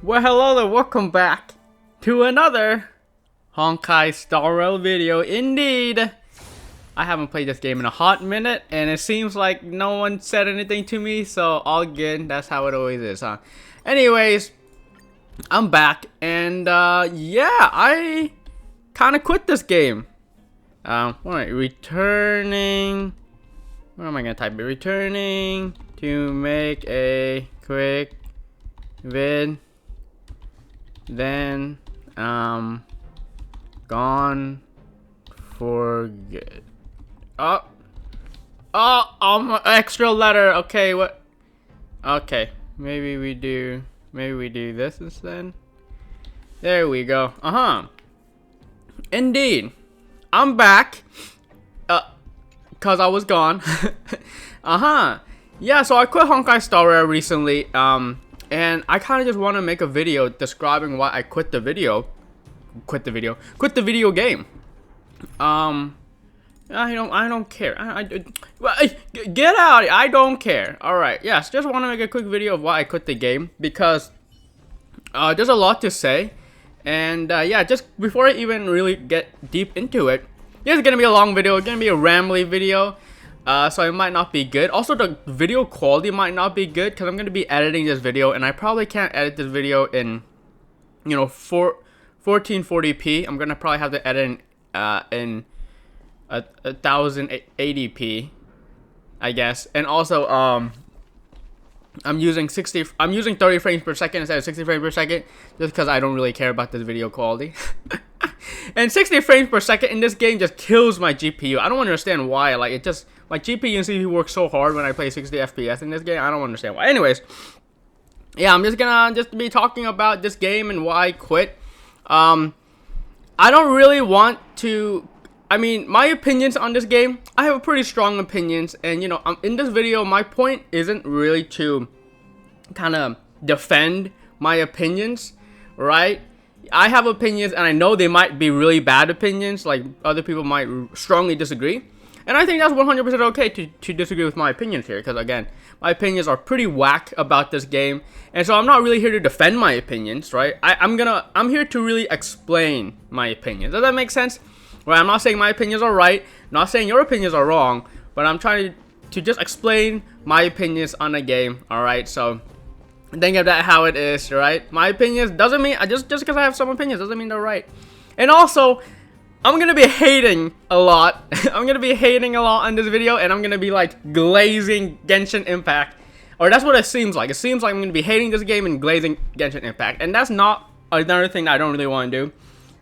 Well, hello there, welcome back to another Honkai Star Rail video. Indeed, I haven't played this game in a hot minute, and it seems like no one said anything to me, so all good. That's how it always is, huh? Anyways, I'm back, and yeah, I kind of quit this game. Alright, returning. What am I gonna type? Returning to make a quick vid. Then gone for good. Extra letter. Okay, what? Okay, maybe we do this instead. There we go. Indeed, I'm back. Cause I was gone. Yeah, so I quit Honkai Star Rail recently. And I kind of just want to make a video describing why I quit the video game. I don't care. Get out! I don't care. All right, yes, just want to make a quick video of why I quit the game because there's a lot to say, and yeah, just before I even really get deep into it, it's gonna be a long video. It's gonna be a rambly video. So it might not be good. Also, the video quality might not be good because I'm going to be editing this video, and I probably can't edit this video in, 1440p. I'm going to probably have to edit in 1080p, I guess. And also, I'm using 30 frames per second instead of 60 frames per second just because I don't really care about this video quality. And 60 frames per second in this game just kills my GPU. I don't understand why. Like, it just, my GPU and CPU work so hard when I play 60 FPS in this game. I don't understand why. Anyways, yeah, I'm just gonna be talking about this game and why I quit. I don't really want to. I mean, my opinions on this game, I have pretty strong opinions, and in this video, my point isn't really to kind of defend my opinions, right? I have opinions, and I know they might be really bad opinions, like other people might strongly disagree, and I think that's 100% okay to disagree with my opinions here, because again, my opinions are pretty whack about this game, and so I'm not really here to defend my opinions, right? I'm here to really explain my opinions. Does that make sense? Right, I'm not saying my opinions are right, not saying your opinions are wrong, but I'm trying to just explain my opinions on the game, alright? So think of that how it is, right? My opinions doesn't mean, just because I have some opinions doesn't mean they're right. And also, I'm gonna be hating a lot. I'm gonna be hating a lot on this video, and I'm gonna be like glazing Genshin Impact. Or that's what it seems like. It seems like I'm gonna be hating this game and glazing Genshin Impact. And that's not another thing that I don't really want to do.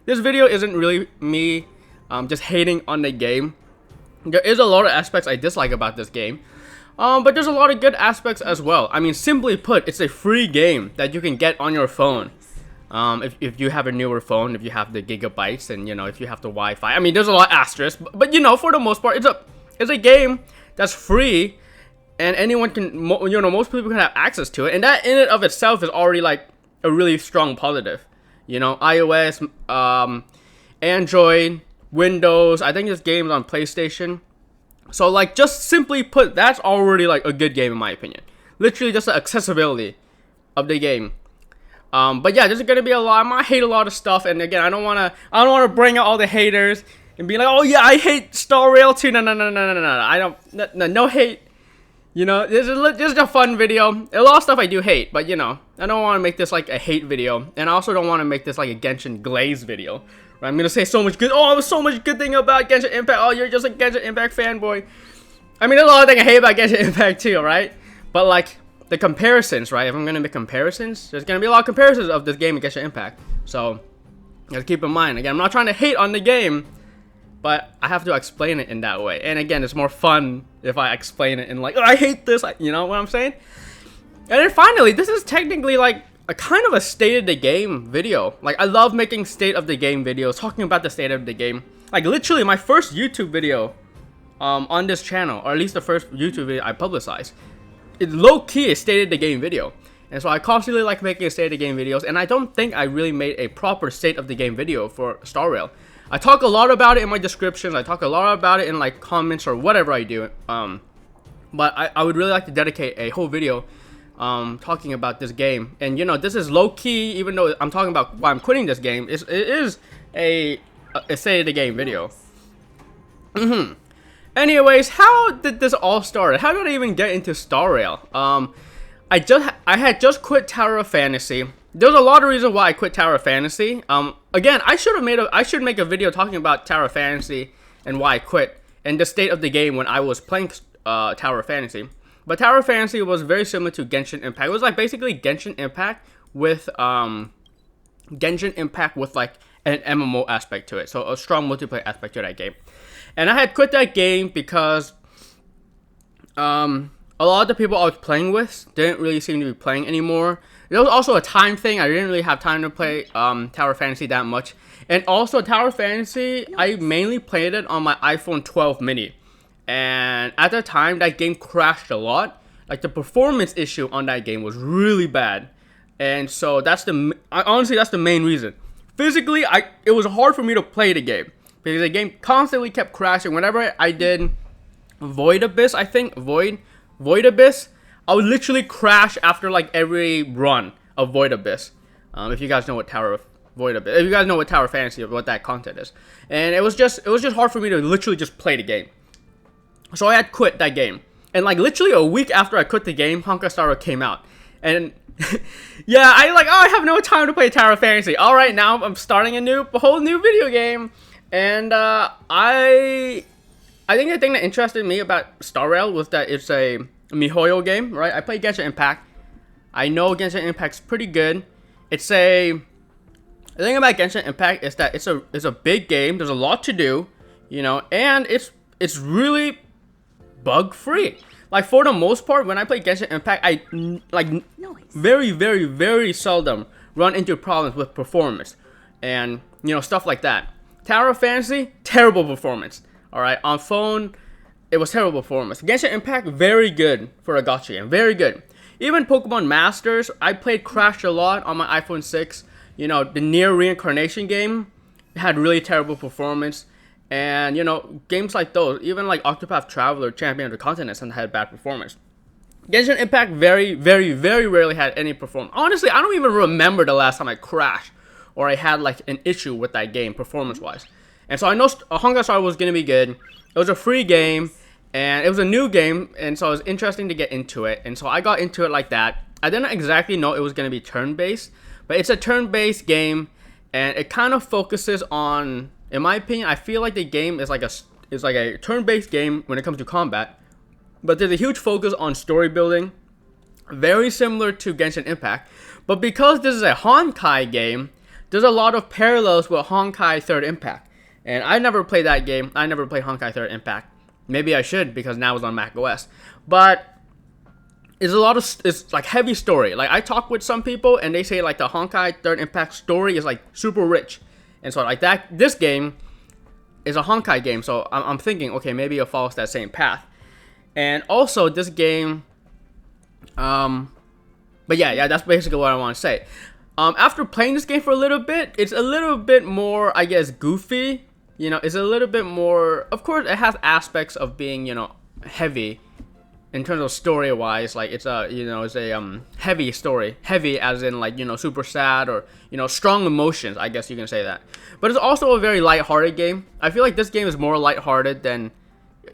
This video isn't really me just hating on the game. There is a lot of aspects I dislike about this game. But there's a lot of good aspects as well. I mean, simply put, it's a free game that you can get on your phone. If you have a newer phone, if you have the gigabytes, and if you have the Wi-Fi. I mean, there's a lot of asterisks, but for the most part, it's a game that's free, and anyone can, most people can have access to it, and that in and of itself is already like a really strong positive. iOS, Android, Windows. I think this game's on PlayStation. So, like, just simply put, that's already, like, a good game in my opinion. Literally just the accessibility of the game. But yeah, there's gonna be a lot. I might hate a lot of stuff, and again, I don't wanna bring out all the haters and be like, oh yeah, I hate Star Rail too. No. I don't. No hate. This is just a fun video. A lot of stuff I do hate, but I don't want to make this like a hate video, and I also don't want to make this like a Genshin Glaze video. I'm gonna say so much good. Oh, there's so much good thing about Genshin Impact. Oh, you're just a Genshin Impact fanboy. I mean, there's a lot of things I hate about Genshin Impact too, right? But like the comparisons, right? If I'm gonna make comparisons, there's gonna be a lot of comparisons of this game and Genshin Impact. So, gotta keep in mind. Again, I'm not trying to hate on the game, but I have to explain it in that way. And again, it's more fun if I explain it in like, oh, I hate this. You know what I'm saying? And then finally, this is technically like a kind of a state of the game video. Like, I love making state of the game videos, talking about the state of the game. Like, literally my first YouTube video on this channel, or at least the first YouTube video I publicized, it's low-key a state of the game video. And so I constantly like making state of the game videos, and I don't think I really made a proper state of the game video for Star Rail. I talk a lot about it in my descriptions, I talk a lot about it in like comments or whatever I do. But I would really like to dedicate a whole video talking about this game. And you know, this is low key, even though I'm talking about why I'm quitting this game. It is a state of the game video. Anyways, how did this all start? How did I even get into Star Rail? I had just quit Tower of Fantasy. There's a lot of reasons why I quit Tower of Fantasy. Again, I should make a video talking about Tower of Fantasy and why I quit and the state of the game when I was playing Tower of Fantasy. But Tower of Fantasy was very similar to Genshin Impact. It was like basically Genshin Impact with like an MMO aspect to it, so a strong multiplayer aspect to that game. And I had quit that game because a lot of the people I was playing with didn't really seem to be playing anymore. There was also a time thing. I didn't really have time to play Tower Fantasy that much. And also Tower Fantasy, I mainly played it on my iPhone 12 mini. And at the time, that game crashed a lot. Like, the performance issue on that game was really bad. And so honestly, that's the main reason. Physically, it was hard for me to play the game, because the game constantly kept crashing. Whenever I did Void Abyss, I think, Void Abyss, I would literally crash after like every run of Void Abyss. If you guys know what Void Abyss, if you guys know what Tower Fantasy, what that content is. And it was just hard for me to literally just play the game. So I had quit that game. And like literally a week after I quit the game, Honkai Star Rail came out. And yeah, I have no time to play Tower Fantasy. All right, now I'm starting a whole new video game. And I think the thing that interested me about Star Rail was that it's a MiHoYo game, right? I played Genshin Impact. I know Genshin Impact's pretty good. The thing about Genshin Impact is that it's a big game. There's a lot to do, you know, and it's really bug free. Like, for the most part, when I play Genshin Impact, I very, very, very seldom run into problems with performance and, you know, stuff like that. Tower of Fantasy, terrible performance. All right, on phone, it was terrible performance. Genshin Impact, very good for a gacha game, very good. Even Pokemon Masters, I played crashed a lot on my iPhone 6. You know, the Near Reincarnation game had really terrible performance. And, you know, games like those, even like Octopath Traveler, Champion of the Continents, and had bad performance. Genshin Impact very, very, very rarely had any performance. Honestly, I don't even remember the last time I crashed or I had like an issue with that game performance-wise. And so I know Honkai Star was going to be good. It was a free game, and it was a new game, and so it was interesting to get into it. And so I got into it like that. I didn't exactly know it was going to be turn-based, but it's a turn-based game, and it kind of focuses on, in my opinion, I feel like the game is like a turn-based game when it comes to combat, but there's a huge focus on story building, very similar to Genshin Impact. But because this is a Honkai game, there's a lot of parallels with Honkai Third Impact. And I never played that game. I never played Honkai Third Impact. Maybe I should, because now it's on macOS. But it's like heavy story. Like, I talk with some people and they say like the Honkai Third Impact story is like super rich. And so like that, this game is a Honkai game. So I'm thinking, okay, maybe it follows that same path. And also this game, but yeah, that's basically what I want to say. After playing this game for a little bit, it's a little bit more, I guess, goofy. You know, it's a little bit more, of course, it has aspects of being, you know, heavy in terms of story-wise. Like, it's a, you know, it's a heavy story. Heavy as in, like, you know, super sad or, you know, strong emotions, I guess you can say that. But it's also a very lighthearted game. I feel like this game is more lighthearted than,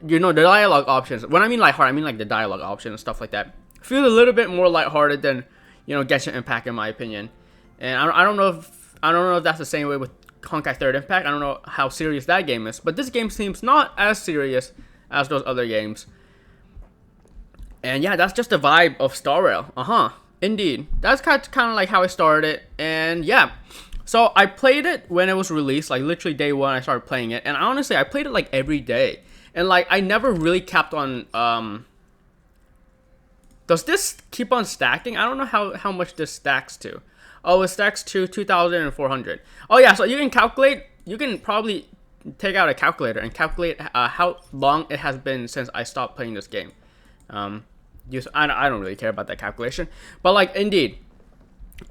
you know, the dialogue options. When I mean lighthearted, I mean like the dialogue option and stuff like that. Feels a little bit more lighthearted than, you know, Genshin Impact, in my opinion. And I don't know if that's the same way with Honkai Third Impact. I don't know how serious that game is, but this game seems not as serious as those other games. And yeah, that's just the vibe of Star Rail. Indeed. That's kind of like how I started. And yeah, so I played it when it was released, like literally day one I started playing it. And honestly, I played it like every day. And like, I never really kept on, does this keep on stacking? I don't know how much this stacks to. Oh, it stacks to 2,400. Oh yeah, so you can calculate. You can probably take out a calculator and calculate how long it has been since I stopped playing this game. I don't really care about that calculation, but like, indeed,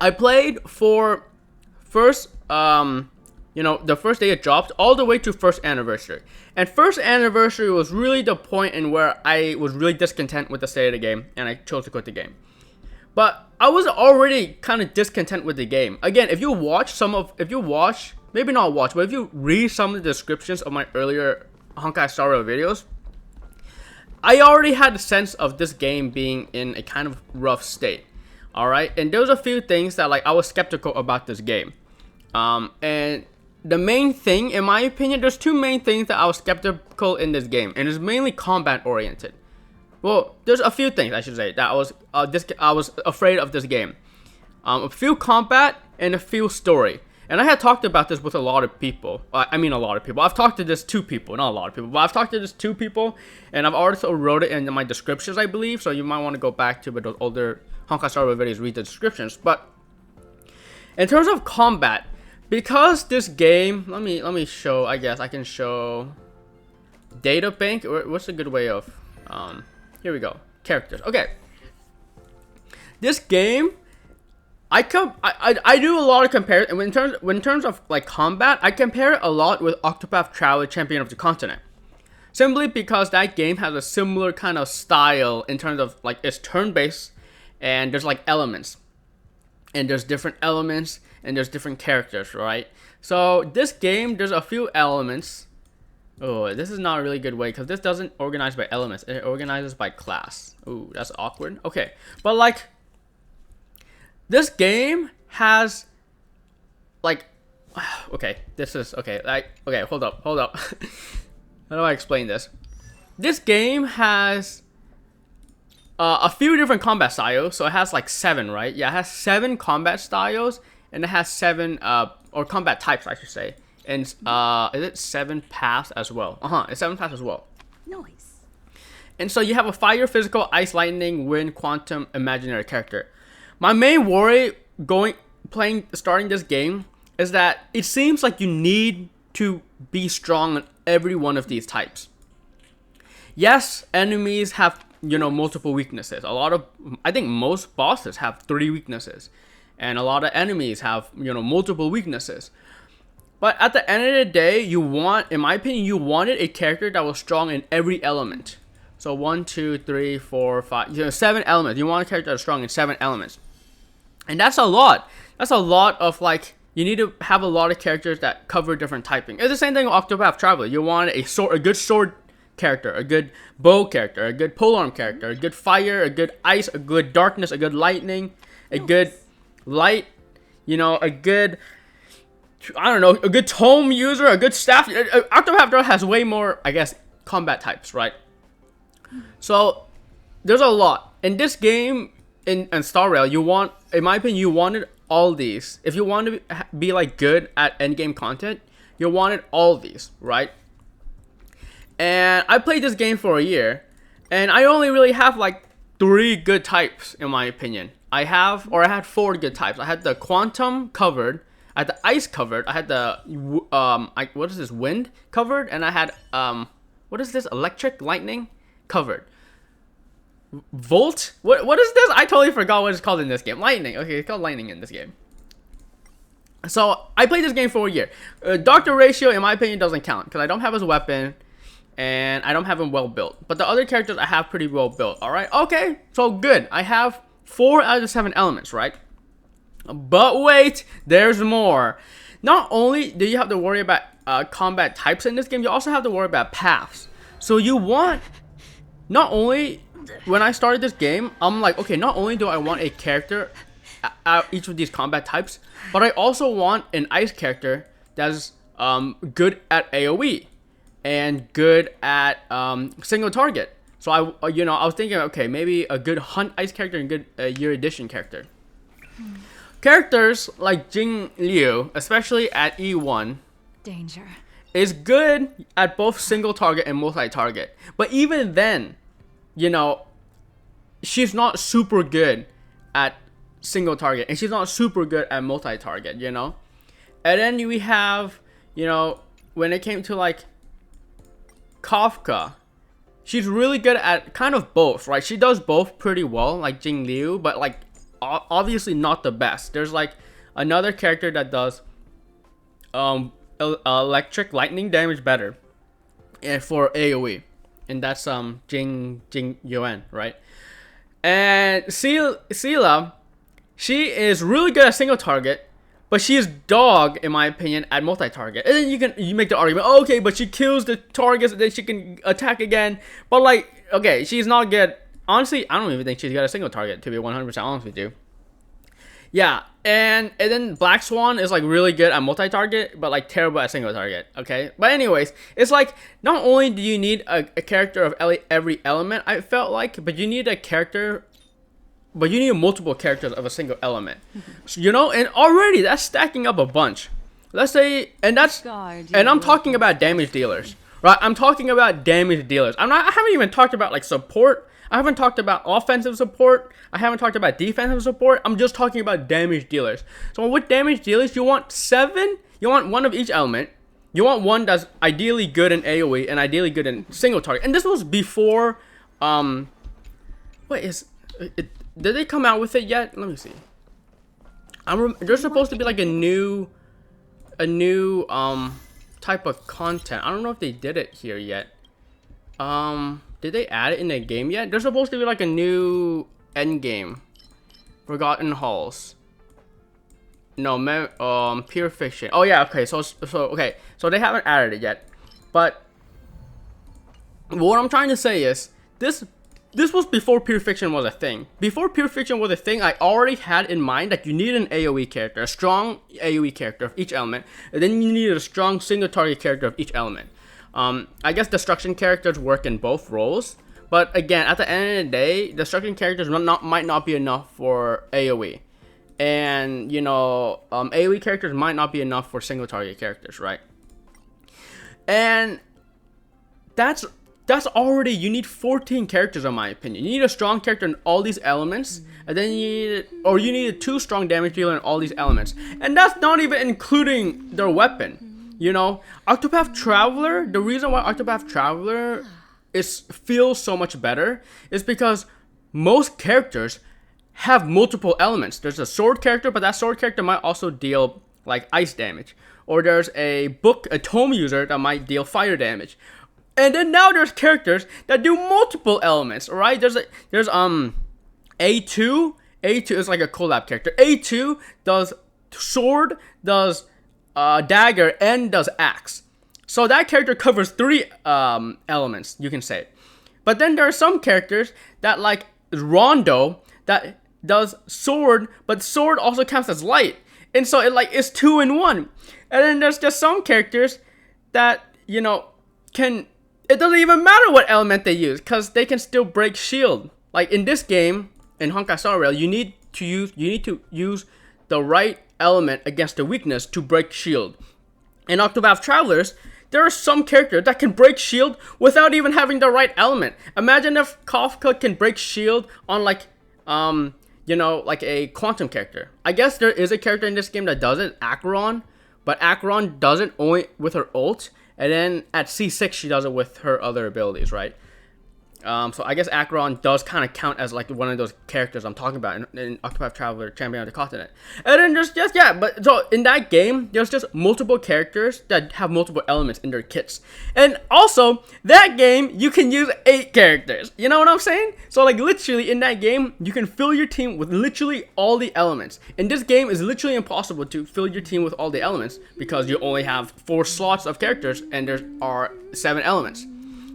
I played for first, you know, the first day it dropped all the way to first anniversary. And first anniversary was really the point in where I was really discontent with the state of the game, and I chose to quit the game. But I was already kind of discontent with the game. Again, if you watch, maybe not watch, but if you read some of the descriptions of my earlier Honkai Star Rail videos, I already had a sense of this game being in a kind of rough state. Alright, and there was a few things that like I was skeptical about this game. And the main thing, in my opinion, there's two main things that I was skeptical in this game, and it's mainly combat oriented. Well, there's a few things I should say that I was afraid of this game. A few combat and a few story. And I had talked about this with a lot of people. I mean a lot of people. I've talked to this 2 people, not a lot of people, but I've talked to this 2 people, and I've also wrote it in my descriptions, I believe. So you might want to go back to those older Honkai Star Rail videos, read the descriptions. But in terms of combat, because this game, let me show. I guess I can show data bank. What's a good way of? Here we go. Characters. Okay. This game, I do a lot of comparison. In terms of like combat, I compare it a lot with Octopath Traveler Champion of the Continent. Simply because that game has a similar kind of style in terms of like it's turn-based, and there's like elements, and there's different elements, and there's different characters, right? So this game, there's a few elements. Oh, this is not a really good way because this doesn't organize by elements. It organizes by class. Ooh, that's awkward. Okay, but like this game has like, okay, this is okay. Like, okay, hold up. How do I explain this? This game has a few different combat styles. So it has like 7, right? Yeah, it has 7 combat styles, and it has 7 or combat types, I should say. And is it 7 paths as well? It's 7 paths as well. Nice. And so you have a fire, physical, ice, lightning, wind, quantum, imaginary character. My main worry starting this game is that it seems like you need to be strong on every one of these types. Yes, enemies have, multiple weaknesses. I think most bosses have 3 weaknesses, and a lot of enemies have, multiple weaknesses. But at the end of the day, in my opinion, you wanted a character that was strong in every element. So 1, 2, 3, 4, 5, 7 elements. You want a character that's strong in 7 elements. And that's a lot. That's a lot of like, you need to have a lot of characters that cover different typing. It's the same thing with Octopath Traveler. You want a good sword character, a good bow character, a good polearm character, a good fire, a good ice, a good darkness, a good lightning, a good light, a good, a good tome user, a good staff. Octopath Traveler has way more, I guess, combat types, right? So there's a lot in this game. In Star Rail, in my opinion, you wanted all these. If you want to be like good at endgame content, you wanted all these, right? And I played this game for a year, and I only really have like 3 good types in my opinion. I had 4 good types. I had the quantum covered, I had the ice covered, I had the what is this, wind covered, and I had what is this, electric, lightning covered. Volt? What is this? I totally forgot what it's called in this game. Lightning. Okay, it's called lightning in this game. So I played this game for a year. Doctor Ratio, in my opinion, doesn't count because I don't have his weapon, and I don't have him well built. But the other characters I have pretty well built. All right. Okay. So good. I have 4 out of the 7 elements, right? But wait, there's more. Not only do you have to worry about combat types in this game, you also have to worry about paths. So you want not only. When I started this game, I'm like, okay, not only do I want a character at each of these combat types, but I also want an ice character that's good at AoE and good at single target. So I was thinking, okay, maybe a good hunt ice character and good year edition character. Characters like Jing Liu, especially at E1, Danger. is good at both single target and multi-target. But even then, she's not super good at single target, and she's not super good at multi-target, And then we have, when it came to like Kafka, she's really good at kind of both, right? She does both pretty well, like Jing Liu, but like obviously not the best. There's like another character that does electric lightning damage better, and for AoE. And that's Jing Yuan, right? And Sela, she is really good at single target, but she is dog, in my opinion, at multi-target. And then you make the argument, oh, okay, but she kills the targets and then she can attack again. But like, okay, she's not good. Honestly, I don't even think she's got a single target, to be 100% honest with you. Yeah, and then Black Swan is like really good at multi-target, but like terrible at single target. Okay, but anyways, it's like not only do you need a character of every element, I felt like, but you need a character, but you need multiple characters of a single element. So, you know, and already that's stacking up a bunch. Let's say, and I'm talking about damage dealers, right? I'm talking about damage dealers. I haven't even talked about like support. I haven't talked about offensive support. I haven't talked about defensive support. I'm just talking about damage dealers. So with damage dealers, you want 7. You want one of each element. You want one that's ideally good in AoE and ideally good in single target. And this was before, what is it? Did they come out with it yet? Let me see. There's supposed to be like a new type of content. I don't know if they did it here yet. Did they add it in the game yet? There's supposed to be like a new Endgame, Forgotten Halls. No, Pure Fiction. Oh yeah, okay. So they haven't added it yet, but what I'm trying to say is this was before Pure Fiction was a thing. Before Pure Fiction was a thing, I already had in mind that you need an AoE character, a strong AoE character of each element, and then you need a strong single target character of each element. I guess destruction characters work in both roles, but again, at the end of the day, destruction characters might not be enough for AoE, and you know, AoE characters might not be enough for single target characters, right? And that's already, you need 14 characters in my opinion. You need a strong character in all these elements, and then you need a 2 strong damage dealer in all these elements, and that's not even including their weapon. You know, Octopath Traveler, the reason why Octopath Traveler feels so much better is because most characters have multiple elements. There's a sword character, but that sword character might also deal like ice damage. Or there's a tome user that might deal fire damage. And then now there's characters that do multiple elements, right? There's A2. A2 is like a collab character. A2 does sword, does dagger, and does axe. So that character covers 3 elements, you can say. But then there are some characters that like Rondo that does sword, but sword also counts as light. And so it's 2 in 1. And then there's just some characters that, you know, it doesn't even matter what element they use, because they can still break shield. Like in this game, in Honkai Star Rail, you need to use the right element against the weakness to break shield. In Octopath Travelers, there are some characters that can break shield without even having the right element. Imagine if Kafka can break shield on like you know, like a quantum character. I guess there is a character in this game that does it, Acheron, but Acheron does it only with her ult, and then at C6 she does it with her other abilities, right? So I guess Acheron does kind of count as like one of those characters I'm talking about in Octopath Traveler, Champion of the Continent. And then there's just, yeah, but so in that game, there's just multiple characters that have multiple elements in their kits. And also, that game, you can use 8 characters. You know what I'm saying? So like literally in that game, you can fill your team with literally all the elements. In this game, it's literally impossible to fill your team with all the elements because you only have 4 slots of characters and there are 7 elements.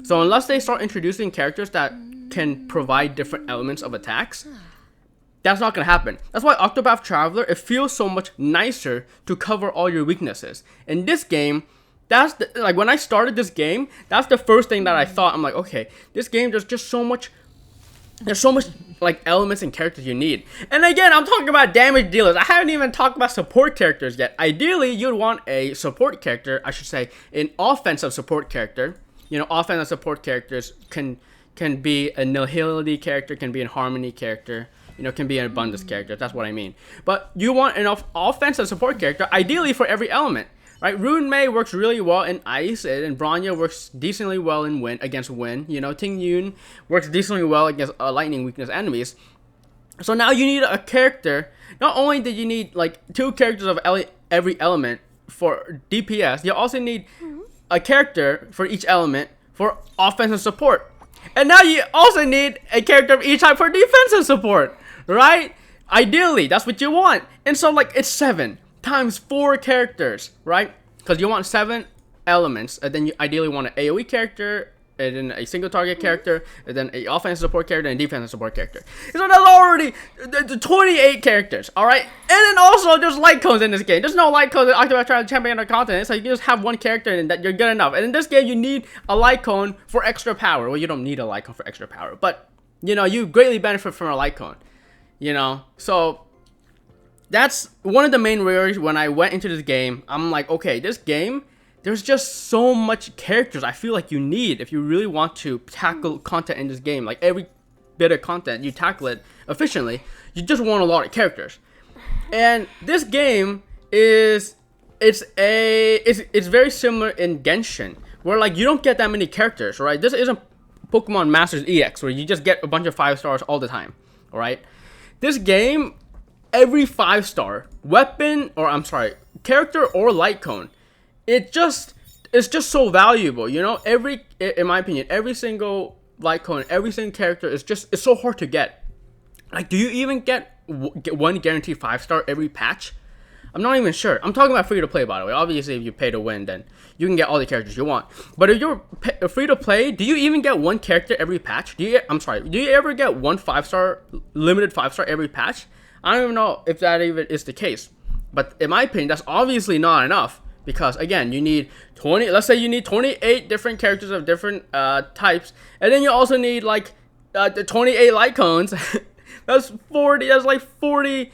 So unless they start introducing characters that can provide different elements of attacks, that's not going to happen. That's why Octopath Traveler, it feels so much nicer to cover all your weaknesses. In this game, like when I started this game, that's the first thing that I thought. I'm like, okay, this game, there's so much like elements and characters you need. And again, I'm talking about damage dealers. I haven't even talked about support characters yet. Ideally, you'd want a support character, I should say, an offensive support character. You know, offensive support characters can be a nihility character, can be a harmony character, you know, can be an abundance character. That's what I mean. But you want an offensive support character, ideally for every element, right? Rune Mei works really well in ice, and Bronya works decently well in against wind. You know, Ting Yun works decently well against lightning weakness enemies. So now you need a character. Not only did you need like 2 characters of every element for DPS, you also need a character for each element for offensive support. And now you also need a character of each type for defensive support, right? Ideally, that's what you want. And so like it's 7 times 4 characters, right? Because you want 7 elements, and then you ideally want an AoE character, and then a single target character, and then a offensive support character, and a defensive support character. So that's already 28 characters, alright? And then also there's light codes in this game. There's no light codes in Octopath Traveler Champion of the Continent, so you can just have one character and that you're good enough. And in this game, you need a light cone for extra power. Well, you don't need a light cone for extra power, but, you know, you greatly benefit from a light cone, you know? So that's one of the main reasons when I went into this game. I'm like, okay, this game, there's just so much characters I feel like you need if you really want to tackle content in this game. Like every bit of content, you tackle it efficiently. You just want a lot of characters. And this game it's very similar in Genshin, where like you don't get that many characters, right? This isn't Pokemon Masters EX where you just get a bunch of 5 stars all the time, all right? This game, every 5-star weapon, or I'm sorry, character or light cone, it's just so valuable, you know. In my opinion, every single light cone, every single character it's so hard to get. Like, do you even get one guaranteed 5-star every patch? I'm not even sure. I'm talking about free to play, by the way. Obviously, if you pay to win, then you can get all the characters you want. But if you're free to play, do you even get one character every patch? Do you ever get one 5-star, limited 5-star every patch? I don't even know if that even is the case. But in my opinion, that's obviously not enough. Because again, you need 20. Let's say you need 28 different characters of different types, and then you also need like the 28 light cones. That's 40. That's like 40.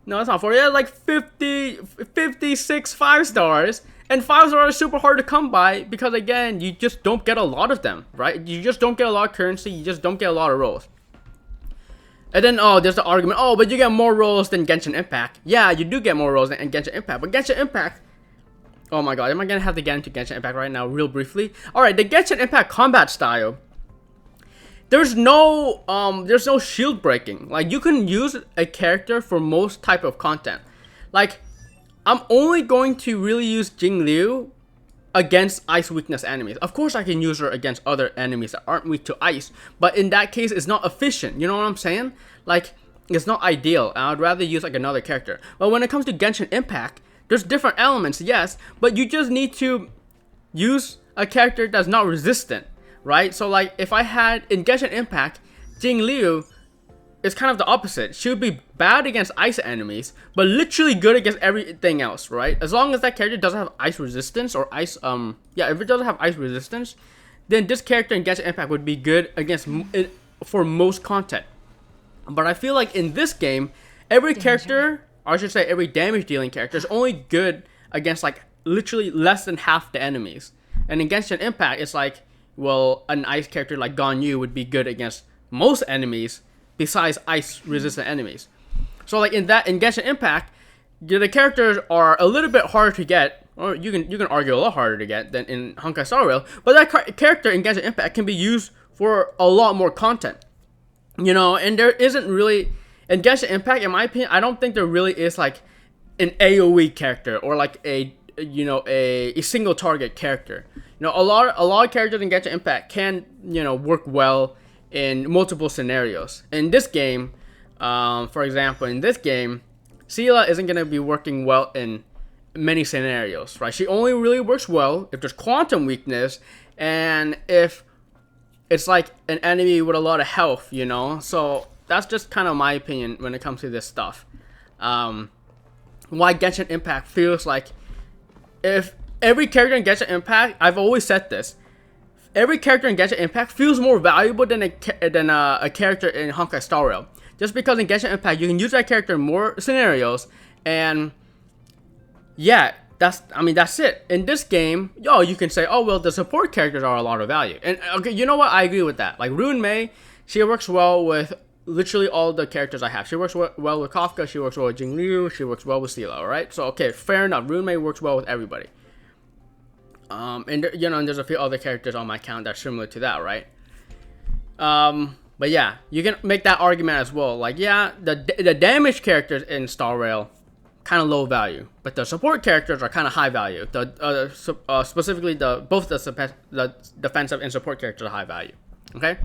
No, that's not 40. That's like 56 5-stars. And 5-stars are super hard to come by because again, you just don't get a lot of them, right? You just don't get a lot of currency. You just don't get a lot of rolls. And then, there's the argument, but you get more rolls than Genshin Impact. Yeah, you do get more rolls than Genshin Impact, but Genshin Impact. Oh my god, am I gonna have to get into Genshin Impact right now real briefly? Alright, the Genshin Impact combat style, there's no shield breaking. Like, you can use a character for most type of content. Like, I'm only going to really use Jingliu against ice weakness enemies. Of course I can use her against other enemies that aren't weak to ice, but in that case it's not efficient, you know what I'm saying? Like, it's not ideal, and I'd rather use like another character. But when it comes to Genshin Impact, there's different elements, yes, but you just need to use a character that's not resistant, right? So like if I had in Genshin Impact, Jingliu is kind of the opposite. She would be bad against ice enemies, but literally good against everything else, right? As long as that character doesn't have ice resistance or ice, if it doesn't have ice resistance, then this character in Genshin Impact would be good against for most content. But I feel like in this game, every character, or I should say every damage dealing character, is only good against like literally less than half the enemies. And in Genshin Impact, it's like, well, an ice character like Ganyu would be good against most enemies besides ice resistant enemies. So like in Genshin Impact, the characters are a little bit harder to get, or you can argue a lot harder to get than in Honkai Star Rail, but that character in Genshin Impact can be used for a lot more content, you know. And there isn't really in Genshin Impact, in my opinion, I don't think there really is like an AoE character or like a single target character. You know, a lot of characters in Genshin Impact can, you know, work well in multiple scenarios. In this game, for example, in this game, Sela isn't going to be working well in many scenarios, right? She only really works well if there's quantum weakness and if it's like an enemy with a lot of health, you know? So that's just kind of my opinion when it comes to this stuff. Why Genshin Impact feels like, if every character in Genshin Impact, I've always said this, every character in Genshin Impact feels more valuable than a character in Honkai Star Rail. Just because in Genshin Impact, you can use that character in more scenarios, and yeah, that's it. In this game, you can say, oh, well, the support characters are a lot of value. And okay, you know what? I agree with that. Like, Rune Mei, she works well with literally all the characters I have. She works well with Kafka, she works well with Jingliu, she works well with Sela, alright? So, okay, fair enough. Rune Mei works well with everybody. And there's a few other characters on my account that are similar to that, right? But yeah, you can make that argument as well. Like, yeah, the damage characters in Star Rail kind of low value, but the support characters are kind of high value. Specifically both the defensive and support characters are high value. Okay.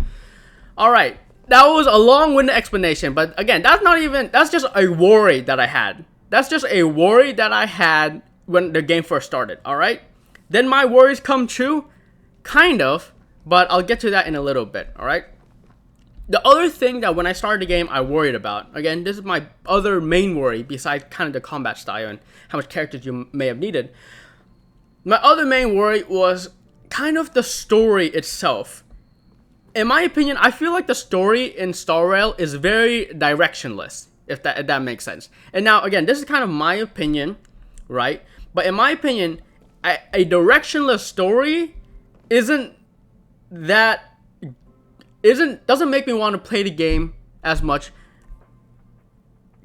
All right. That was a long-winded explanation, but again, that's just a worry that I had. That's just a worry that I had when the game first started, all right? Then my worries come true, kind of, but I'll get to that in a little bit, all right? The other thing that when I started the game I worried about, again, this is my other main worry besides kind of the combat style and how much characters you may have needed. My other main worry was kind of the story itself. In my opinion, I feel like the story in Star Rail is very directionless, if that makes sense. And now, again, this is kind of my opinion, right? But in my opinion, a directionless story doesn't make me want to play the game as much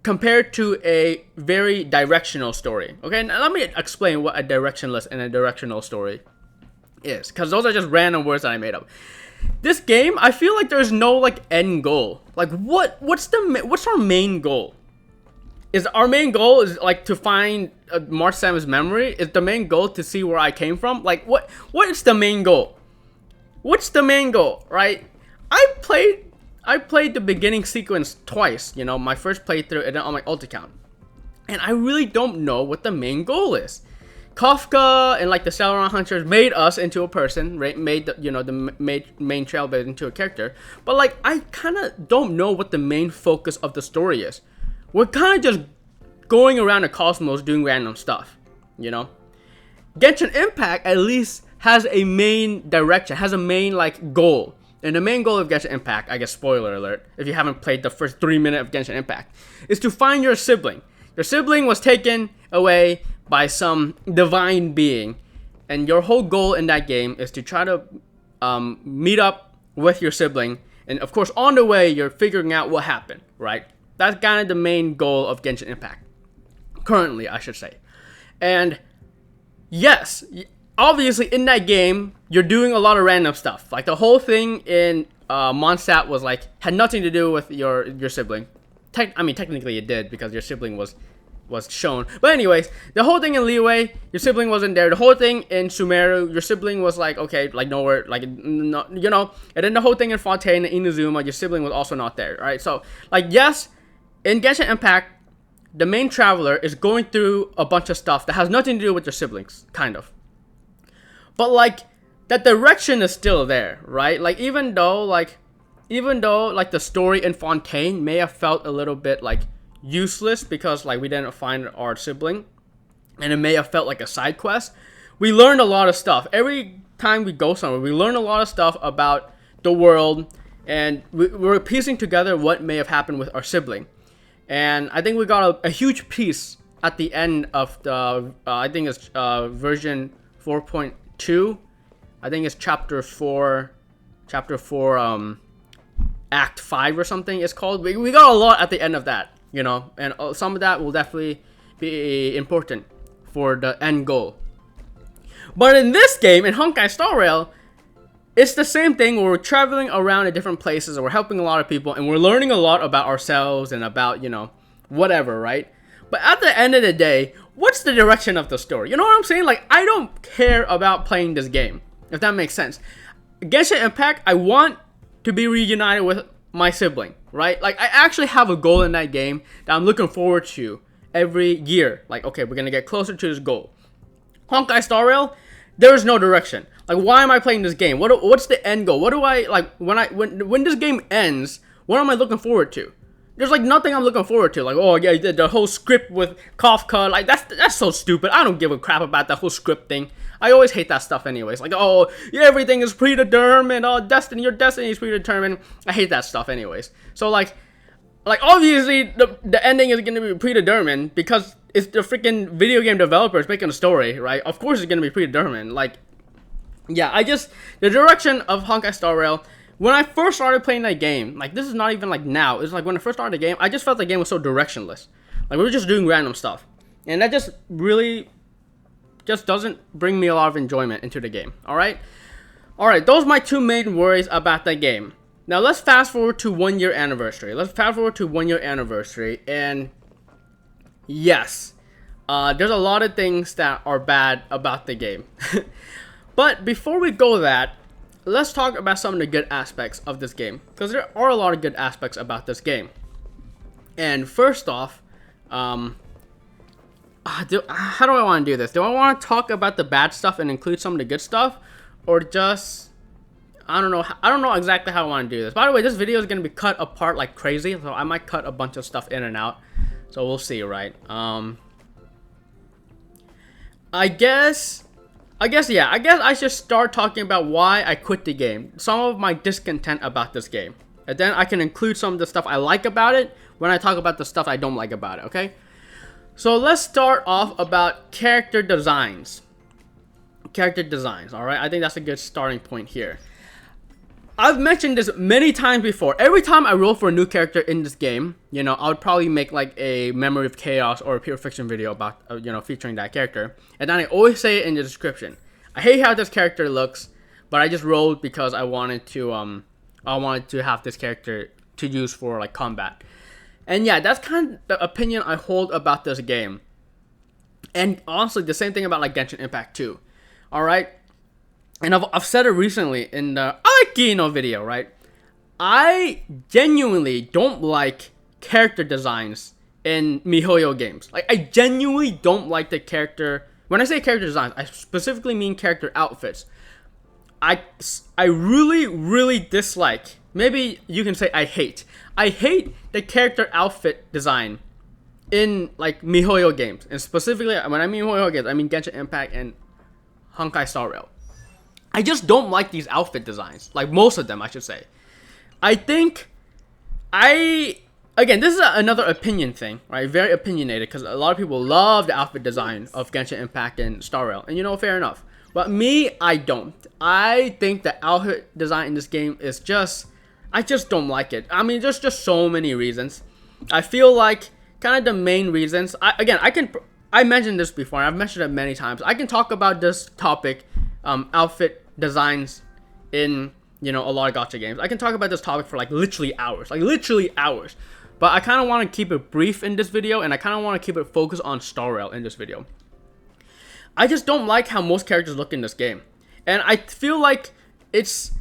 compared to a very directional story. Okay, now let me explain what a directionless and a directional story is, because those are just random words that I made up. This game, I feel like there's no like end goal. Like what's our main goal? Is our main goal is like to find March 7's memory? Is the main goal to see where I came from? Like what is the main goal? What's the main goal, right? I played the beginning sequence twice, you know, my first playthrough and then on my ult account. And I really don't know what the main goal is. Kafka and like the Celeron Hunters made us into a person, right? Made the, you know, the main trailblazer into a character. But like, I kind of don't know what the main focus of the story is. We're kind of just going around the cosmos doing random stuff, you know? Genshin Impact at least has a main direction, has a main like goal. And the main goal of Genshin Impact, I guess spoiler alert, if you haven't played the first 3 minutes of Genshin Impact, is to find your sibling. Your sibling was taken away by some divine being, and your whole goal in that game is to try to meet up with your sibling, and of course on the way you're figuring out what happened, right? That's kind of the main goal of Genshin Impact, currently I should say. And yes, obviously in that game you're doing a lot of random stuff. Like the whole thing in Mondstadt was like had nothing to do with your sibling. I mean technically it did because your sibling was shown. But anyways, the whole thing in Liyue, your sibling wasn't there. The whole thing in Sumeru, your sibling was like, okay, like nowhere, like, no, you know. And then the whole thing in Fontaine and Inazuma, your sibling was also not there, right? So, like, yes, in Genshin Impact, the main traveler is going through a bunch of stuff that has nothing to do with your siblings, kind of. But, like, that direction is still there, right? Like, even though, the story in Fontaine may have felt a little bit, like, useless because like we didn't find our sibling and it may have felt like a side quest, we learned a lot of stuff. Every time we go somewhere, we learn a lot of stuff about the world, and we're piecing together what may have happened with our sibling. And I think we got a huge piece at the end of the I think it's version 4.2. I think it's chapter 4 act 5 or something it's called. We got a lot at the end of that, you know, and some of that will definitely be important for the end goal. But in this game, in Honkai Star Rail, it's the same thing where we're traveling around in different places and we're helping a lot of people and we're learning a lot about ourselves and about, you know, whatever, right? But at the end of the day, what's the direction of the story? You know what I'm saying? Like, I don't care about playing this game, if that makes sense. Genshin Impact, I want to be reunited with my sibling, right? Like, I actually have a goal in that game that I'm looking forward to every year. Like, okay, we're gonna get closer to this goal. Honkai Star Rail, there is no direction. Like, why am I playing this game? What's the end goal? What do I like when this game ends? What am I looking forward to? There's like nothing I'm looking forward to. Like, oh yeah, the whole script with Kafka, like that's so stupid. I don't give a crap about that whole script thing. I always hate that stuff anyways. Like, oh, yeah, everything is predetermined. Oh, your destiny is predetermined. I hate that stuff anyways. So like obviously the ending is gonna be predetermined because it's the freaking video game developers making a story, right? Of course it's gonna be predetermined. Like, yeah, the direction of Honkai Star Rail, when I first started playing that game, like, this is not even like now, it's like when I first started the game, I just felt the game was so directionless. Like, we were just doing random stuff. And that just really just doesn't bring me a lot of enjoyment into the game, alright? Alright, those are my two main worries about that game. Now, let's fast forward to 1 year anniversary. And yes, there's a lot of things that are bad about the game. But before we go that, let's talk about some of the good aspects of this game, because there are a lot of good aspects about this game. And first off, how do I want to do this? Do I want to talk about the bad stuff and include some of the good stuff, or just, I don't know exactly how I want to do this. By the way, this video is going to be cut apart like crazy, so I might cut a bunch of stuff in and out, so we'll see, right? I guess I should start talking about why I quit the game, some of my discontent about this game, and then I can include some of the stuff I like about it when I talk about the stuff I don't like about it, okay? So let's start off about character designs. Alright? I think that's a good starting point here. I've mentioned this many times before. Every time I roll for a new character in this game, you know, I would probably make like a Memory of Chaos or a Pure Fiction video about, you know, featuring that character. And then I always say it in the description. I hate how this character looks, but I just rolled because I wanted to have this character to use for like combat. And yeah, that's kind of the opinion I hold about this game. And honestly, the same thing about like Genshin Impact too. Alright? And I've said it recently in the Arlecchino video, right? I genuinely don't like character designs in MiHoYo games. Like, I genuinely don't like the character. When I say character designs, I specifically mean character outfits. I really, really dislike. Maybe you can say I hate. I hate the character outfit design in like MiHoYo games. And specifically, when I mean MiHoYo games, I mean Genshin Impact and Honkai Star Rail. I just don't like these outfit designs. Like, most of them, I should say. I think again, this is another opinion thing, right? Very opinionated, because a lot of people love the outfit design of Genshin Impact and Star Rail. And you know, fair enough. But me, I don't. I think the outfit design in this game is just, I just don't like it. I mean, there's just so many reasons. I feel like kind of the main reasons. I mentioned this before. I've mentioned it many times. I can talk about this topic, outfit designs in, you know, a lot of gacha games. I can talk about this topic for like literally hours. But I kind of want to keep it brief in this video, and I kind of want to keep it focused on Star Rail in this video. I just don't like how most characters look in this game. And I feel like it's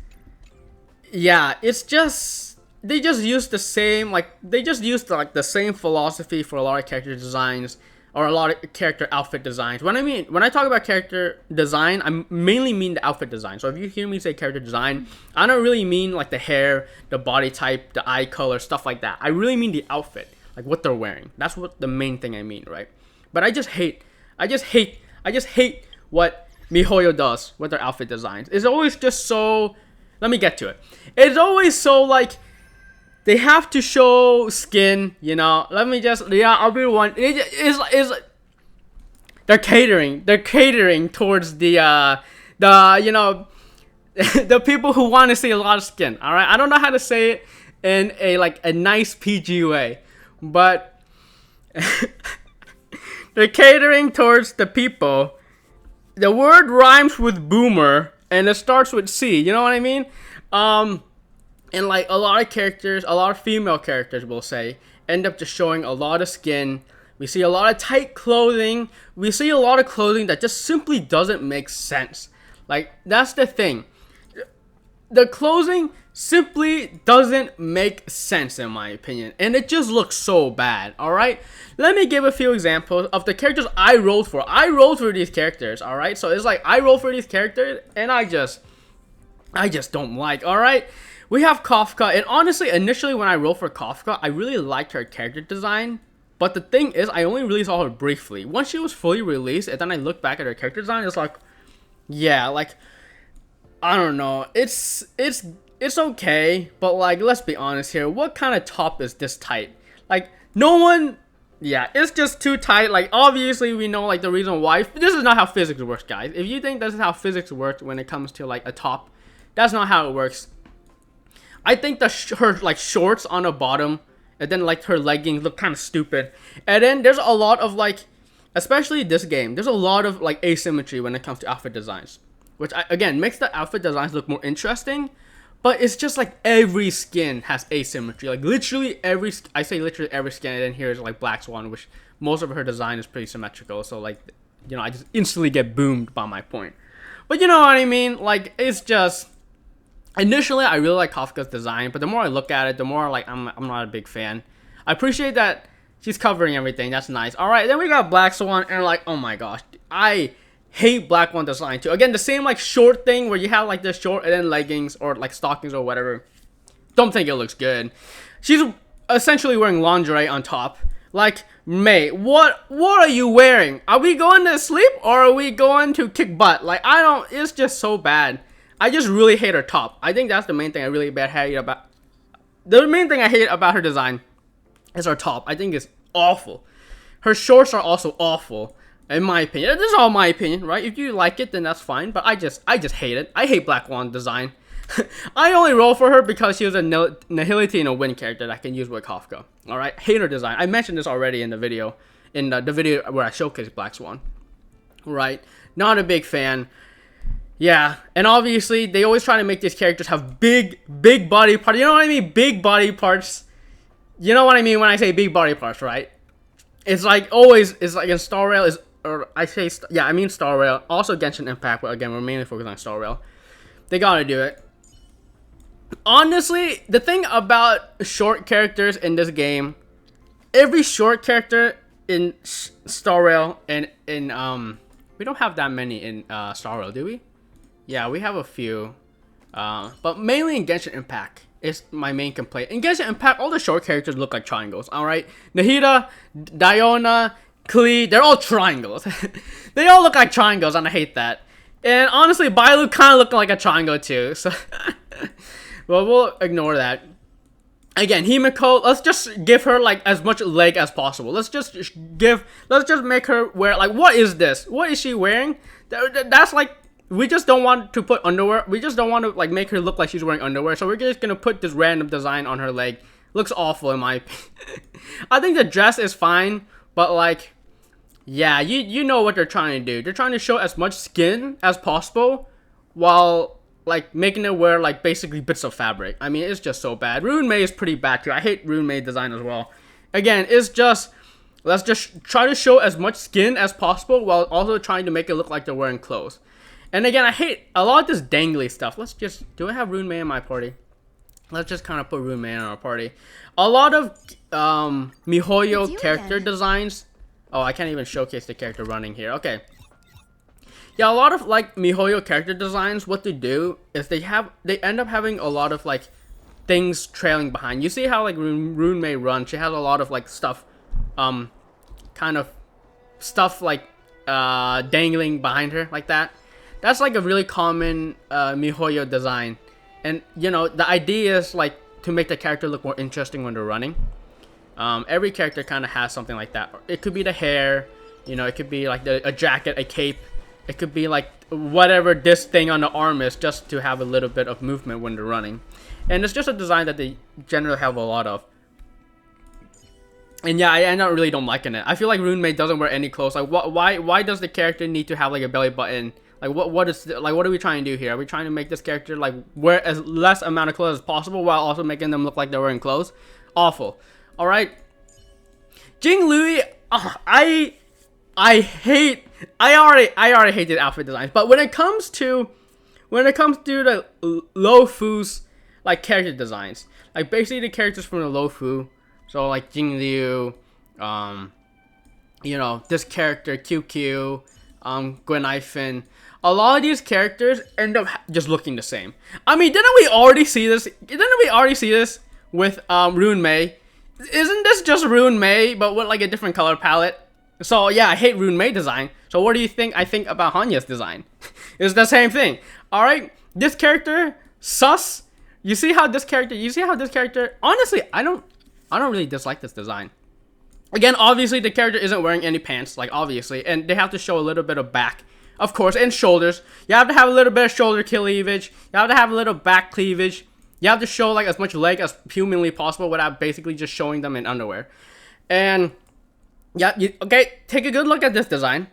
just, they just use the same, the same philosophy for a lot of character designs, or a lot of character outfit designs. When I talk about character design, I mainly mean the outfit design. So if you hear me say character design, I don't really mean like the hair, the body type, the eye color, stuff like that. I really mean the outfit, like what they're wearing. That's what the main thing I mean, right? But I just hate what MiHoYo does with their outfit designs. It's always just so, let me get to it. It's always so like, they have to show skin, you know. I'll be one. They're catering towards the you know, the people who want to see a lot of skin. All right, I don't know how to say it in a nice PG way, but they're catering towards the people. The word rhymes with boomer, and it starts with C. You know what I mean? And like a lot of characters, a lot of female characters, we'll say, end up just showing a lot of skin. We see a lot of tight clothing. We see a lot of clothing that just simply doesn't make sense. Like, that's the thing. The clothing simply doesn't make sense, in my opinion. And it just looks so bad, alright? Let me give a few examples of the characters I rolled for. I rolled for these characters, alright? So it's like, I rolled for these characters, and I just don't like, alright? We have Kafka, and honestly, initially when I rolled for Kafka, I really liked her character design. But the thing is, I only really saw her briefly. Once she was fully released, and then I looked back at her character design, it's like, yeah, like, I don't know. It's okay, but like, let's be honest here. What kind of top is this tight? Like, no one, yeah, it's just too tight. Like, obviously, we know like the reason why. This is not how physics works, guys. If you think this is how physics works when it comes to like a top, that's not how it works. I think her like shorts on the bottom, and then like her leggings look kind of stupid. And then there's a lot of like, especially this game, there's a lot of like asymmetry when it comes to outfit designs, which again makes the outfit designs look more interesting. But it's just like every skin has asymmetry. Like literally every skin, and then here's like Black Swan, which most of her design is pretty symmetrical. So like, you know, I just instantly get boomed by my point. But you know what I mean? Like, it's just, Initially, I really like Kafka's design, but the more I look at it, the more like I'm not a big fan. I appreciate that she's covering everything. That's nice. All right, then we got Black Swan, and like, oh my gosh, I hate Black Swan design too. Again, the same like short thing where you have like the short and then leggings or like stockings or whatever. Don't think it looks good. She's essentially wearing lingerie on top. Like, May, what are you wearing? Are we going to sleep or are we going to kick butt? Like, I don't. It's just so bad. I just really hate her top. I think that's the main thing I really hate about. The main thing I hate about her design is her top. I think it's awful. Her shorts are also awful, in my opinion. This is all my opinion, right? If you like it, then that's fine. But I just hate it. I hate Black Swan design. I only roll for her because she was a Nihility and a win character that I can use with Kafka. Alright, hate her design. I mentioned this already in the video, the video where I showcased Black Swan. Right, not a big fan. Yeah, and obviously they always try to make these characters have big body parts. You know what I mean? Big body parts. You know what I mean when I say big body parts, right? It's like always. It's like in Star Rail I mean Star Rail. Also Genshin Impact, but again we're mainly focused on Star Rail. They gotta do it. Honestly, the thing about short characters in this game, every short character in Star Rail and in we don't have that many in Star Rail, do we? Yeah, we have a few, but mainly in Genshin Impact is my main complaint. In Genshin Impact, all the short characters look like triangles. All right, Nahida, Diona, Klee, they're all triangles. They all look like triangles, and I hate that. And honestly, Bailu kind of looked like a triangle too. So. Well, we'll ignore that. Again, Himiko, let's just give her like as much leg as possible. Let's just make her wear like, what is this? What is she wearing? That's like, we just don't want to put underwear. We just don't want to like make her look like she's wearing underwear. So we're just gonna put this random design on her leg. Looks awful in my opinion. I think the dress is fine, but like, yeah, you know what they're trying to do. They're trying to show as much skin as possible while like making it wear like basically bits of fabric. I mean, it's just so bad. Rune Mei is pretty bad too. I hate Rune Mei design as well. Again, it's just, let's just try to show as much skin as possible while also trying to make it look like they're wearing clothes. And again, I hate a lot of this dangly stuff. Let's just, do I have Rune Mei in my party? Let's just kind of put Rune Mei in our party. A lot of MiHoYo character designs. Oh, I can't even showcase the character running here. Okay. Yeah, a lot of like MiHoYo character designs, what they do is they end up having a lot of like things trailing behind. You see how like Rune Mei runs, she has a lot of like stuff, kind of stuff like dangling behind her like that. That's like a really common MiHoYo design. And you know, the idea is like to make the character look more interesting when they're running. Every character kind of has something like that. It could be the hair, you know, it could be like a jacket, a cape. It could be like whatever this thing on the arm is, just to have a little bit of movement when they're running. And it's just a design that they generally have a lot of. And yeah, I really don't liking it. I feel like Rune Mei doesn't wear any clothes. Like, why does the character need to have like a belly button? Like, what are we trying to do here? Are we trying to make this character like wear as less amount of clothes as possible while also making them look like they're wearing clothes? Awful. All right. Jing Lui, I already hate the outfit designs, but when it comes to the Lofu's like character designs, like basically the characters from the Lofu, so like Jing Liu, you know, this character QQ, Gwen Ifan, a lot of these characters end up just looking the same. I mean, didn't we already see this? With Rune Mei? Isn't this just Rune Mei but with like a different color palette? So yeah, I hate Rune Mei design. So what do you think I think about Hanya's design? It's the same thing. Alright, this character, sus. You see how this character, honestly, I don't really dislike this design. Again, obviously the character isn't wearing any pants, like obviously, and they have to show a little bit of back, of course, and shoulders. You have to have a little bit of shoulder cleavage. You have to have a little back cleavage. You have to show like as much leg as humanly possible without basically just showing them in underwear. And yeah, okay, take a good look at this design.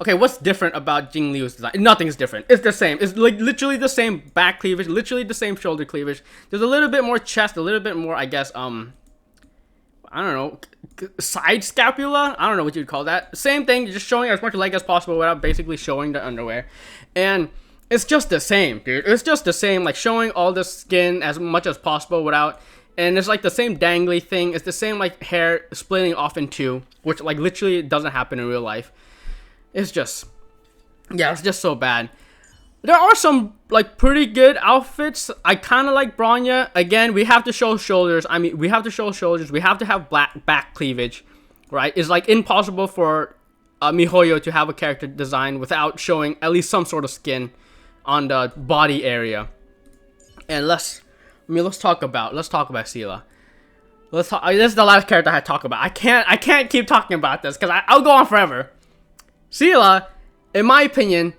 Okay, what's different about Jing Liu's design? Nothing's different. It's the same. It's like literally the same back cleavage, literally the same shoulder cleavage. There's a little bit more chest, a little bit more, I guess, I don't know, side scapula? I don't know what you'd call that. Same thing, just showing as much leg as possible without basically showing the underwear. And it's just the same, dude. It's just the same, like showing all the skin as much as possible without, and it's like the same dangly thing. It's the same like hair splitting off in two, which like literally doesn't happen in real life. It's just, yeah, it's just so bad. There are some like pretty good outfits. I kind of like Bronya. Again, we have to show shoulders. I mean, we have to show shoulders. We have to have black back cleavage, right? It's like impossible for MiHoYo to have a character design without showing at least some sort of skin on the body area. And let's talk about Seele. This is the last character I talk about. I can't keep talking about this because I'll go on forever. Seele, in my opinion,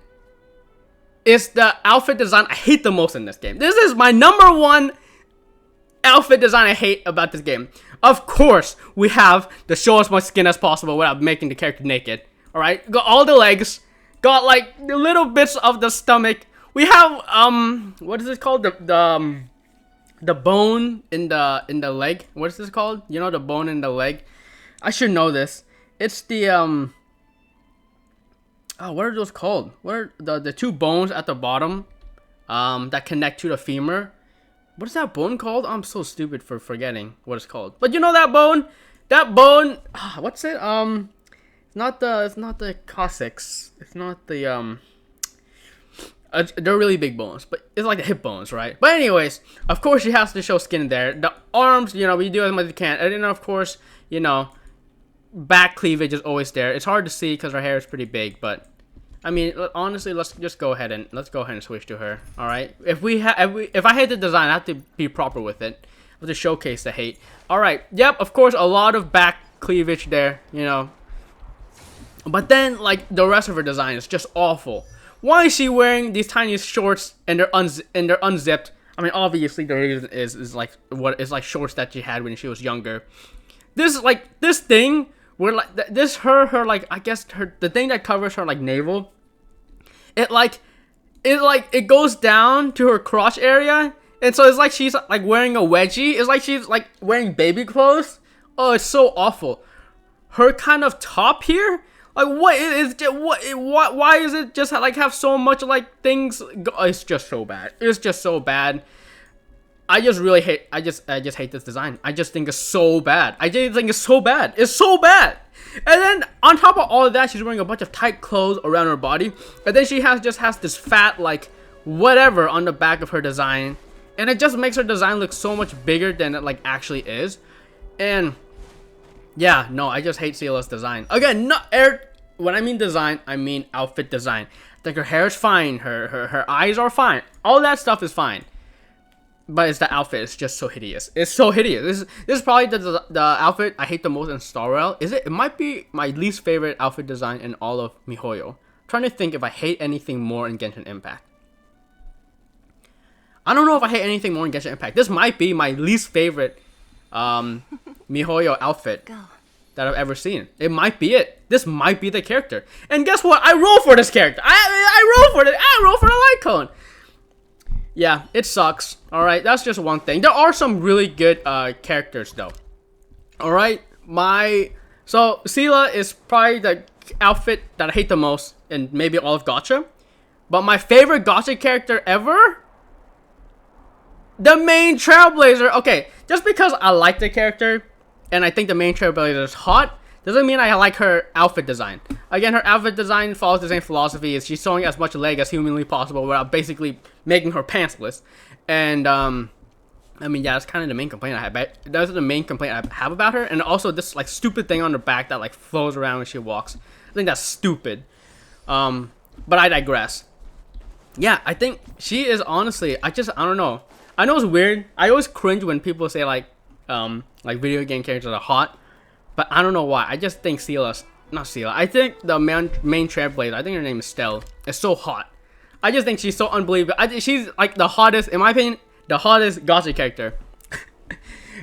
is the outfit design I hate the most in this game. This is my number one outfit design I hate about this game. Of course, we have to show as much skin as possible without making the character naked. Alright, got all the legs, got like the little bits of the stomach. We have what is this called? The bone in the leg. What is this called? You know, the bone in the leg. I should know this. It's the oh, what are those called? What are the two bones at the bottom that connect to the femur? What is that bone called? I'm so stupid for forgetting what it's called. But you know that bone? That bone, what's it? It's not the coccyx. It's not the they're really big bones, but it's like the hip bones, right? But anyways, of course she has to show skin there. The arms, you know, we do as much as we can. And then of course, you know, back cleavage is always there. It's hard to see because her hair is pretty big, but I mean, honestly, let's go ahead and switch to her. All right. If I hate the design, I have to be proper with it. I have to showcase the hate. All right. Yep. Of course, a lot of back cleavage there. You know. But then, like the rest of her design is just awful. Why is she wearing these tiny shorts and they're unzipped? I mean, obviously the reason is like what is like shorts that she had when she was younger. This thing. Where like her like I guess the thing that covers her like navel, it goes down to her crotch area, and so it's like she's like wearing a wedgie. It's like she's like wearing baby clothes. Oh, it's so awful. Her kind of top here, like why is it just like have so much like things? It's just so bad. It's just so bad. I just hate this design. I just think it's so bad. I just think it's so bad. It's so bad. And then on top of all of that, she's wearing a bunch of tight clothes around her body. And then she has this fat like whatever on the back of her design. And it just makes her design look so much bigger than it like actually is. And yeah, no, I just hate Seele's design. Again, when I mean design, I mean outfit design. Like her hair is fine, her eyes are fine. All that stuff is fine. But it's the outfit. It's just so hideous. It's so hideous. This is probably the outfit I hate the most in Star Rail. It might be my least favorite outfit design in all of MiHoYo. I'm trying to think if I hate anything more in Genshin Impact. I don't know if I hate anything more in Genshin Impact. This might be my least favorite MiHoYo outfit that I've ever seen. It might be it. This might be the character. And guess what? I roll for this character. I roll for it. I roll for the light cone. Yeah, it sucks. Alright, that's just one thing. There are some really good characters though. Alright, so Seele is probably the outfit that I hate the most in maybe all of Gacha. But my favorite Gacha character ever? The main Trailblazer. Okay, just because I like the character and I think the main Trailblazer is hot, doesn't mean I like her outfit design. Again, her outfit design follows the same philosophy as she's showing as much leg as humanly possible without basically making her pantsless. And, I mean, yeah, that's kind of the main complaint I have. That's the main complaint I have about her. And also this, like, stupid thing on her back that, like, flows around when she walks. I think that's stupid. But I digress. Yeah, I think she is honestly, I don't know. I know it's weird. I always cringe when people say, like video game characters are hot. But I don't know why. I just think not Seele. I think the main Trailblazer, I think her name is Stell, is so hot. I just think she's so unbelievable. I think she's like the hottest, in my opinion, the hottest Gacha character.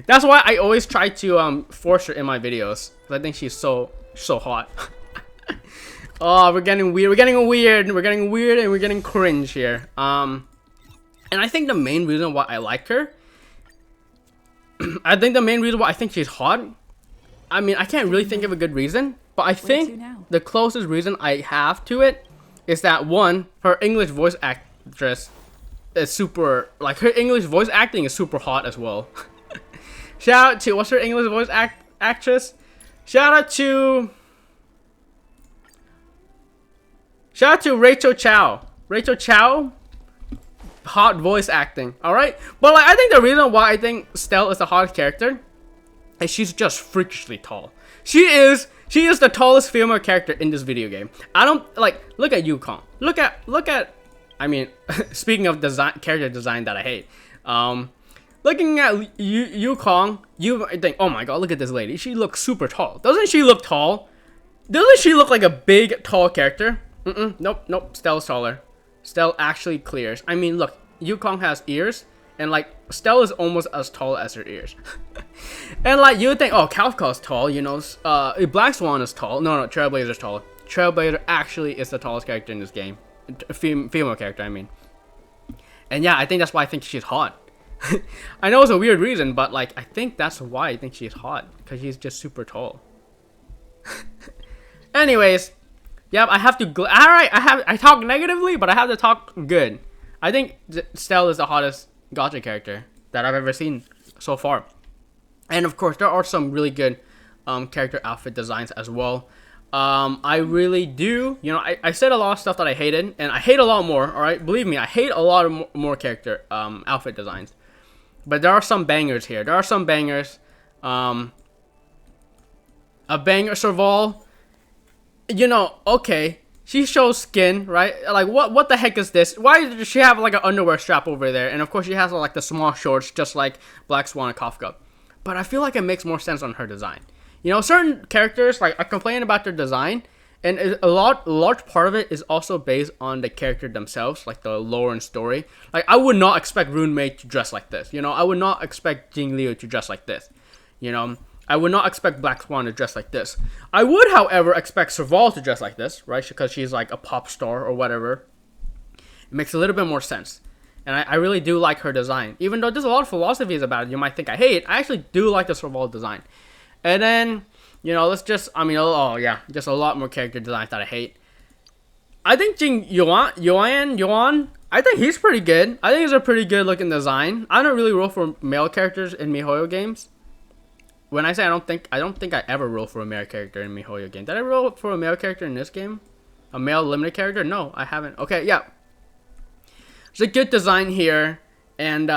That's why I always try to force her in my videos. Because I think she's so hot. Oh, we're getting weird. We're getting weird, and we're getting cringe here. And I think the main reason why I like her, I think the main reason why I think she's hot, I mean, I can't really think of a good reason, but I think the closest reason I have to it is that one, her English voice actress is super, like, her English voice acting is super hot as well. Shout out to, what's her English voice actress? Shout out to Rachel Chow. Rachel Chow, hot voice acting. All right, but like I think the reason why I think Stell is a hot character is she's just freakishly tall. She is the tallest female character in this video game. I don't like, look at Yukong. Look at. I mean, speaking of character design that I hate, looking at Yukong, you think, oh my god, look at this lady. She looks super tall. Doesn't she look tall? Doesn't she look like a big, tall character? Nope. Stell's taller. Stell actually clears. I mean, look, Yukong has ears, and like Stell is almost as tall as her ears. And like you would think, oh, Kafka's tall, you know. Black Swan is tall. No, Trailblazer's taller. Trailblazer actually is the tallest character in this game. Female character, I mean. And yeah, I think that's why I think she's hot. I know it's a weird reason, but like I think that's why I think she's hot, because she's just super tall. Anyways, yep, I have to. Alright, I talk negatively, but I have to talk good. I think Stell is the hottest gacha character that I've ever seen so far. And of course, there are some really good character outfit designs as well. I really do. You know, I said a lot of stuff that I hated, and I hate a lot more. All right, believe me, I hate a lot of more character outfit designs. But there are some bangers here. There are some bangers. A banger, Serval. You know, okay, she shows skin, right? Like, what the heck is this? Why does she have like an underwear strap over there? And of course, she has like the small shorts, just like Black Swan and Kafka. But I feel like it makes more sense on her design. You know, certain characters, like, I complain about their design, and a large part of it is also based on the character themselves, like the lore and story. Like, I would not expect Rune Mei to dress like this. You know, I would not expect Jing Liu to dress like this. You know, I would not expect Black Swan to dress like this. I would, however, expect Serval to dress like this, right? Because she's like a pop star or whatever. It makes a little bit more sense. And I really do like her design. Even though there's a lot of philosophies about it you might think I hate, I actually do like the Serval design. And then, you know, let's just, I mean, oh yeah, just a lot more character designs that I hate. I think Jing Yuan, I think he's pretty good. I think he's a pretty good looking design. I don't really roll for male characters in MiHoYo games. When I say I don't think I ever roll for a male character in MiHoYo game. Did I roll for a male character in this game? A male limited character? No, I haven't. Okay, yeah. There's a good design here, and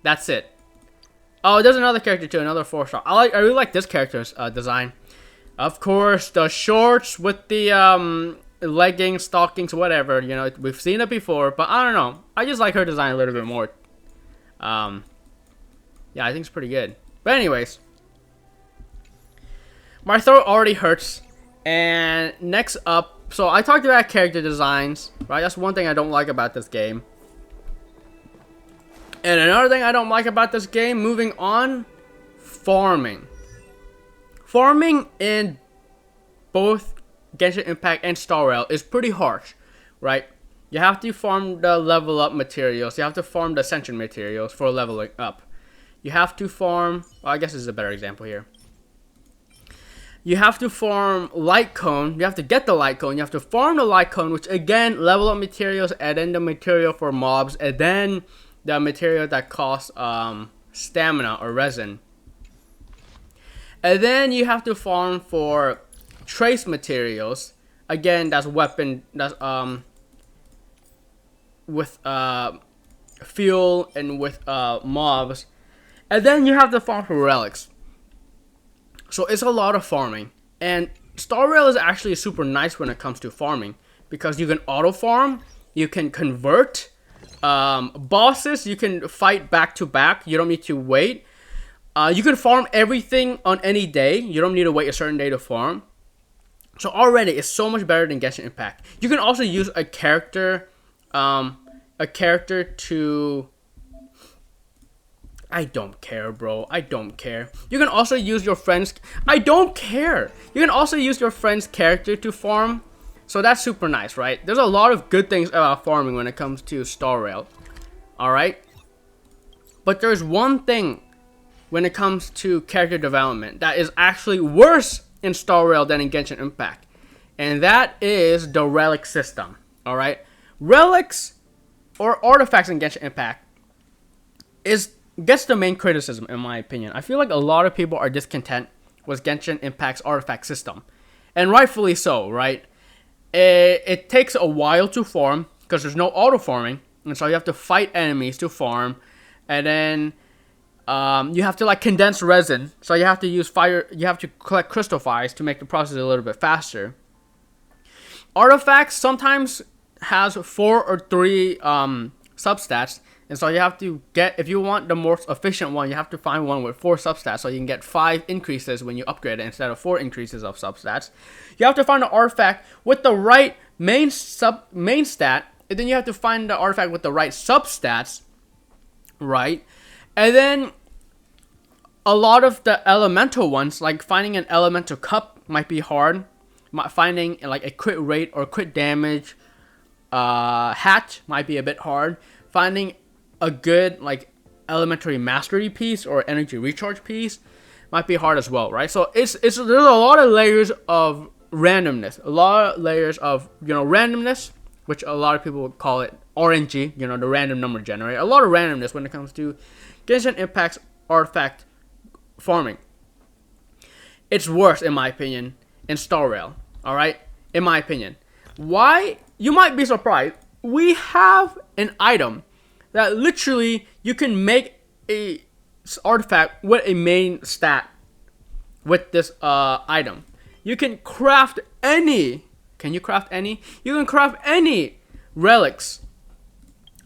that's it. Oh, there's another character too, another 4-star. I really like this character's design. Of course, the shorts with the leggings, stockings, whatever. You know, we've seen it before, but I don't know. I just like her design a little bit more. Yeah, I think it's pretty good. But anyways, my throat already hurts. And next up, so I talked about character designs, right? That's one thing I don't like about this game. And another thing I don't like about this game, moving on, farming. Farming in both Genshin Impact and Star Rail is pretty harsh, right? You have to farm the level up materials. You have to farm the ascension materials for leveling up. You have to farm, well, I guess this is a better example here. You have to farm light cone. You have to get the light cone. You have to farm the light cone, which again, level up materials, and then the material for mobs, and then the material that costs stamina or resin. And then you have to farm for trace materials. Again, that's weapon, that's with fuel and with mobs. And then you have to farm for relics. So it's a lot of farming. And Star Rail is actually super nice when it comes to farming, because you can auto farm, you can convert bosses, you can fight back to back, you don't need to wait. You can farm everything on any day, you don't need to wait a certain day to farm. So already it's so much better than Genshin Impact. You can also use a character to, I don't care, bro. I don't care. You can also use your friend's, I don't care. You can also use your friend's character to farm. So that's super nice, right? There's a lot of good things about farming when it comes to Star Rail. Alright? But there's one thing when it comes to character development that is actually worse in Star Rail than in Genshin Impact. And that is the relic system. All right, relics or artifacts in Genshin Impact gets the main criticism, in my opinion. I feel like a lot of people are discontent with Genshin Impact's artifact system, and rightfully so, right? It takes a while to farm because there's no auto farming, and so you have to fight enemies to farm, and then you have to like condense resin, so you have to use fire. You have to collect crystal fires to make the process a little bit faster. Artifacts sometimes has 4 or 3 substats, and so you have to get, if you want the most efficient one, you have to find one with 4 substats, so you can get 5 increases when you upgrade it instead of 4 increases of substats. You have to find an artifact with the right main stat, and then you have to find the artifact with the right substats, right? And then a lot of the elemental ones, like finding an elemental cup might be hard. Finding like a crit rate or crit damage hat might be a bit hard. Finding a good like elementary mastery piece or energy recharge piece might be hard as well, right? So there's a lot of layers of randomness, a lot of layers of randomness, which a lot of people would call it RNG, the random number generator. A lot of randomness when it comes to Genshin Impact's artifact farming. It's worse, in my opinion, in Star Rail. All right, in my opinion. Why? You might be surprised. We have an item that literally you can make a artifact with a main stat with this item. You can craft any. Can you craft any? You can craft any relics.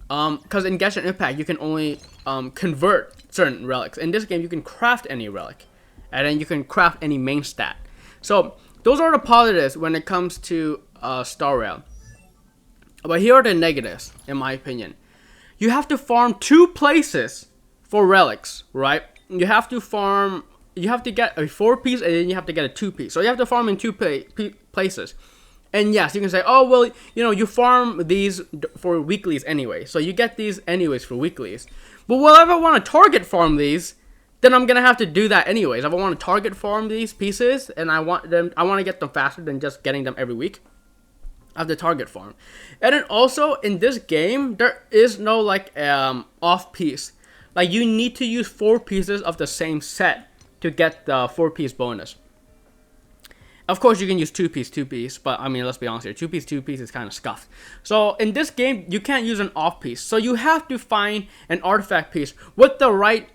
Because in Genshin Impact you can only convert certain relics. In this game you can craft any relic, and then you can craft any main stat. So those are the positives when it comes to Star Rail. But here are the negatives, in my opinion. You have to farm 2 places for relics, right? You have to get a 4-piece and then you have to get a 2-piece. So you have to farm in 2 places. And yes, you can say, oh, well, you farm these for weeklies anyway. So you get these anyways for weeklies. But well, if I want to target farm these, then I'm going to have to do that anyways. If I want to target farm these pieces and I want to get them faster than just getting them every week, I have to target farm. And then also in this game, there is no like off piece. Like you need to use 4 pieces of the same set to get the 4-piece bonus. Of course, you can use 2-piece, but I mean, let's be honest here. 2-piece is kind of scuffed. So in this game, you can't use an off piece. So you have to find an artifact piece with the right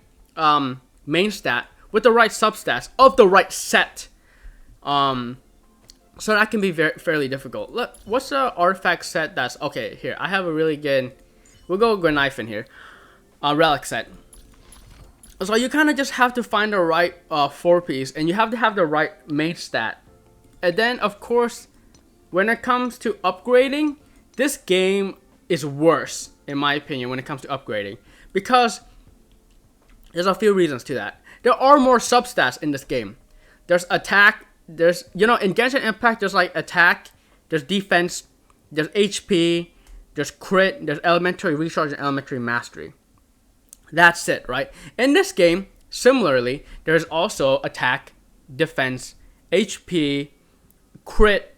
main stat, with the right substats of the right set. So that can be fairly difficult. Look, what's the artifact set that's okay? Here, I have a really good. We'll go with knife in here. Relic set. So you kind of just have to find the right 4-piece, and you have to have the right main stat. And then, of course, when it comes to upgrading, this game is worse, in my opinion, when it comes to upgrading. Because there's a few reasons to that. There are more substats in this game. There's attack. There's, in Genshin Impact, there's like attack, there's defense, there's HP, there's crit, there's elementary recharge, and elementary mastery. That's it, right? In this game, similarly, there's also attack, defense, HP, crit,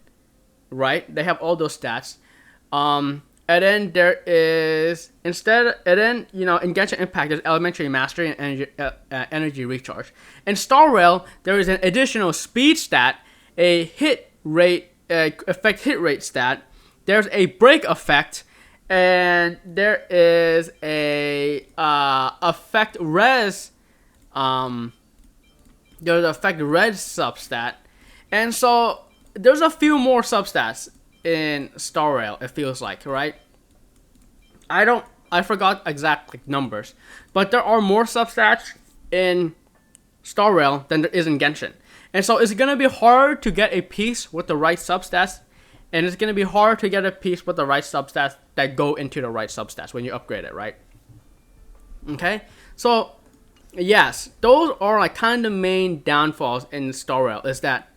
right? They have all those stats. And then there is, in Genshin Impact, there's elementary mastery and energy recharge. In Star Rail, there is an additional speed stat, a hit rate, effect hit rate stat. There's a break effect, and there is a effect res. There's an effect res substat, and so there's a few more substats in Star Rail, it feels like, right? I forgot exact numbers, but there are more substats in Star Rail than there is in Genshin. And so it's gonna be hard to get a piece with the right substats, and it's gonna be hard to get a piece with the right substats that go into the right substats when you upgrade it, right? Okay? So yes, those are like kind of main downfalls in Star Rail, is that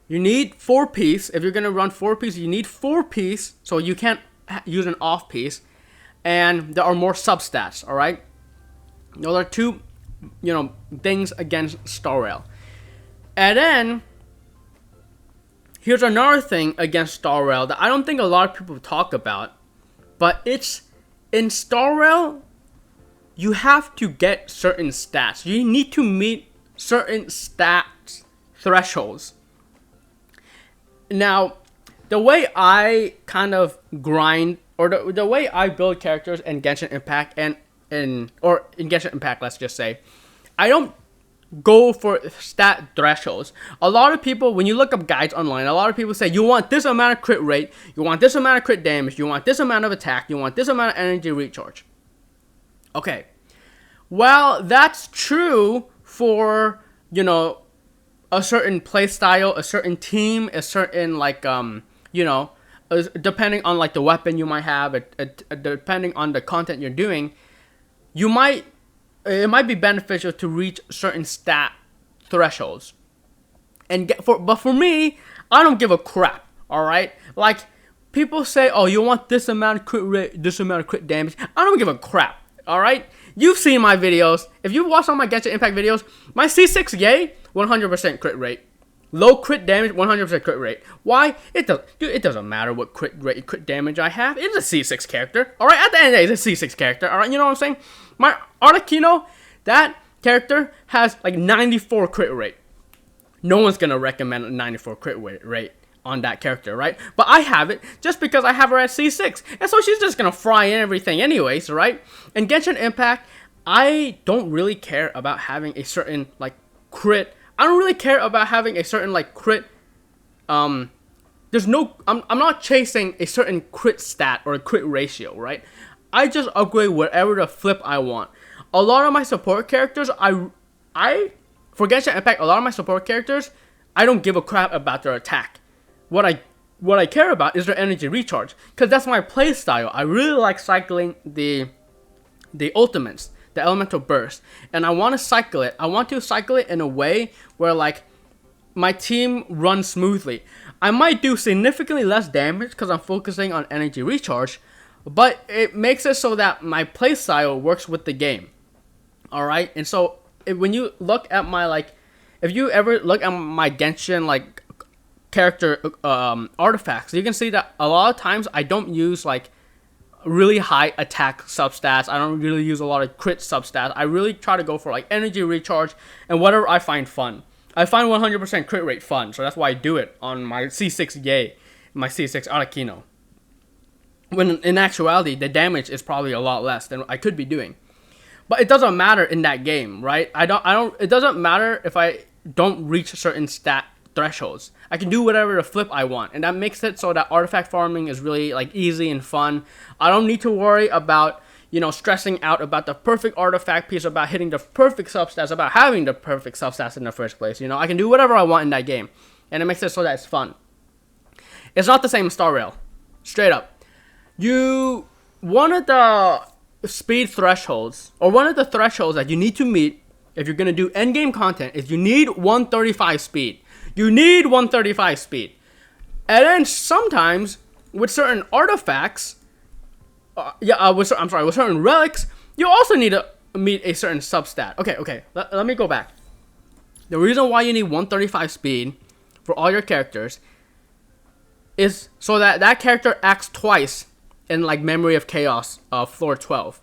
you need 4-piece. If you're gonna run 4-piece, you need 4-piece, so you can't use an off piece, and there are more substats. All right, those are 2, things against Star Rail. And then here's another thing against Star Rail that I don't think a lot of people talk about, but it's in Star Rail, you have to get certain stats. You need to meet certain stats thresholds. Now, the way I kind of grind, or the way I build characters in Genshin Impact in Genshin Impact, let's just say, I don't go for stat thresholds. A lot of people, when you look up guides online, a lot of people say you want this amount of crit rate, you want this amount of crit damage, you want this amount of attack, you want this amount of energy recharge. Okay. Well, that's true for, you know, a certain play style, a certain team, a certain, like, you know, depending on, like, the weapon you might have, depending on the content you're doing, it might be beneficial to reach certain stat thresholds. But for me, I don't give a crap, alright? Like, people say, oh, you want this amount of crit rate, this amount of crit damage. I don't give a crap, alright? You've seen my videos. If you've watched all my Genshin Impact videos, my C6 yay, 100% crit rate. Low crit damage, 100% crit rate. Why? It doesn't matter what crit damage I have. It's a C6 character. Alright, at the end of the day, it's a C6 character. Alright, you know what I'm saying? My Arlecchino, that character has like 94 crit rate. No one's gonna recommend a 94 crit rate on that character, right? But I have it just because I have her at C6. And so she's just gonna fry in everything anyways, right? In Genshin Impact, I don't really care about having a certain like crit. I don't really care about having a certain like crit. There's no, I'm not chasing a certain crit stat or a crit ratio, right? I just upgrade whatever the flip I want. A lot of my support characters, for Genshin Impact, a lot of my support characters, I don't give a crap about their attack. What I care about is their energy recharge, because that's my play style. I really like cycling the ultimates, the elemental burst, and I want to cycle it. I want to cycle it in a way where like my team runs smoothly. I might do significantly less damage because I'm focusing on energy recharge, but it makes it so that my playstyle works with the game. Alright? And so, when you look at my, like, if you ever look at my Genshin, like, character artifacts, you can see that a lot of times I don't use, like, really high attack substats. I don't really use a lot of crit substats. I really try to go for, like, energy recharge and whatever I find fun. I find 100% crit rate fun, so that's why I do it on my C6 Yay, my C6 Arlecchino. When in actuality, the damage is probably a lot less than I could be doing. But it doesn't matter in that game, right? It doesn't matter if I don't reach certain stat thresholds. I can do whatever the flip I want. And that makes it so that artifact farming is really like easy and fun. I don't need to worry about, you know, stressing out about the perfect artifact piece, about hitting the perfect substats, about having the perfect substats in the first place. You know, I can do whatever I want in that game. And it makes it so that it's fun. It's not the same as Star Rail. Straight up. One of the speed thresholds, or one of the thresholds that you need to meet if you're going to do endgame content, is you need 135 speed. You need 135 speed. And then sometimes, with certain artifacts, with certain relics, you also need to meet a certain substat. Okay, let me go back. The reason why you need 135 speed for all your characters is so that character acts twice in like Memory of Chaos, floor 12.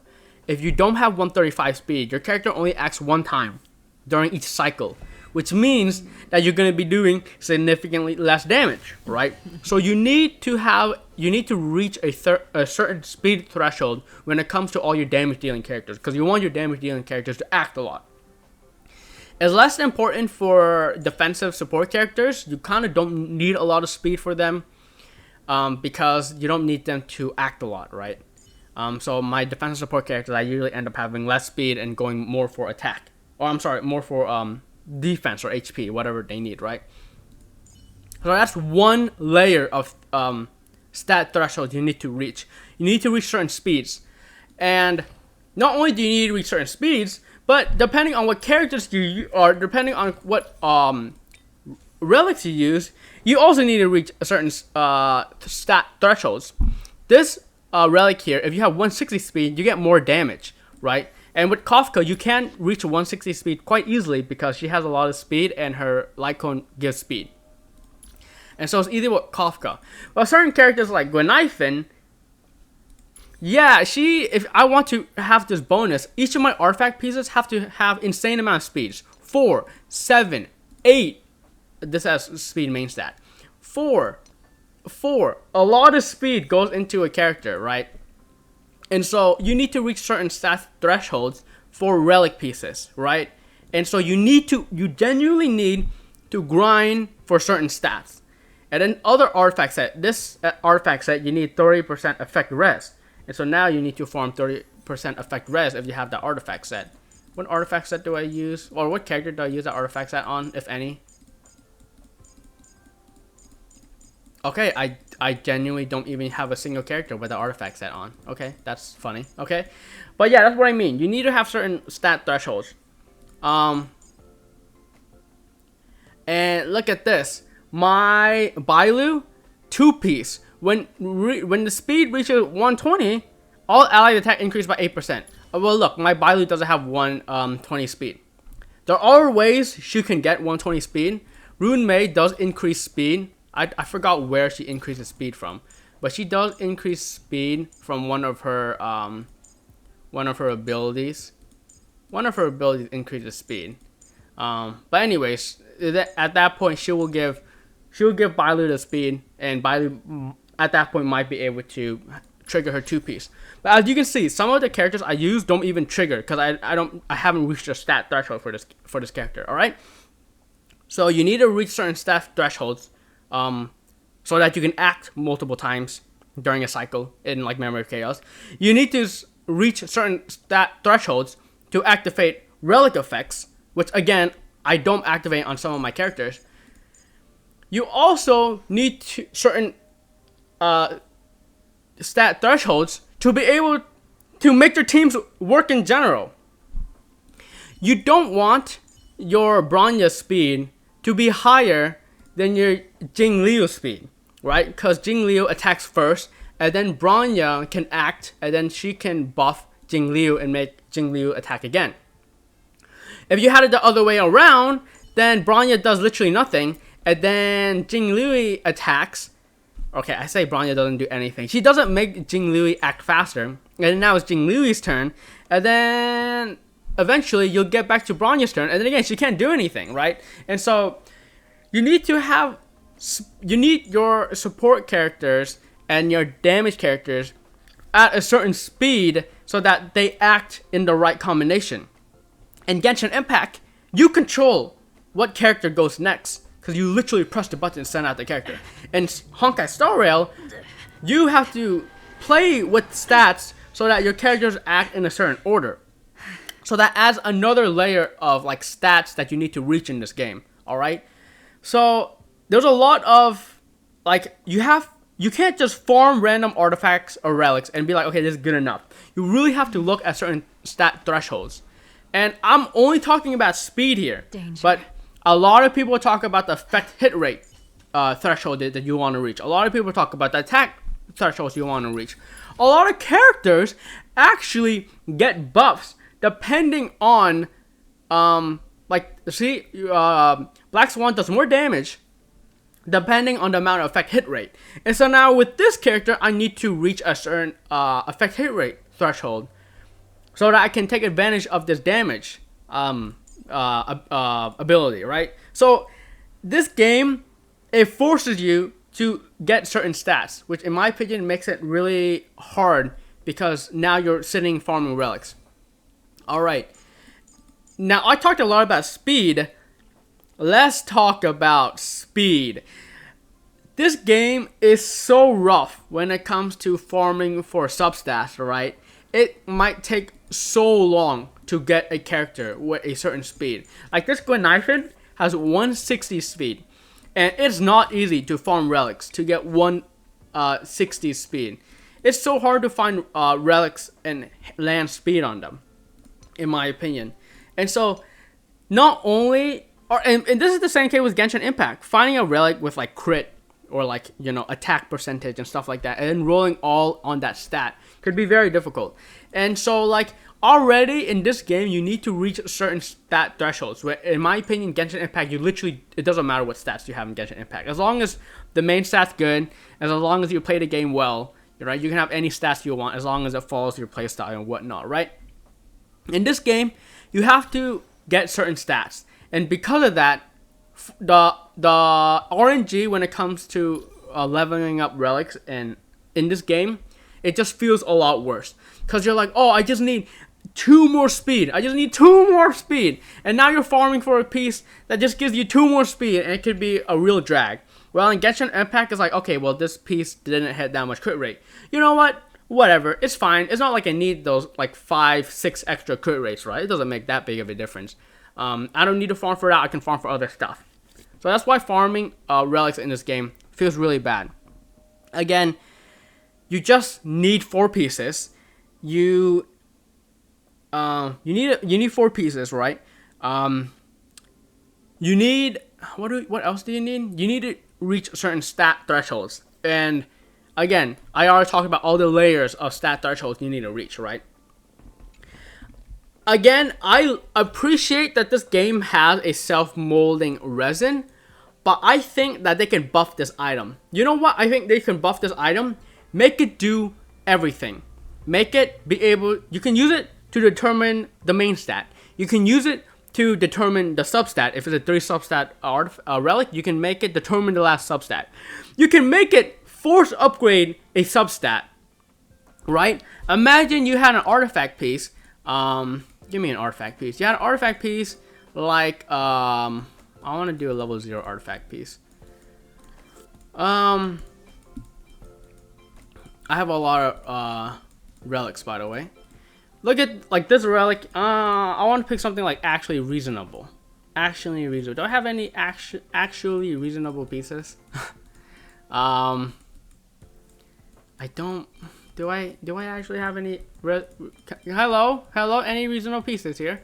If you don't have 135 speed, your character only acts one time during each cycle, which means that you're going to be doing significantly less damage, right? So you need to reach a certain speed threshold when it comes to all your damage dealing characters, because you want your damage dealing characters to act a lot. It's less important for defensive support characters. You kind of don't need a lot of speed for them. Because you don't need them to act a lot, right? So my defensive support characters, I usually end up having less speed and going more for attack. More for defense or HP, whatever they need, right? So that's one layer of stat threshold you need to reach. You need to reach certain speeds. And not only do you need to reach certain speeds, but depending on what characters depending on what relics you use, you also need to reach a certain stat thresholds. This relic here, if you have 160 speed, you get more damage, right? And with Kafka, you can reach 160 speed quite easily because she has a lot of speed and her light cone gives speed. And so it's easy with Kafka. But certain characters like Gwenithan, yeah, if I want to have this bonus, each of my artifact pieces have to have insane amount of speeds. 4, 7, 8. This has speed main stat. 4. A lot of speed goes into a character, right? And so you need to reach certain stat thresholds for relic pieces, right? And so you genuinely need to grind for certain stats. And then other artifact set, this artifact set, you need 30% effect res. And so now you need to farm 30% effect res if you have the artifact set. What artifact set do I use? Or what character do I use that artifact set on, if any? Okay, I genuinely don't even have a single character with the artifact set on. Okay, that's funny. Okay, but yeah, that's what I mean. You need to have certain stat thresholds. And look at this. My Bailu 2-piece. When the speed reaches 120, all allied attack increased by 8%. Well, look, my Bailu doesn't have 120 speed. There are ways she can get 120 speed. Rune Mei does increase speed. I forgot where she increases speed from, but she does increase speed from one of her abilities. One of her abilities increases speed. But anyways, at that point she will give Bailu the speed, and Bailu at that point might be able to trigger her 2-piece. But as you can see, some of the characters I use don't even trigger because I haven't reached a stat threshold for this character. All right. So you need to reach certain stat thresholds, so that you can act multiple times during a cycle in like Memory of Chaos. You need to reach certain stat thresholds to activate relic effects, which again I don't activate on some of my characters. You also need certain stat thresholds to be able to make your teams work in general. You don't want your Bronya speed to be higher than your Jingliu speed, right? Because Jingliu attacks first, and then Bronya can act, and then she can buff Jingliu and make Jingliu attack again. If you had it the other way around, then Bronya does literally nothing, and then Jingliu attacks. Okay, I say Bronya doesn't do anything. She doesn't make Jingliu act faster, and now it's Jingliu's turn, and then eventually you'll get back to Bronya's turn, and then again she can't do anything, right? And so you need your support characters and your damage characters at a certain speed so that they act in the right combination. In Genshin Impact, you control what character goes next because you literally press the button and send out the character. In Honkai Star Rail, you have to play with stats so that your characters act in a certain order. So that adds another layer of like stats that you need to reach in this game. All right. So there's a lot of like you can't just farm random artifacts or relics and be like, okay, this is good enough. You really have to look at certain stat thresholds. And I'm only talking about speed here. Danger. But a lot of people talk about the effect hit rate threshold that you want to reach. A lot of people talk about the attack thresholds you want to reach. A lot of characters actually get buffs depending on Black Swan does more damage depending on the amount of effect hit rate. And so now with this character, I need to reach a certain effect hit rate threshold so that I can take advantage of this damage ability, right? So this game, it forces you to get certain stats, which in my opinion makes it really hard because now you're sitting farming relics. All right. Now I talked a lot about speed. Let's talk about speed. This game is so rough when it comes to farming for substats, right? It might take so long to get a character with a certain speed. Like this Gwenithan has 160 speed. And it's not easy to farm relics to get 160 speed. It's so hard to find relics and land speed on them, in my opinion. And so, not only... And this is the same case with Genshin Impact. Finding a relic with like crit or like, you know, attack percentage and stuff like that, and then rolling all on that stat could be very difficult. And so like Already in this game, you need to reach certain stat thresholds. Where, in my opinion, Genshin Impact, it doesn't matter what stats you have in Genshin Impact. As long as the main stat's good, as long as you play the game well, right? You can have any stats you want as long as it follows your playstyle and whatnot, right? In this game, you have to get certain stats, and because of that, the RNG when it comes to leveling up relics and in this game, it just feels a lot worse because you're like, oh, I just need 2 more speed. I just need 2 more speed, and now you're farming for a piece that just gives you 2 more speed, and it could be a real drag. Well, in Genshin Impact, it's like, okay, well, this piece didn't hit that much crit rate. You know what? Whatever, it's fine. It's not like I need those like 5, 6 extra crit rates, right? It doesn't make that big of a difference. I don't need to farm for that. I can farm for other stuff. So that's why farming relics in this game feels really bad. Again, you just need 4 pieces. You need 4 pieces, right? You need what else do you need? You need to reach certain stat thresholds. And again, I already talked about all the layers of stat thresholds you need to reach, right? Again, I appreciate that this game has a self-molding resin, but I think that they can buff this item. You know what? I think they can buff this item, make it do everything. Make it be able, you can use it to determine the main stat. You can use it to determine the substat. If it's a 3 substat relic, you can make it determine the last substat. You can make it force upgrade a substat, right? Imagine you had an artifact piece. Give me an artifact piece. You had an artifact piece like, I want to do a level 0 artifact piece. I have a lot of relics, by the way. Look at like this relic. I want to pick something like actually reasonable. Actually reasonable. Do I have any actually reasonable pieces? I don't. Do I actually have any? Hello, any reasonable pieces here?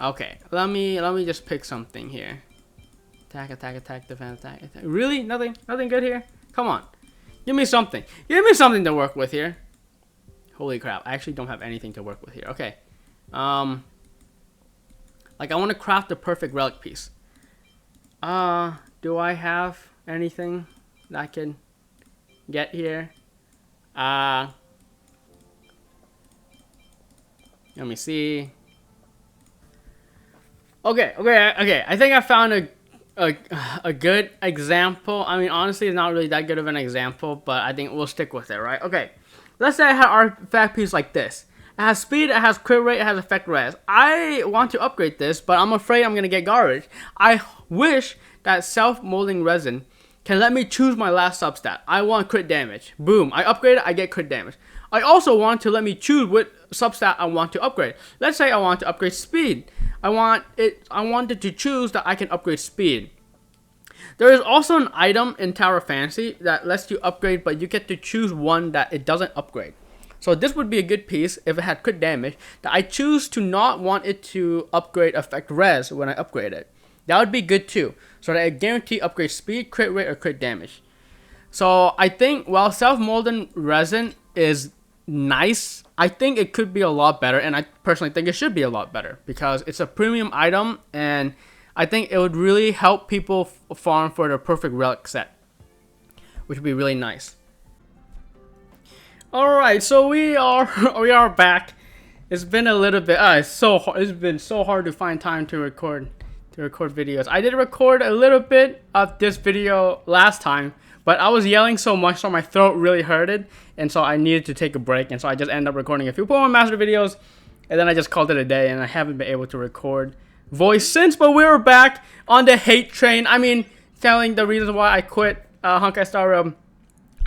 Okay, let me just pick something here. Attack, defend, attack. Really? Nothing good here? Come on, give me something. Give me something to work with here. Holy crap! I actually don't have anything to work with here. Okay, like I want to craft the perfect relic piece. Do I have anything that I can get here? Let me see. Okay. I think I found a good example. I mean, honestly, it's not really that good of an example, but I think we'll stick with it, right? Okay. Let's say I had an artifact piece like this. It has speed, it has crit rate, it has effect res. I want to upgrade this, but I'm afraid I'm gonna get garbage. I wish that self-molding resin can let me choose my last substat. I want crit damage. Boom. I upgrade it, I get crit damage. I also want to let me choose what substat I want to upgrade. Let's say I want to upgrade speed. I wanted to choose that I can upgrade speed. There is also an item in Tower of Fantasy that lets you upgrade, but you get to choose one that it doesn't upgrade. So this would be a good piece if it had crit damage, that I choose to not want it to upgrade effect res when I upgrade it. That would be good too. So that I guarantee upgrade speed, crit rate, or crit damage. So I think while self-molding resin is nice, I think it could be a lot better, and I personally think it should be a lot better because it's a premium item, and I think it would really help people farm for the perfect relic set, which would be really nice. All right, so we are back. It's been a little bit. It's been so hard to find time to record videos. I did record a little bit of this video last time, but I was yelling so much, so my throat really hurted, and so I needed to take a break, and so I just ended up recording a few Pokemon Master videos, and then I just called it a day, and I haven't been able to record voice since, but we're back on the hate train. I mean, telling the reasons why I quit Honkai Star Rail.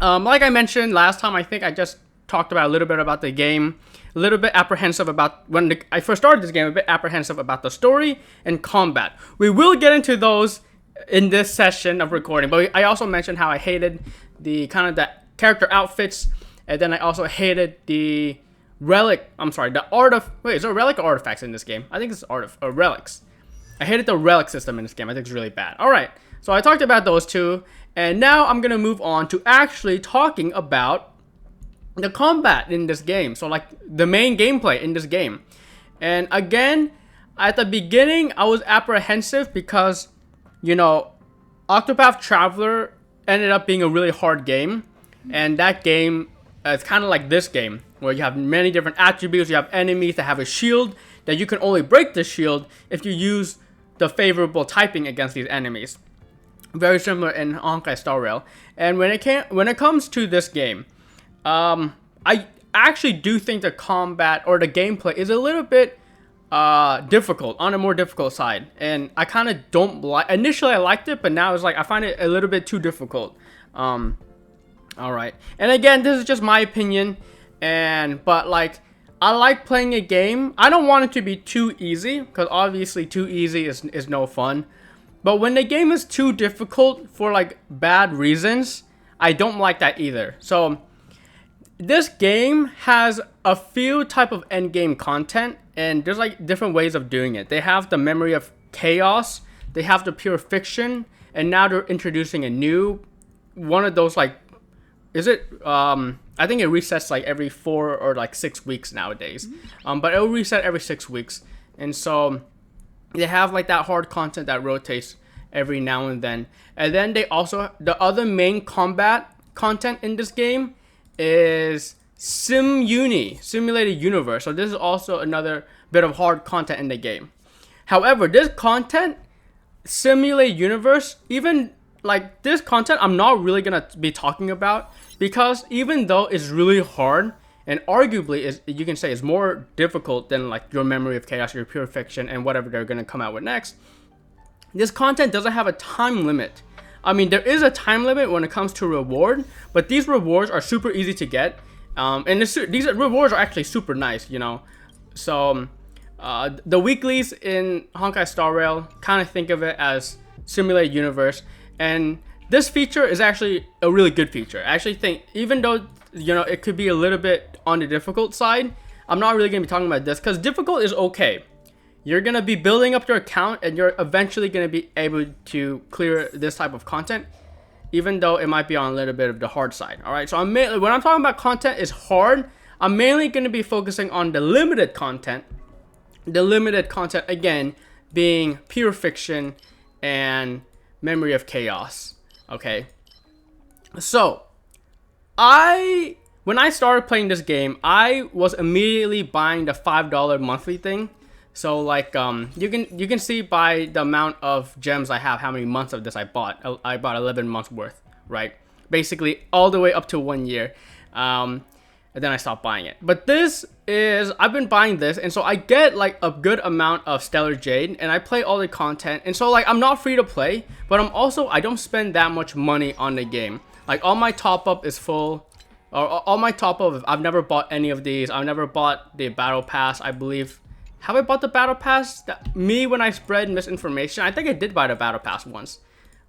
Like I mentioned last time, I think I just talked about a little bit about the game, a little bit apprehensive about when I first started this game, a bit apprehensive about the story and combat. We will get into those in this session of recording, but I also mentioned how I hated the character outfits, and then I also hated the relic. I'm sorry, the art of. Wait, is there relic or artifacts in this game? I think it's relics. I hated the relic system in this game. I think it's really bad. All right, so I talked about those two, and now I'm gonna move on to actually talking about the combat in this game. So like the main gameplay in this game. And again, at the beginning, I was apprehensive because, you know, Octopath Traveler ended up being a really hard game. And that game is kind of like this game, where you have many different attributes. You have enemies that have a shield that you can only break the shield if you use the favorable typing against these enemies. Very similar in Honkai Star Rail. And when it comes to this game, I actually do think the combat or the gameplay is a little bit difficult, on a more difficult side. And I kind of don't like, initially I liked it, but now it's like I find it a little bit too difficult. Alright. And again, this is just my opinion. But like, I like playing a game. I don't want it to be too easy, because obviously too easy is no fun. But when the game is too difficult for like bad reasons, I don't like that either. So this game has a few type of endgame content, and there's like different ways of doing it. They have the memory of chaos, they have the pure fiction, and now they're introducing a new one of those, like, is it I think it resets like every 4 or like 6 weeks nowadays. But it'll reset every 6 weeks. And so they have like that hard content that rotates every now and then. And then they also, the other main combat content in this game is simulated universe. So this is also another bit of hard content in the game. However, this content, simulated universe, even like this content, I'm not really gonna be talking about, because even though it's really hard and arguably is, you can say, is more difficult than like your memory of chaos, your pure fiction, and whatever they're gonna come out with next, this content doesn't have a time limit. I mean, there is a time limit when it comes to reward, but these rewards are super easy to get, and these rewards are actually super nice, you know. So the weeklies in Honkai Star Rail, kind of think of it as simulated universe, and this feature is actually a really good feature. I actually think, even though, you know, it could be a little bit on the difficult side, I'm not really gonna be talking about this, because difficult is okay. You're gonna be building up your account, and you're eventually gonna be able to clear this type of content, even though it might be on a little bit of the hard side. All right, so when I'm talking about content is hard, I'm mainly gonna be focusing on the limited content. The limited content, again, being pure fiction and memory of chaos. Okay, so when I started playing this game, I was immediately buying the $5 monthly thing. So like you can see by the amount of gems I have how many months of this I bought. I bought 11 months worth, right? Basically all the way up to 1 year. And then I stopped buying it. But I've been buying this, and so I get like a good amount of Stellar Jade, and I play all the content. And so like I'm not free to play, but I don't spend that much money on the game. Like all my top up is full. Or all my top up, I've never bought any of these. I've never bought the battle pass, I believe. Have I bought the battle pass? When I spread misinformation, I think I did buy the battle pass once.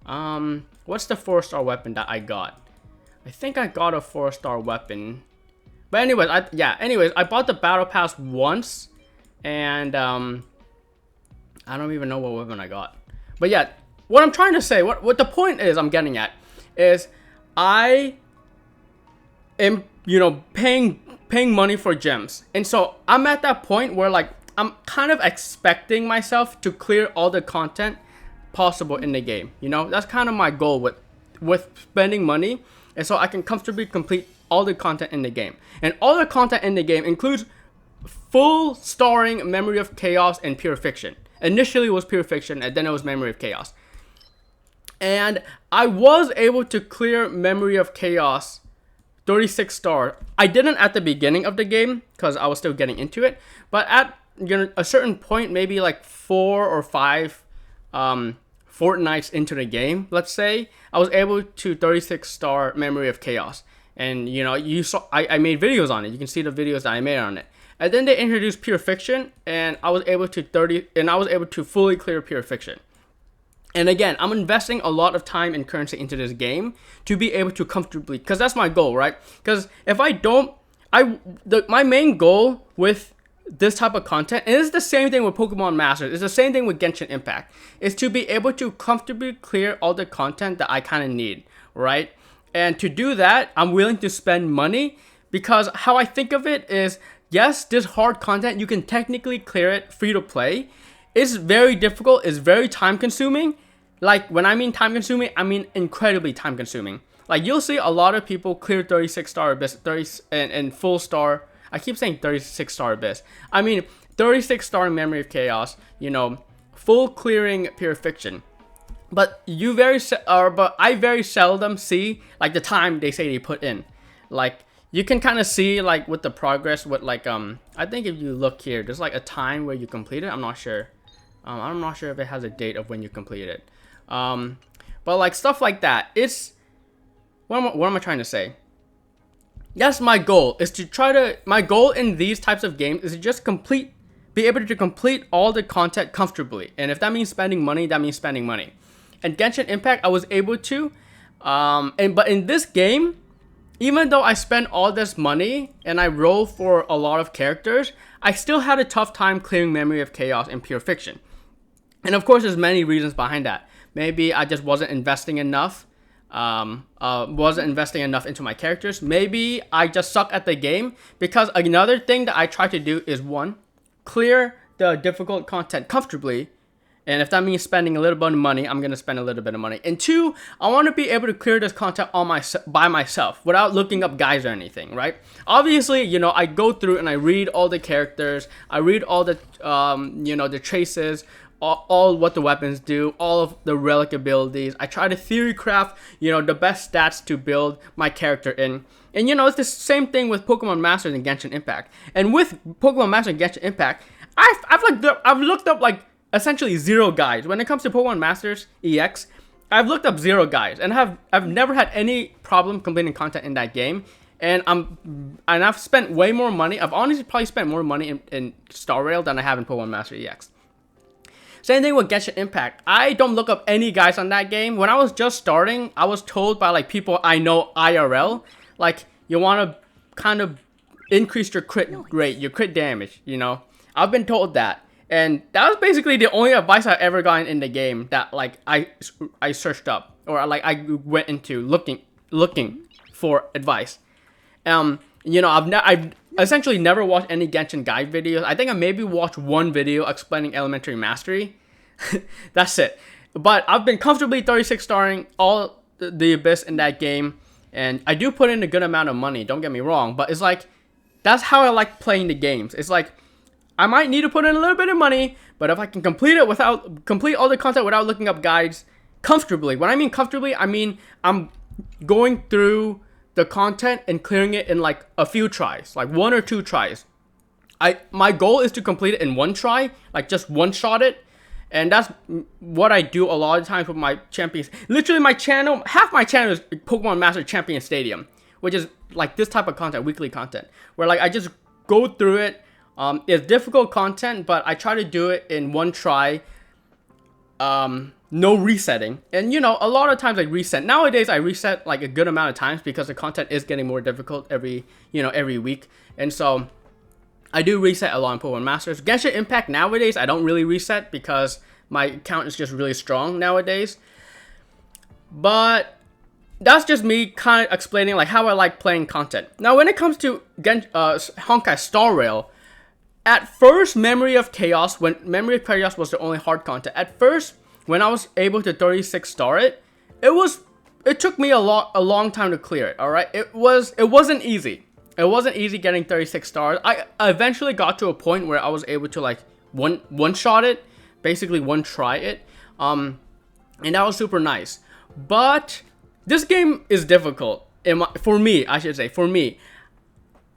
What's the 4-star weapon that I got? I think I got a 4-star weapon. But anyways, I bought the battle pass once, and I don't even know what weapon I got. But yeah, what I'm trying to say, what the point is I'm getting at, is I am, you know, paying money for gems. And so I'm at that point where like I'm kind of expecting myself to clear all the content possible in the game. You know, that's kind of my goal with spending money, and so I can comfortably complete all the content in the game. And all the content in the game includes full starring Memory of Chaos and Pure Fiction. Initially it was Pure Fiction, and then it was Memory of Chaos. And I was able to clear Memory of Chaos 36 star. I didn't at the beginning of the game because I was still getting into it, but at, you know, a certain point, maybe like 4 or 5 fortnights into the game, let's say, I was able to 36 star Memory of Chaos. And you know, you saw I made videos on it. You can see the videos that I made on it. And then they introduced Pure Fiction, and I was able to fully clear Pure Fiction. And again, I'm investing a lot of time and currency into this game to be able to comfortably, because that's my goal, right? Because if I don't, my main goal with this type of content, and it's the same thing with Pokemon Masters, it's the same thing with Genshin Impact, is to be able to comfortably clear all the content that I kind of need, right? And to do that, I'm willing to spend money, because how I think of it is, yes, this hard content, you can technically clear it free to play. It's very difficult, it's very time consuming. Like, when I mean time consuming, I mean incredibly time consuming. Like, you'll see a lot of people clear 36 star abyss, 30 and full star. I keep saying 36 star abyss. I mean 36 star memory of chaos, you know, full clearing pure fiction. But I very seldom see like the time they say they put in. Like, you can kind of see like with the progress with like I think if you look here, there's like a time where you complete it. I'm not sure. I'm not sure if it has a date of when you complete it. But like stuff like that, it's what am I trying to say? Yes, my goal in these types of games is to just be able to complete all the content comfortably. And if that means spending money, that means spending money. And Genshin Impact, I was able to, but in this game, even though I spent all this money and I rolled for a lot of characters, I still had a tough time clearing Memory of Chaos in Pure Fiction. And of course, there's many reasons behind that. Maybe I just wasn't investing enough. Into my characters. Maybe I just suck at the game, because another thing that I try to do is, one, clear the difficult content comfortably. And if that means spending a little bit of money, I'm going to spend a little bit of money. And two, I want to be able to clear this content by myself without looking up guides or anything, right? Obviously, you know, I go through and I read all the characters. I read all the, the traces, all what the weapons do, all of the relic abilities. I try to theory craft, the best stats to build my character in. And, it's the same thing with Pokemon Masters and Genshin Impact. And with Pokemon Masters and Genshin Impact, I've looked up like essentially zero guides. When it comes to Pokemon Masters EX, I've looked up zero guides, and I've never had any problem completing content in that game. And I've spent way more money. I've honestly probably spent more money in Star Rail than I have in Pokemon Master EX. Same thing with Genshin Impact. I don't look up any guides on that game. When I was just starting, I was told by like people I know IRL, like, you want to kind of increase your crit rate, your crit damage, I've been told that. And that was basically the only advice I've ever gotten in the game that like I searched up, or like I went into looking for advice. I've essentially never watched any Genshin guide videos. I think I maybe watched one video explaining elementary mastery. That's it. But I've been comfortably 36 starring all the Abyss in that game, and I do put in a good amount of money, don't get me wrong, but it's like, that's how I like playing the games. It's like, I might need to put in a little bit of money, but if I can complete all the content without looking up guides comfortably. When I mean comfortably, I mean I'm going through the content and clearing it in like a few tries, like 1 or 2 tries. My goal is to complete it in one try, like just one shot it. And that's what I do a lot of times with my champions. Literally half my channel is Pokemon Master Champion Stadium, which is like this type of content, weekly content, where like I just go through it. It's difficult content, but I try to do it in one try. No resetting. And a lot of times I reset. Nowadays I reset like a good amount of times because the content is getting more difficult every week. And so I do reset a lot in Pokemon Masters. Genshin Impact nowadays I don't really reset because my account is just really strong nowadays. But that's just me kind of explaining like how I like playing content. Now when it comes to Honkai Star Rail, at first, Memory of Chaos was the only hard content. At first, when I was able to 36 star it took me a long time to clear it. All right, it wasn't easy. It wasn't easy getting 36 stars. I eventually got to a point where I was able to like one shot it, basically one try it, and that was super nice. But this game is difficult for me.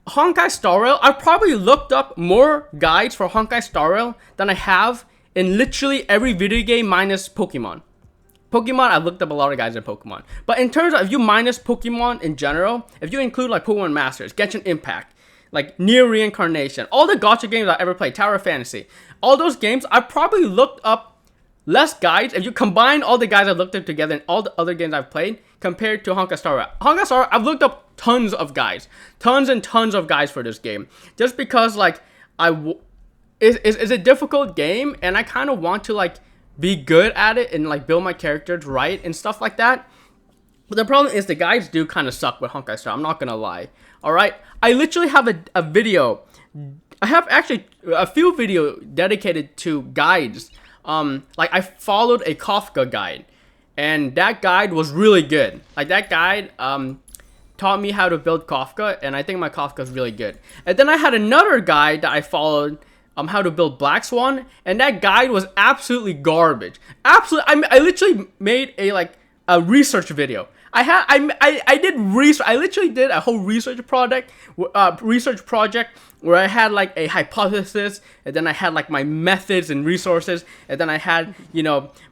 Honkai Star Rail, I've probably looked up more guides for Honkai Star Rail than I have in literally every video game minus Pokemon. I've looked up a lot of guides in Pokemon. But in terms of, if you minus Pokemon in general, if you include like Pokemon Masters, Genshin Impact, like Near Reincarnation, all the gacha games I ever played, Tower of Fantasy, all those games, I probably looked up less guides. If you combine all the guides I've looked up together and all the other games I've played compared to Honkai Star Rail. Honkai Star Rail, I've looked up tons of guides. Tons and tons of guides for this game. Just because like it's a difficult game and I kind of want to like be good at it and like build my characters right and stuff like that. But the problem is the guides do kind of suck with Honkai Star. I'm not gonna lie. All right, I literally have a video. I have actually a few video dedicated to guides. Like I followed a Kafka guide, and that guide was really good. Like that guide taught me how to build Kafka, and I think my Kafka is really good. And then I had another guide that I followed. How to build Black Swan, and that guide was absolutely garbage. Absolutely, I literally made a research video. I did research. I literally did a whole research project where I had like a hypothesis, and then I had like my methods and resources, and then I had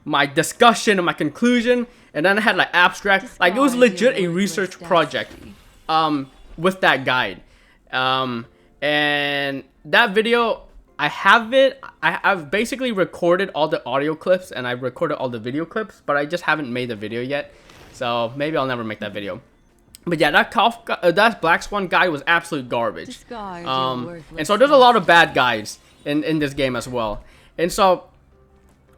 my discussion and my conclusion, and then I had like abstract. Like it was legit a research project with that guide, and that video. I've basically recorded all the audio clips and I've recorded all the video clips, but I just haven't made the video yet. So maybe I'll never make that video. But yeah, that Black Swan guy was absolute garbage. And so there's a lot of bad guys in this game as well. And so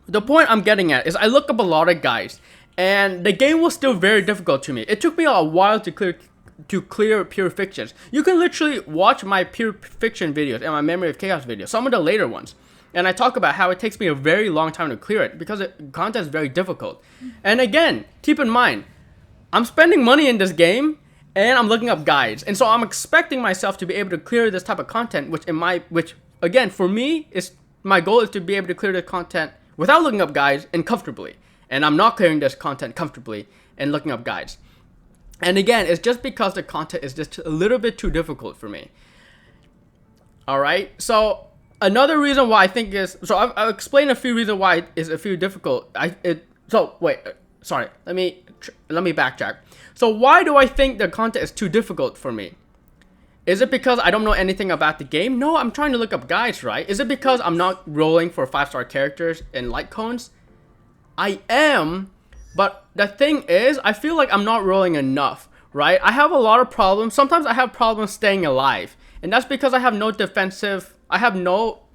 the point I'm getting at is I look up a lot of guys, and the game was still very difficult to me. It took me a while to clear pure fictions. You can literally watch my pure fiction videos and my memory of chaos videos, some of the later ones, and I talk about how it takes me a very long time to clear it because content is very difficult. And again, keep in mind, I'm spending money in this game and I'm looking up guides, and so I'm expecting myself to be able to clear this type of content, which again for me is my goal is to be able to clear the content without looking up guides and comfortably, and I'm not clearing this content comfortably and looking up guides. And again, it's just because the content is just a little bit too difficult for me. Alright, so another reason why I think is... So I've explained a few reasons why it's a few difficult. Sorry, let me backtrack. So why do I think the content is too difficult for me? Is it because I don't know anything about the game? No, I'm trying to look up guides, right? Is it because I'm not rolling for 5-star characters and light cones? I am... But the thing is, I feel like I'm not rolling enough, right? I have a lot of problems. Sometimes I have problems staying alive. And that's because I have no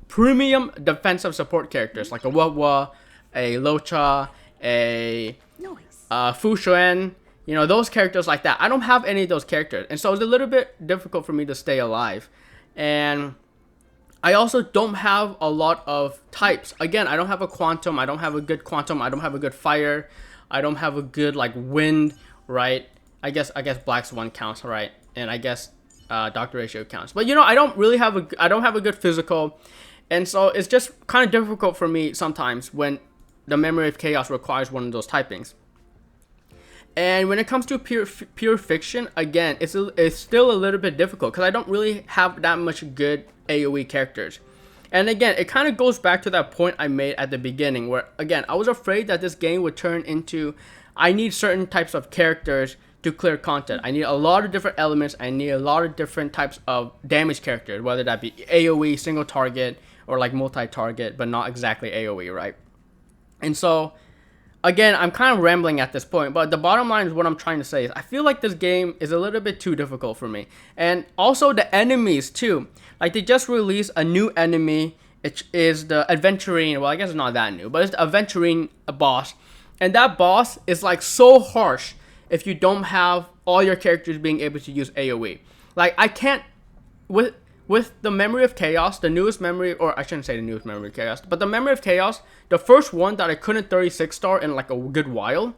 premium defensive support characters like a Wawa, a Locha, a Fu Xuan, those characters like that. I don't have any of those characters. And so it's a little bit difficult for me to stay alive. And I also don't have a lot of types. Again, I don't have a Quantum. I don't have a good Quantum. I don't have a good Fire. I don't have a good wind, right? I guess Black Swan counts, right? And I guess Doctor Ratio counts. But I don't have a good physical, and so it's just kind of difficult for me sometimes when the memory of chaos requires one of those typings. And when it comes to pure fiction, again, it's still a little bit difficult because I don't really have that much good AoE characters. And again, it kind of goes back to that point I made at the beginning where, again, I was afraid that this game would turn into, I need certain types of characters to clear content. I need a lot of different elements. I need a lot of different types of damage characters, whether that be AoE, single target, or multi-target, but not exactly AoE, right? And so, again, I'm kind of rambling at this point, but the bottom line is what I'm trying to say is I feel like this game is a little bit too difficult for me. And also the enemies too. They just released a new enemy. It is the Adventurine. Well, I guess it's not that new, but it's the Adventurine boss. And that boss is so harsh if you don't have all your characters being able to use AoE. I can't, with the Memory of Chaos, the newest memory, or I shouldn't say the newest Memory of Chaos, but the Memory of Chaos, the first one that I couldn't 36-star in a good while,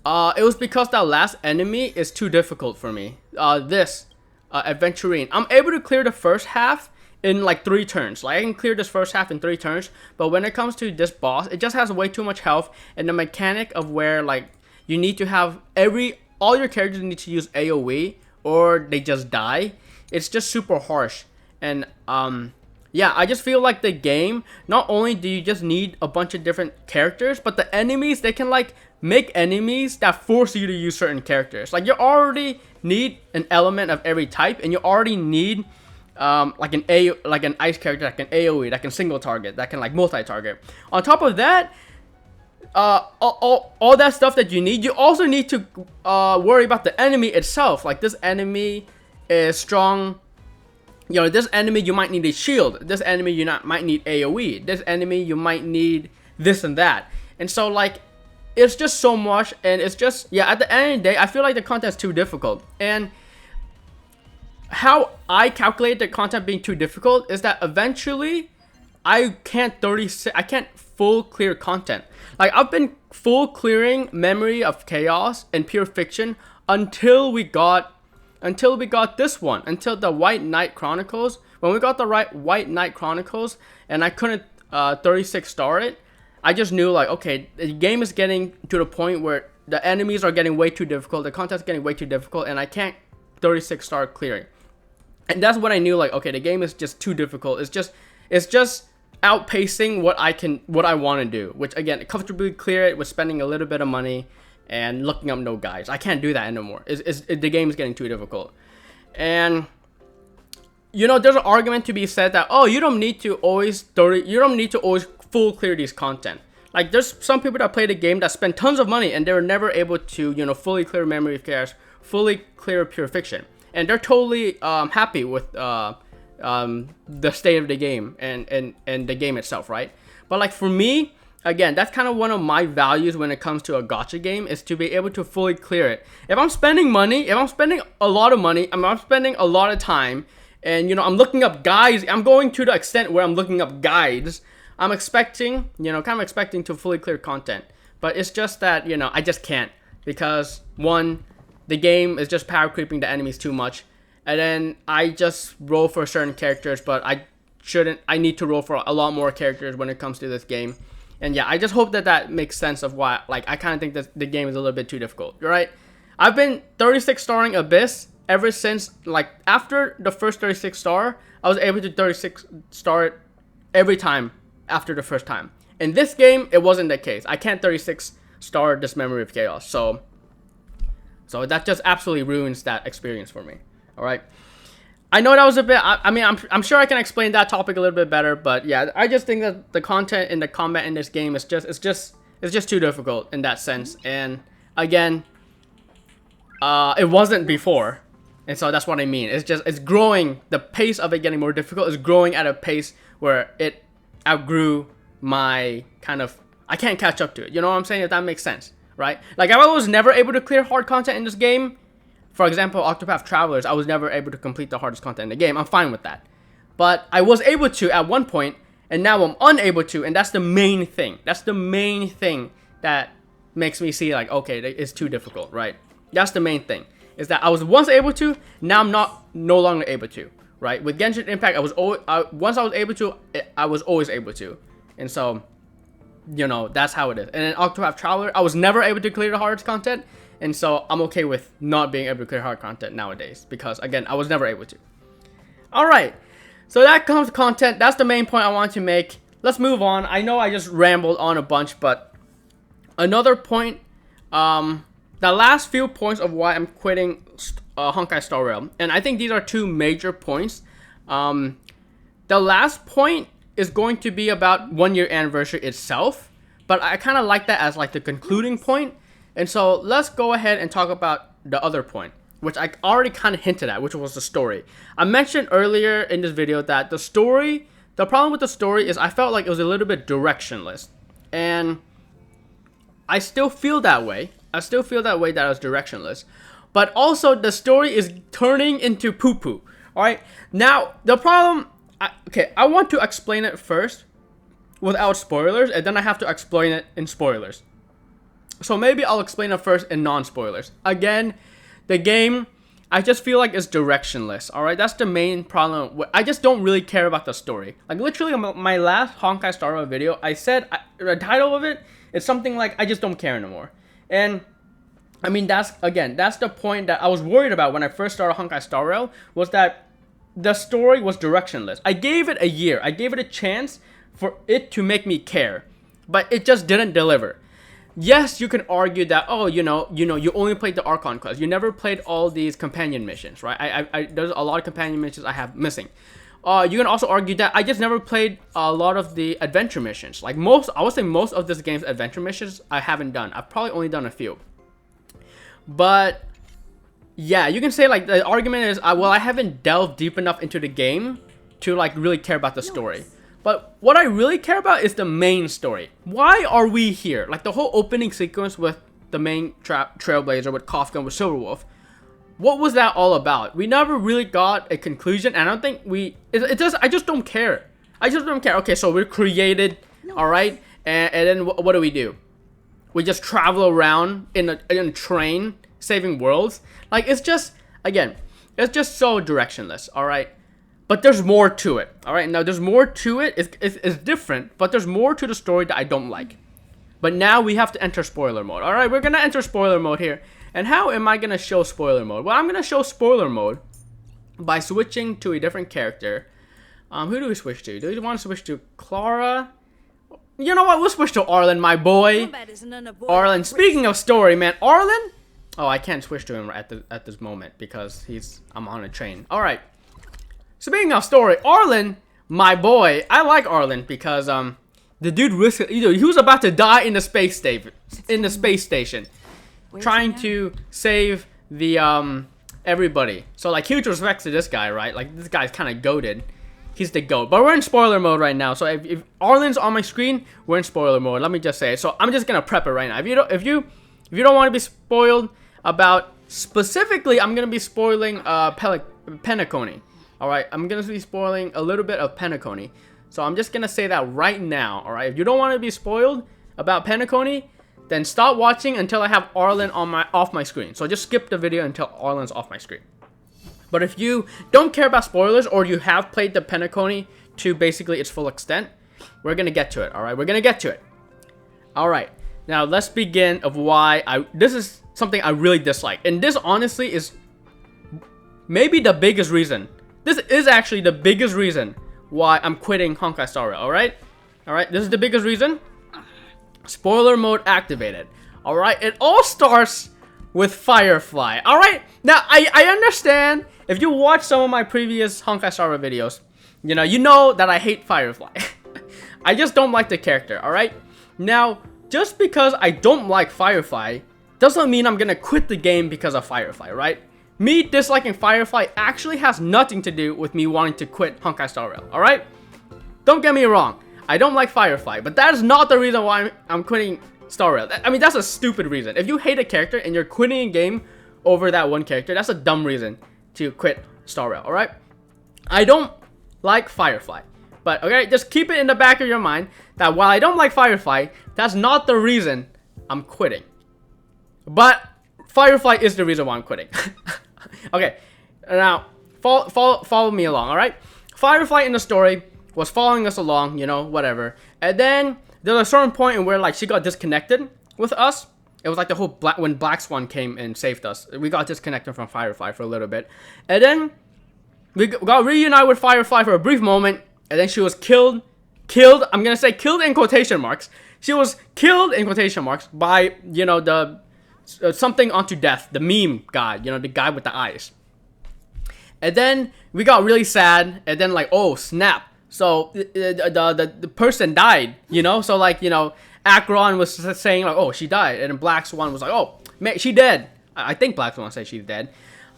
it was because that last enemy is too difficult for me. Adventurine. I'm able to clear the first half in 3 turns. I can clear this first half in 3 turns, but when it comes to this boss, it just has way too much health, and the mechanic of where you need to have all your characters need to use AoE or they just die. It's just super harsh. And yeah, I just feel like the game, not only do you just need a bunch of different characters, but the enemies, they can make enemies that force you to use certain characters. You already need an element of every type, and you already need an ice character that can AoE, that can single target, that can multi-target. On top of that, all that stuff that you need, you also need to worry about the enemy itself. This enemy is strong. This enemy you might need a shield. This enemy might need AoE. This enemy you might need this and that. And so it's just so much, and it's just, yeah, at the end of the day, I feel like the content's too difficult. And how I calculate the content being too difficult is that eventually I can't full clear content. Like, I've been full clearing Memory of Chaos and Pure Fiction until we got this one, until the White Knight Chronicles. When we got the White Knight Chronicles and I couldn't 36 star it, I just knew, like, okay, the game is getting to the point where the enemies are getting way too difficult, the content's getting way too difficult, and I can't 36 star clearing. And that's when I knew, like, okay, the game is just too difficult. It's just outpacing what I want to do, which, again, comfortably clear it with spending a little bit of money and looking up no guides. I can't do that anymore. The game is getting too difficult. And you know, there's an argument to be said that, oh, you don't need to always full clear these content. Like, there's some people that play the game that spend tons of money and they were never able to, you know, fully clear Memory of Chaos, fully clear Pure Fiction, and they're totally happy with the state of the game and the game itself, right? But like, for me, again, that's kind of one of my values when it comes to a gacha game, is to be able to fully clear it. If I'm spending money, if I'm spending a lot of money, I'm spending a lot of time, and, you know, I'm looking up guides, I'm going to the extent where I'm looking up guides, I'm expecting, you know, kind of expecting to fully clear content. But it's just that, you know, I just can't, because one, the game is just power creeping the enemies too much, and then I just roll for certain characters, but I need to roll for a lot more characters when it comes to this game. And yeah, I just hope that makes sense of why, like, I kind of think that the game is a little bit too difficult, right? I've been 36 starring Abyss ever since, like, after the first 36 star, I was able to 36 star it every time after the first time. In this game, it wasn't the case. I can't 36 star this Memory of Chaos, so that just absolutely ruins that experience for me. All right, I know that was a bit, I mean, I'm sure I can explain that topic a little bit better, but yeah, I just think that the content and the combat in this game is just too difficult in that sense. And again, it wasn't before, and so that's what I mean. It's growing. The pace of it getting more difficult is growing at a pace where it outgrew my kind of, I can't catch up to it. You know what I'm saying? If that makes sense, right? Like, if I was never able to clear hard content in this game, for example, Octopath Travelers, I was never able to complete the hardest content in the game. I'm fine with that. But I was able to at one point, and now I'm unable to, and that's the main thing. That's the main thing that makes me see, like, okay, it's too difficult, right? That's the main thing. Is that I was once able to, now I'm no longer able to, right? With Genshin Impact, once I was able to, I was always able to. And so, you know, that's how it is. And in Octopath Traveler, I was never able to clear the hardest content. And so I'm okay with not being able to clear hard content nowadays, because, again, I was never able to. Alright, so that comes to content. That's the main point I want to make. Let's move on. I know I just rambled on a bunch, but another point, the last few points of why I'm quitting Honkai Star Rail, and I think these are two major points. The last point is going to be about 1 year anniversary itself, but I kind of like that as, like, the concluding point. And so let's go ahead and talk about the other point, which I already kind of hinted at, which was the story. I mentioned earlier in this video that the problem with the story is I felt like it was a little bit directionless. And I still feel that way. I still feel that way, that it was directionless. But also, the story is turning into poo-poo. Alright? Now, the problem, I want to explain it first without spoilers, and then I have to explain it in spoilers. So maybe I'll explain it first in non-spoilers. Again, the game, I just feel like it's directionless, alright? That's the main problem. I just don't really care about the story. Like, literally, my last Honkai Star Rail video, I said, the title of it is something like, I just don't care anymore. And, I mean, that's the point that I was worried about when I first started Honkai Star Rail, was that the story was directionless. I gave it a year. I gave it a chance for it to make me care. But it just didn't deliver. Yes, you can argue that, oh, you only played the Archon quest. You never played all these companion missions, right? There's a lot of companion missions I have missing. You can also argue that I just never played a lot of the adventure missions. Like, I would say most of this game's adventure missions I haven't done. I've probably only done a few. But, yeah, you can say, like, the argument is, well, I haven't delved deep enough into the game to, like, really care about the story. But what I really care about is the main story. Why are we here? Like the whole opening sequence with the main Trailblazer, with Kafka, with Silverwolf. What was that all about? We never really got a conclusion, and I don't think I just don't care. I just don't care. Okay, so we're created, alright? And then what do? We just travel around in a train, saving worlds. Like, it's just, again, it's just so directionless, alright? But there's more to it, alright? Now, there's more to it. It's different, but there's more to the story that I don't like. But now we have to enter spoiler mode. Alright, we're gonna enter spoiler mode here. And how am I gonna show spoiler mode? Well, I'm gonna show spoiler mode by switching to a different character. Who do we switch to? Do we want to switch to Clara? You know what? We'll switch to Arlen, my boy. Arlen. Speaking of story, man, Arlen. Oh, I can't switch to him at this moment because I'm on a train. All right. Speaking of story, Arlen, my boy. I like Arlen because the dude he was about to die in the space station. Trying to save the everybody. So like, huge respect to this guy, right? Like, this guy's kind of goated. He's the goat. But we're in spoiler mode right now. So if Arlen's on my screen, we're in spoiler mode. Let me just say it. So I'm just gonna prep it right now. If you don't want to be spoiled about specifically, I'm gonna be spoiling Penacony. All right, I'm gonna be spoiling a little bit of Penacony. So I'm just gonna say that right now. All right, if you don't want to be spoiled about Penacony, then stop watching until I have Arlen off my screen. So just skip the video until Arlen's off my screen. But if you don't care about spoilers, or you have played the Penacony to basically its full extent, we're gonna get to it. All right, we're gonna get to it. All right, now let's begin of why this is something I really dislike, and this honestly is maybe the biggest reason. This is actually the biggest reason why I'm quitting Honkai Star Rail. All right, this is the biggest reason. Spoiler mode activated. Alright, it all starts with Firefly. Alright, now I understand if you watch some of my previous Honkai Star Rail videos, you know that I hate Firefly. I just don't like the character, alright? Now, just because I don't like Firefly doesn't mean I'm gonna quit the game because of Firefly, right? Me disliking Firefly actually has nothing to do with me wanting to quit Honkai Star Rail, alright? Don't get me wrong. I don't like Firefly, but that is not the reason why I'm quitting Star Rail. I mean, that's a stupid reason. If you hate a character and you're quitting a game over that one character, that's a dumb reason to quit Star Rail, alright? I don't like Firefly. But, okay, just keep it in the back of your mind that while I don't like Firefly, that's not the reason I'm quitting. But Firefly is the reason why I'm quitting. Okay, now, follow me along, alright? Firefly in the story was following us along, whatever. And then there's a certain point in where like she got disconnected with us. It was like the whole when Black Swan came and saved us. We got disconnected from Firefly for a little bit. And then we got reunited with Firefly for a brief moment. And then she was killed. I'm gonna say killed in quotation marks. She was killed in quotation marks by, the something onto death. The meme guy, the guy with the eyes. And then we got really sad. And then like, oh snap. So the person died, So like, Akron was saying like, oh, she died, and then Black Swan was like, oh, man, she dead. I think Black Swan said she's dead.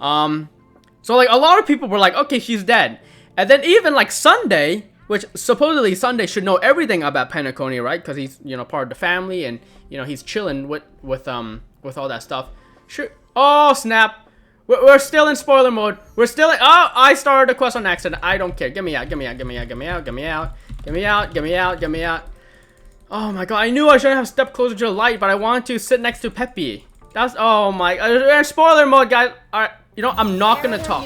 So like a lot of people were like, okay, she's dead. And then even like Sunday, which supposedly Sunday should know everything about Penacony, right? Because he's part of the family, and he's chilling with all that stuff. Sure. Oh snap. We're still in spoiler mode. We're still in. Oh, I started the quest on accident. I don't care. Get me out. Get me out. Get me out. Get me out. Get me out. Get me out. Get me out. Get me out. Oh my god. I knew I shouldn't have stepped closer to the light, but I wanted to sit next to Peppy. That's. Oh my. We're in spoiler mode, guys. Alright. I'm not gonna talk.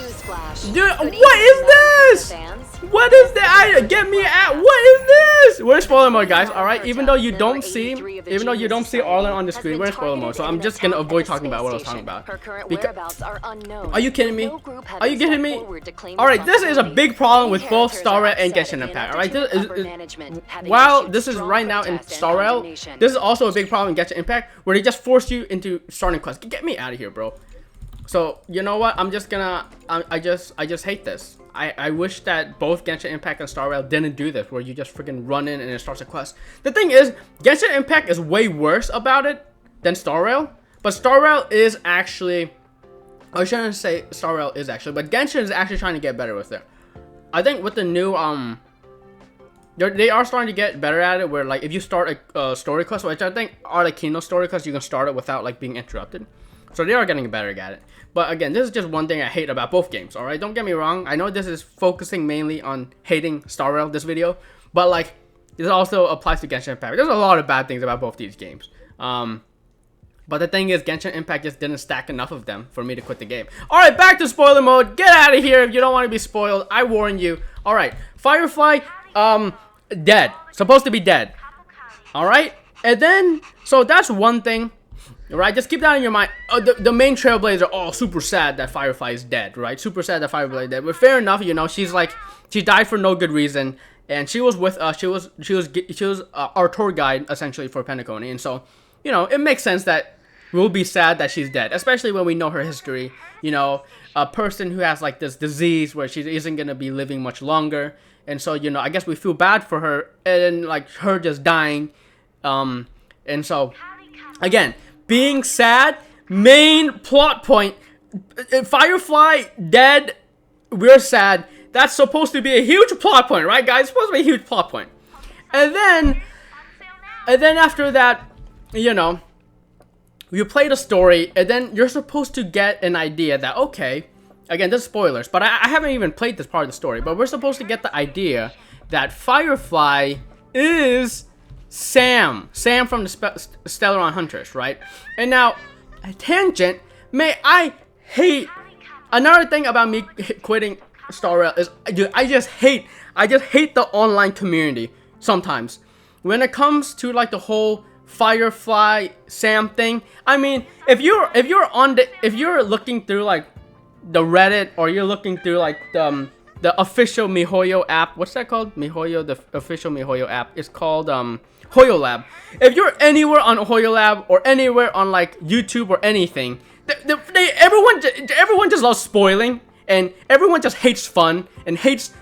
Dude, what is this? What is that? Get me out. What is this? We're in spoiler mode, guys. Alright. Even though you don't see Arlen on the screen, we're in spoiler mode. So I'm just gonna avoid talking about what I was talking about. Are you kidding me? Are you kidding me? Alright, this is a big problem with both Star Rail and Genshin Impact. Alright, while this is right now in Star Rail, this is also a big problem in Genshin Impact, where they just force you into starting quests. Get me out of here, bro. So, you know what? I'm just gonna... I just hate this. I wish that both Genshin Impact and Star Rail didn't do this, where you just freaking run in and it starts a quest. The thing is, Genshin Impact is way worse about it than Star Rail. But Star Rail is actually... I shouldn't say Star Rail is actually, but Genshin is actually trying to get better with it. I think with the new they are starting to get better at it. Where like if you start a story quest, which I think Arlecchino story quest, you can start it without like being interrupted. So they are getting better at it. But again, this is just one thing I hate about both games. All right, don't get me wrong. I know this is focusing mainly on hating Star Rail this video, but like this also applies to Genshin Impact. There's a lot of bad things about both these games. But the thing is, Genshin Impact just didn't stack enough of them for me to quit the game. Alright, back to spoiler mode. Get out of here if you don't want to be spoiled. I warn you. Alright, Firefly, dead. Supposed to be dead. Alright? And then, so that's one thing. Right? Just keep that in your mind. The main Trailblazer, oh, super sad that Firefly is dead, right? Super sad that Firefly is dead. But fair enough, you know, she's like, she died for no good reason. And she was with us. She was our tour guide, essentially, for Penacony. And so, you know, it makes sense that we'll be sad that she's dead, especially when we know her history. You know, a person who has like this disease where she isn't gonna be living much longer, and so you know, I guess we feel bad for her and like her just dying. And so again, being sad, main plot point. Firefly dead, we're sad. That's supposed to be a huge plot point, right, guys? It's supposed to be a huge plot point. And then after that, you know, you play the story, and then you're supposed to get an idea that, okay, again, this is spoilers, but I haven't even played this part of the story, but we're supposed to get the idea that Firefly is Sam from the Stellar Hunters, right? And now, a tangent, I hate, another thing about me quitting Star Rail is, dude, I just hate the online community sometimes. When it comes to like the whole Firefly Sam thing, I mean, if you're looking through like the Reddit, or you're looking through like the official MiHoYo app, what's that called? MiHoYo, the official MiHoYo app. It's called HoYoLab. If you're anywhere on HoYoLab or anywhere on like YouTube or anything, everyone just loves spoiling, and everyone just hates fun and hates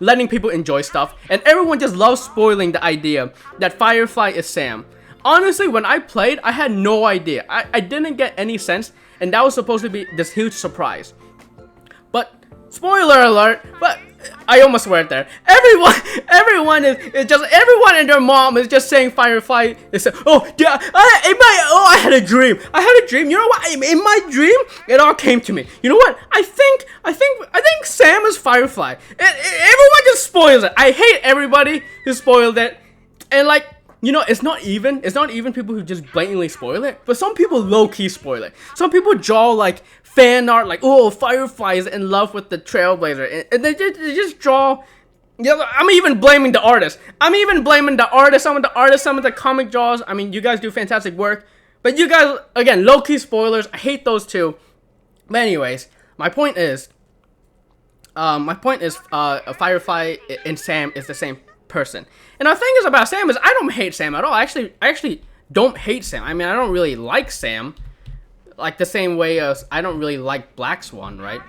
letting people enjoy stuff, and everyone just loves spoiling the idea that Firefly is Sam. Honestly, when I played, I had no idea. I didn't get any sense, and that was supposed to be this huge surprise. But, spoiler alert, but I almost swear it there. Everyone and their mom is just saying Firefly is, oh, yeah, I had a dream. You know what? In my dream, it all came to me. You know what? I think Sam is Firefly. Everyone just spoils it. I hate everybody who spoiled it. And like, you know, it's not even people who just blatantly spoil it, but some people low-key spoil it. Some people draw like fan art, like, oh, Firefly is in love with the Trailblazer, and they just draw. Yeah, I'm even blaming the artist. Some of the comic draws. I mean, you guys do fantastic work, but you guys, again, low-key spoilers. I hate those too. But anyways, my point is, Firefly and Sam is the same person. And the thing is about Sam is, I don't hate Sam at all. I actually don't hate Sam. I mean, I don't really like Sam, like the same way as I don't really like Black Swan, right?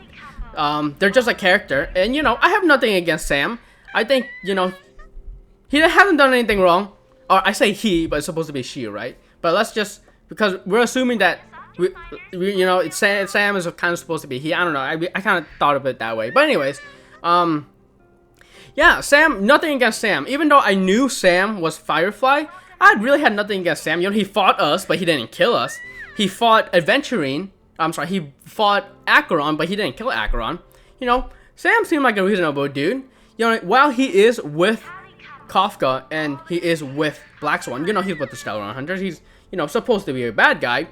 They're just a character, and you know, I have nothing against Sam. I think, you know, he hasn't done anything wrong. Or I say he, but it's supposed to be she, right? But let's just, because we're assuming that you know, Sam is kind of supposed to be he. I don't know. I kind of thought of it that way. But anyways, yeah, Sam, nothing against Sam. Even though I knew Sam was Firefly, I really had nothing against Sam. You know, he fought us, but he didn't kill us. He fought Adventurine. He fought Acheron, but he didn't kill Acheron. You know, Sam seemed like a reasonable dude. You know, while he is with Kafka and he is with Black Swan, you know, he's with the Stellar Hunters. He's, you know, supposed to be a bad guy.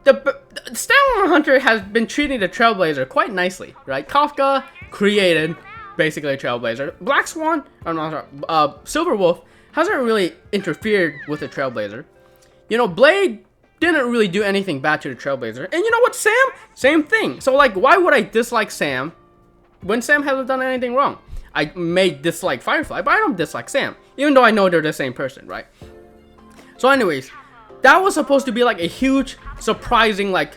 The Stellar Hunter has been treating the Trailblazer quite nicely, right? Kafka created basically a Trailblazer. Black Swan, Silver Wolf hasn't really interfered with the Trailblazer. You know, Blade didn't really do anything bad to the Trailblazer. And you know what, Sam? Same thing. So like, why would I dislike Sam when Sam hasn't done anything wrong? I may dislike Firefly, but I don't dislike Sam, even though I know they're the same person, right? So anyways, that was supposed to be like a huge, surprising like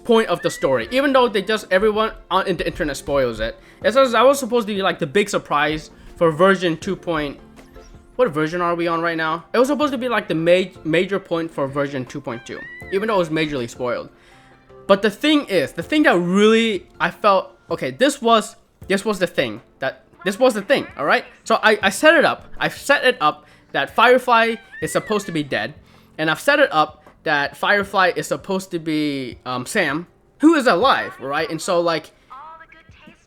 point of the story, even though everyone on the internet spoils it. That was supposed to be like the big surprise for version 2. What version are we on right now? It was supposed to be like the major point for version 2.2, even though it was majorly spoiled. But the thing that really I felt, okay, this was the thing that This was the thing, all right? So I set it up. I've set it up that Firefly is supposed to be dead, and I've set it up that Firefly is supposed to be Sam, who is alive, right? And so like,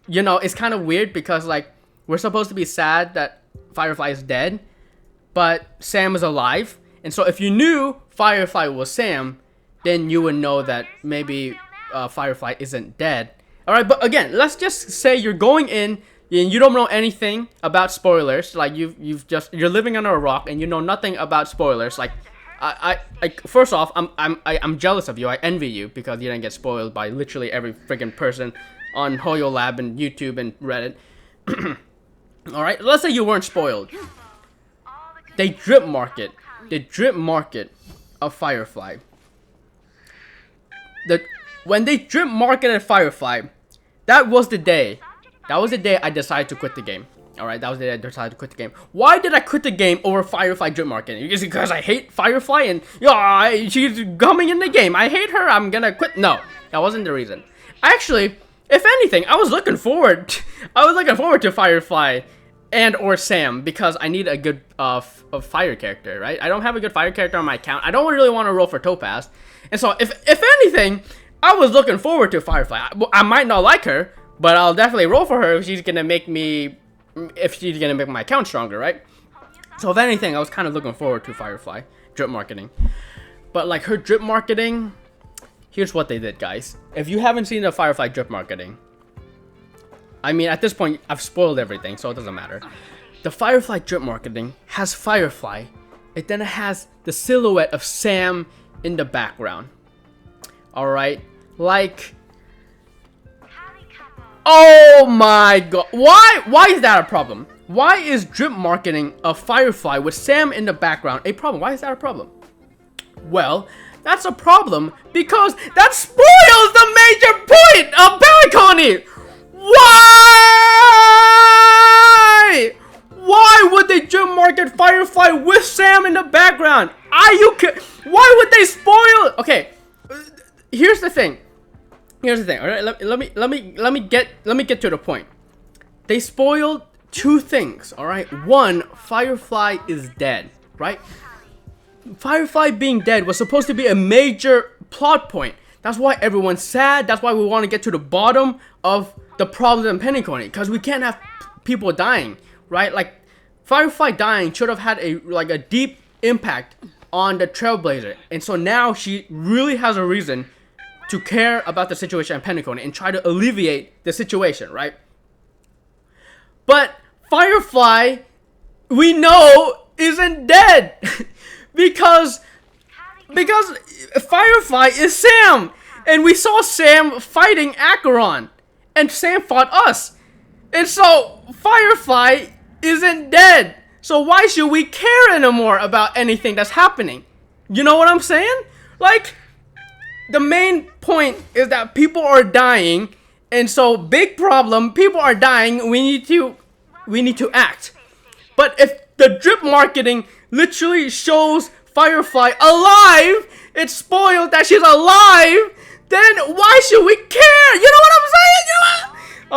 you know, it's kind of weird because like we're supposed to be sad that Firefly is dead, but Sam is alive. And so if you knew Firefly was Sam, then you would know that maybe Firefly isn't dead. All right, but again, let's just say you're going in and you don't know anything about spoilers. Like you're living under a rock and you know nothing about spoilers. Like I first off, I'm jealous of you. I envy you because you didn't get spoiled by literally every freaking person on Hoyo Lab and YouTube and Reddit. All right, let's say you weren't spoiled. They drip market of Firefly. When they drip marketed Firefly, that was the day I decided to quit the game. Alright, that was the day I decided to quit the game. Why did I quit the game over Firefly drip marketing? Is it because I hate Firefly and she's coming in the game? I hate her, I'm gonna quit. No, that wasn't the reason. Actually, if anything, I was looking forward to Firefly and or Sam because I need a good fire character, right? I don't have a good fire character on my account. I don't really want to roll for Topaz. And so if anything, I was looking forward to Firefly. I might not like her, but I'll definitely roll for her if she's gonna make my account stronger, right? So if anything, I was kind of looking forward to Firefly drip marketing. But like her drip marketing, here's what they did, guys. If you haven't seen the Firefly drip marketing, I mean, at this point, I've spoiled everything, so it doesn't matter. The Firefly drip marketing has Firefly, and then it has the silhouette of Sam in the background. Alright, like, oh my god, why is that a problem? Why is drip marketing of Firefly with Sam in the background a problem? Why is that a problem? Well, that's a problem because that spoils the major point of Balcony. Why would they drip market Firefly with Sam in the background? Why would they spoil? Okay, here's the thing. All right, let me get to the point. They spoiled two things. All right, one, Firefly is dead, right? Firefly being dead was supposed to be a major plot point. That's why everyone's sad. That's why we want to get to the bottom of the problem in Pennyconey, because we can't have people dying, right? Like Firefly dying should have had a deep impact on the Trailblazer, and so now she really has a reason to care about the situation in Pennyconey and try to alleviate the situation, right? But Firefly, we know, isn't dead because Firefly is Sam, and we saw Sam fighting Acheron, and Sam fought us, and so Firefly isn't dead. So why should we care anymore about anything that's happening? You know what I'm saying? Like, the main point is that people are dying, and so big problem. People are dying. We need to act. But if the drip marketing literally shows Firefly alive, it's spoiled that she's alive, then why should we care? You know what I'm saying?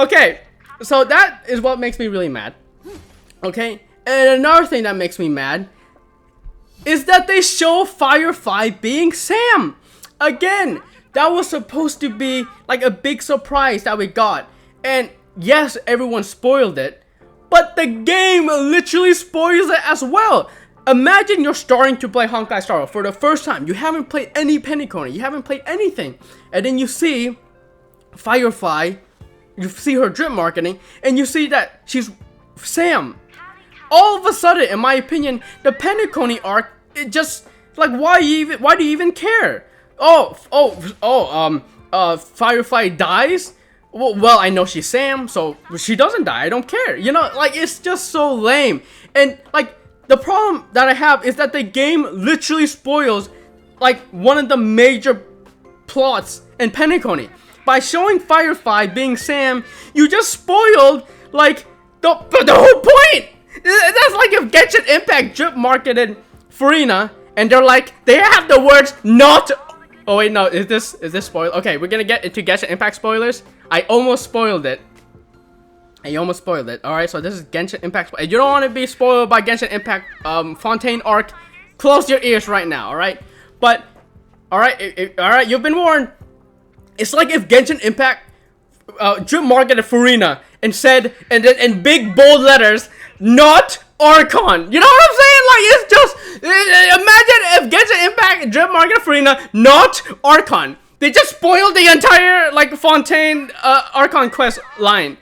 Okay, so that is what makes me really mad. Okay, and another thing that makes me mad is that they show Firefly being Sam. Again, that was supposed to be like a big surprise that we got. And yes, everyone spoiled it, but the game literally spoils it as well. Imagine you're starting to play Honkai Star Rail for the first time. You haven't played any Pennyconey. You haven't played anything. And then you see Firefly, you see her drip marketing, and you see that she's Sam. All of a sudden, in my opinion, the Pennyconey arc, it just, like, why do you even care? Firefly dies? Well, I know she's Sam, so she doesn't die. I don't care. You know, like, it's just so lame. And, like, the problem that I have is that the game literally spoils, like, one of the major plots in Pennyconey. By showing Firefly being Sam, you just spoiled, like, the whole point! That's like if Genshin Impact drip marketed Farina, and they're like, they have the words not. Oh wait, no, is this spoiled? Okay, we're gonna get into Genshin Impact spoilers. I almost spoiled it. And you almost spoiled it. Alright, so this is Genshin Impact. If you don't want to be spoiled by Genshin Impact Fontaine Arc, close your ears right now, alright? But, alright, you've been warned. It's like if Genshin Impact drip marketed Furina and said, and then in big bold letters, not Archon. You know what I'm saying? Like, it's just, imagine if Genshin Impact drip marketed Furina, not Archon. They just spoiled the entire, like, Fontaine Archon quest line.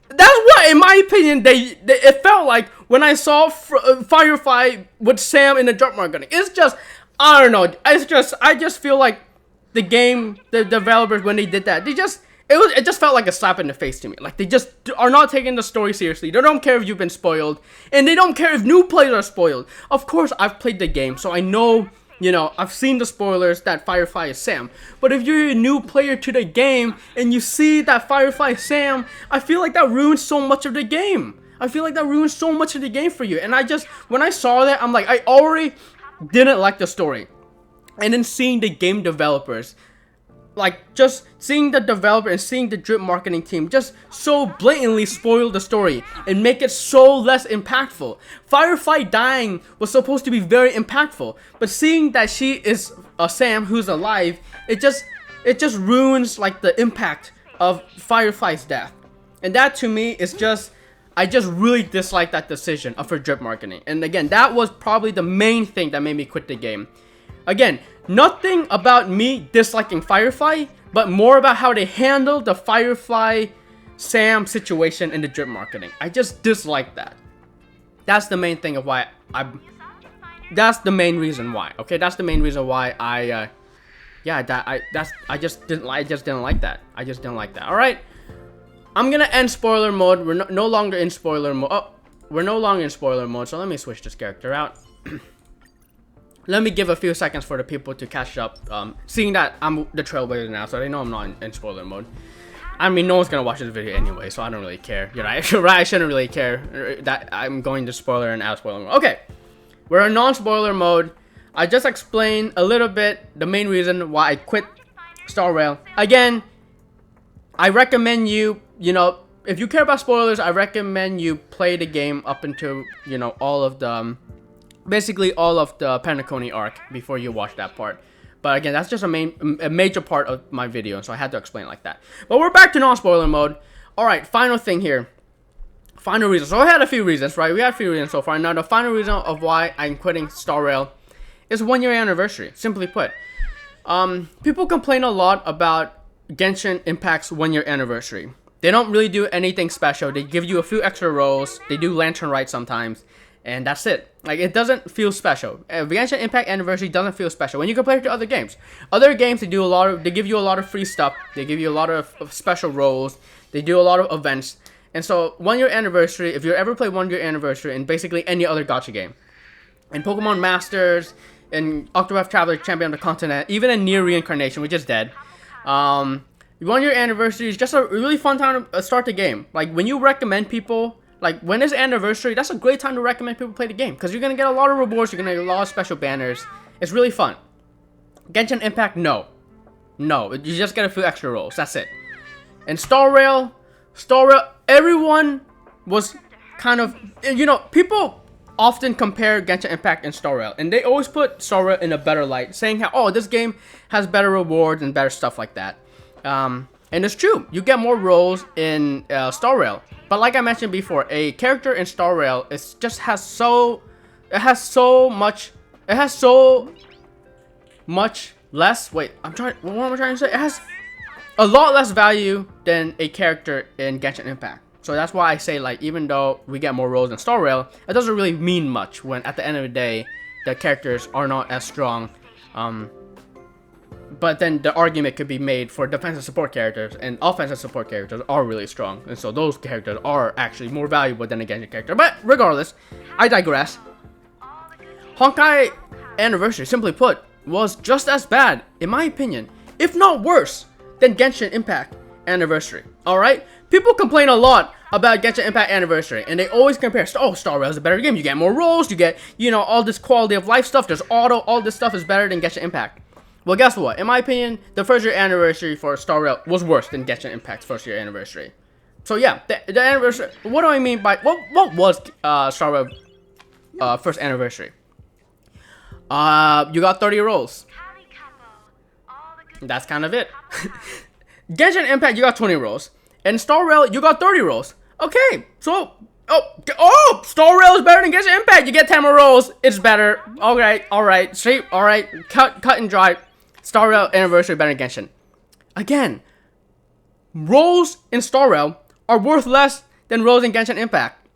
That's what, in my opinion, it felt like when I saw Firefly with Sam in the drop marketing. It's just, I don't know. It's just, I just feel like the developers, when they did that, it just felt like a slap in the face to me. Like, they just are not taking the story seriously. They don't care if you've been spoiled, and they don't care if new players are spoiled. Of course, I've played the game, so I know, you know, I've seen the spoilers that Firefly is Sam. But if you're a new player to the game and you see that Firefly is Sam, I feel like that ruins so much of the game. I feel like that ruins so much of the game for you. And I just, when I saw that, I'm like, I already didn't like the story. And then seeing the game developers, like, just seeing the developer and seeing the drip marketing team just so blatantly spoil the story and make it so less impactful. Firefly dying was supposed to be very impactful, but seeing that she is a Sam who's alive, it just ruins, like, the impact of Firefly's death. And that, to me, is just, I just really dislike that decision of her drip marketing. And again, that was probably the main thing that made me quit the game. Again, nothing about me disliking Firefly, but more about how they handled the Firefly Sam situation in the drip marketing. I just dislike that. That's the main thing of why that's the main reason why. Okay, that's the main reason why I just didn't like that. I just didn't like that. All right, I'm gonna end spoiler mode. We're no longer in spoiler mode. Oh, we're no longer in spoiler mode. So let me switch this character out. Let me give a few seconds for the people to catch up, seeing that I'm the trailblazer now, so they know I'm not in spoiler mode. I mean, no one's gonna watch this video anyway, so I don't really care. You're right, I shouldn't really care that I'm going to spoiler and out of spoiler mode. Okay, we're in non-spoiler mode. I just explained a little bit the main reason why I quit Star Rail. Again, I recommend you, you know, if you care about spoilers, I recommend you play the game up until, you know, all of the... basically all of the Penacony arc before you watch that part. But again, that's just a major part of my video, so I had to explain it like that. But we're back to non-spoiler mode. Alright, final thing here. Final reason. So I had a few reasons, right? We had a few reasons so far. Now the final reason of why I'm quitting Star Rail is 1 year anniversary. Simply put. People complain a lot about Genshin Impact's 1 year anniversary. They don't really do anything special. They give you a few extra roles. They do lantern rites sometimes. And that's it. Like, it doesn't feel special. Genshin Impact Anniversary doesn't feel special when you compare it to other games. Other games, they give you a lot of free stuff. They give you a lot of special roles. They do a lot of events. And so, 1 year anniversary, if you ever play 1 year anniversary in basically any other gacha game, in Pokemon Masters, in Octopath Traveler Champion of the Continent, even in Nier Reincarnation, which is dead, 1 year anniversary is just a really fun time to start the game. Like, when you recommend people, like, when it's anniversary, that's a great time to recommend people play the game. Because you're going to get a lot of rewards, you're going to get a lot of special banners. It's really fun. Genshin Impact, no. No, you just get a few extra rolls, that's it. And Star Rail, everyone was kind of, you know, people often compare Genshin Impact and Star Rail. And they always put Star Rail in a better light, saying how, oh, this game has better rewards and better stuff like that. And it's true, you get more roles in Star Rail. But like I mentioned before, a character in Star Rail has so much less. Wait, what am I trying to say? It has a lot less value than a character in Genshin Impact. So that's why I say, like, even though we get more roles in Star Rail, it doesn't really mean much when at the end of the day the characters are not as strong. But then the argument could be made for defensive support characters, and offensive support characters are really strong. And so those characters are actually more valuable than a Genshin character. But regardless, I digress. Honkai Anniversary, simply put, was just as bad, in my opinion, if not worse, than Genshin Impact Anniversary. Alright? People complain a lot about Genshin Impact Anniversary, and they always compare, oh, Star Rail is a better game. You get more roles, you get, you know, all this quality of life stuff, there's auto, all this stuff is better than Genshin Impact. Well, guess what? In my opinion, the first year anniversary for Star Rail was worse than Genshin Impact's first year anniversary. So yeah, the anniversary. What do I mean by what was Star Rail first anniversary? You got 30 rolls. That's kind of it. Genshin Impact, you got 20 rolls. And Star Rail, you got 30 rolls. Okay, so Star Rail is better than Genshin Impact. You get 10 more rolls. It's better. Alright, straight, alright, cut and dry. Star Rail anniversary better than Genshin. Again, rolls in Star Rail are worth less than rolls in Genshin Impact.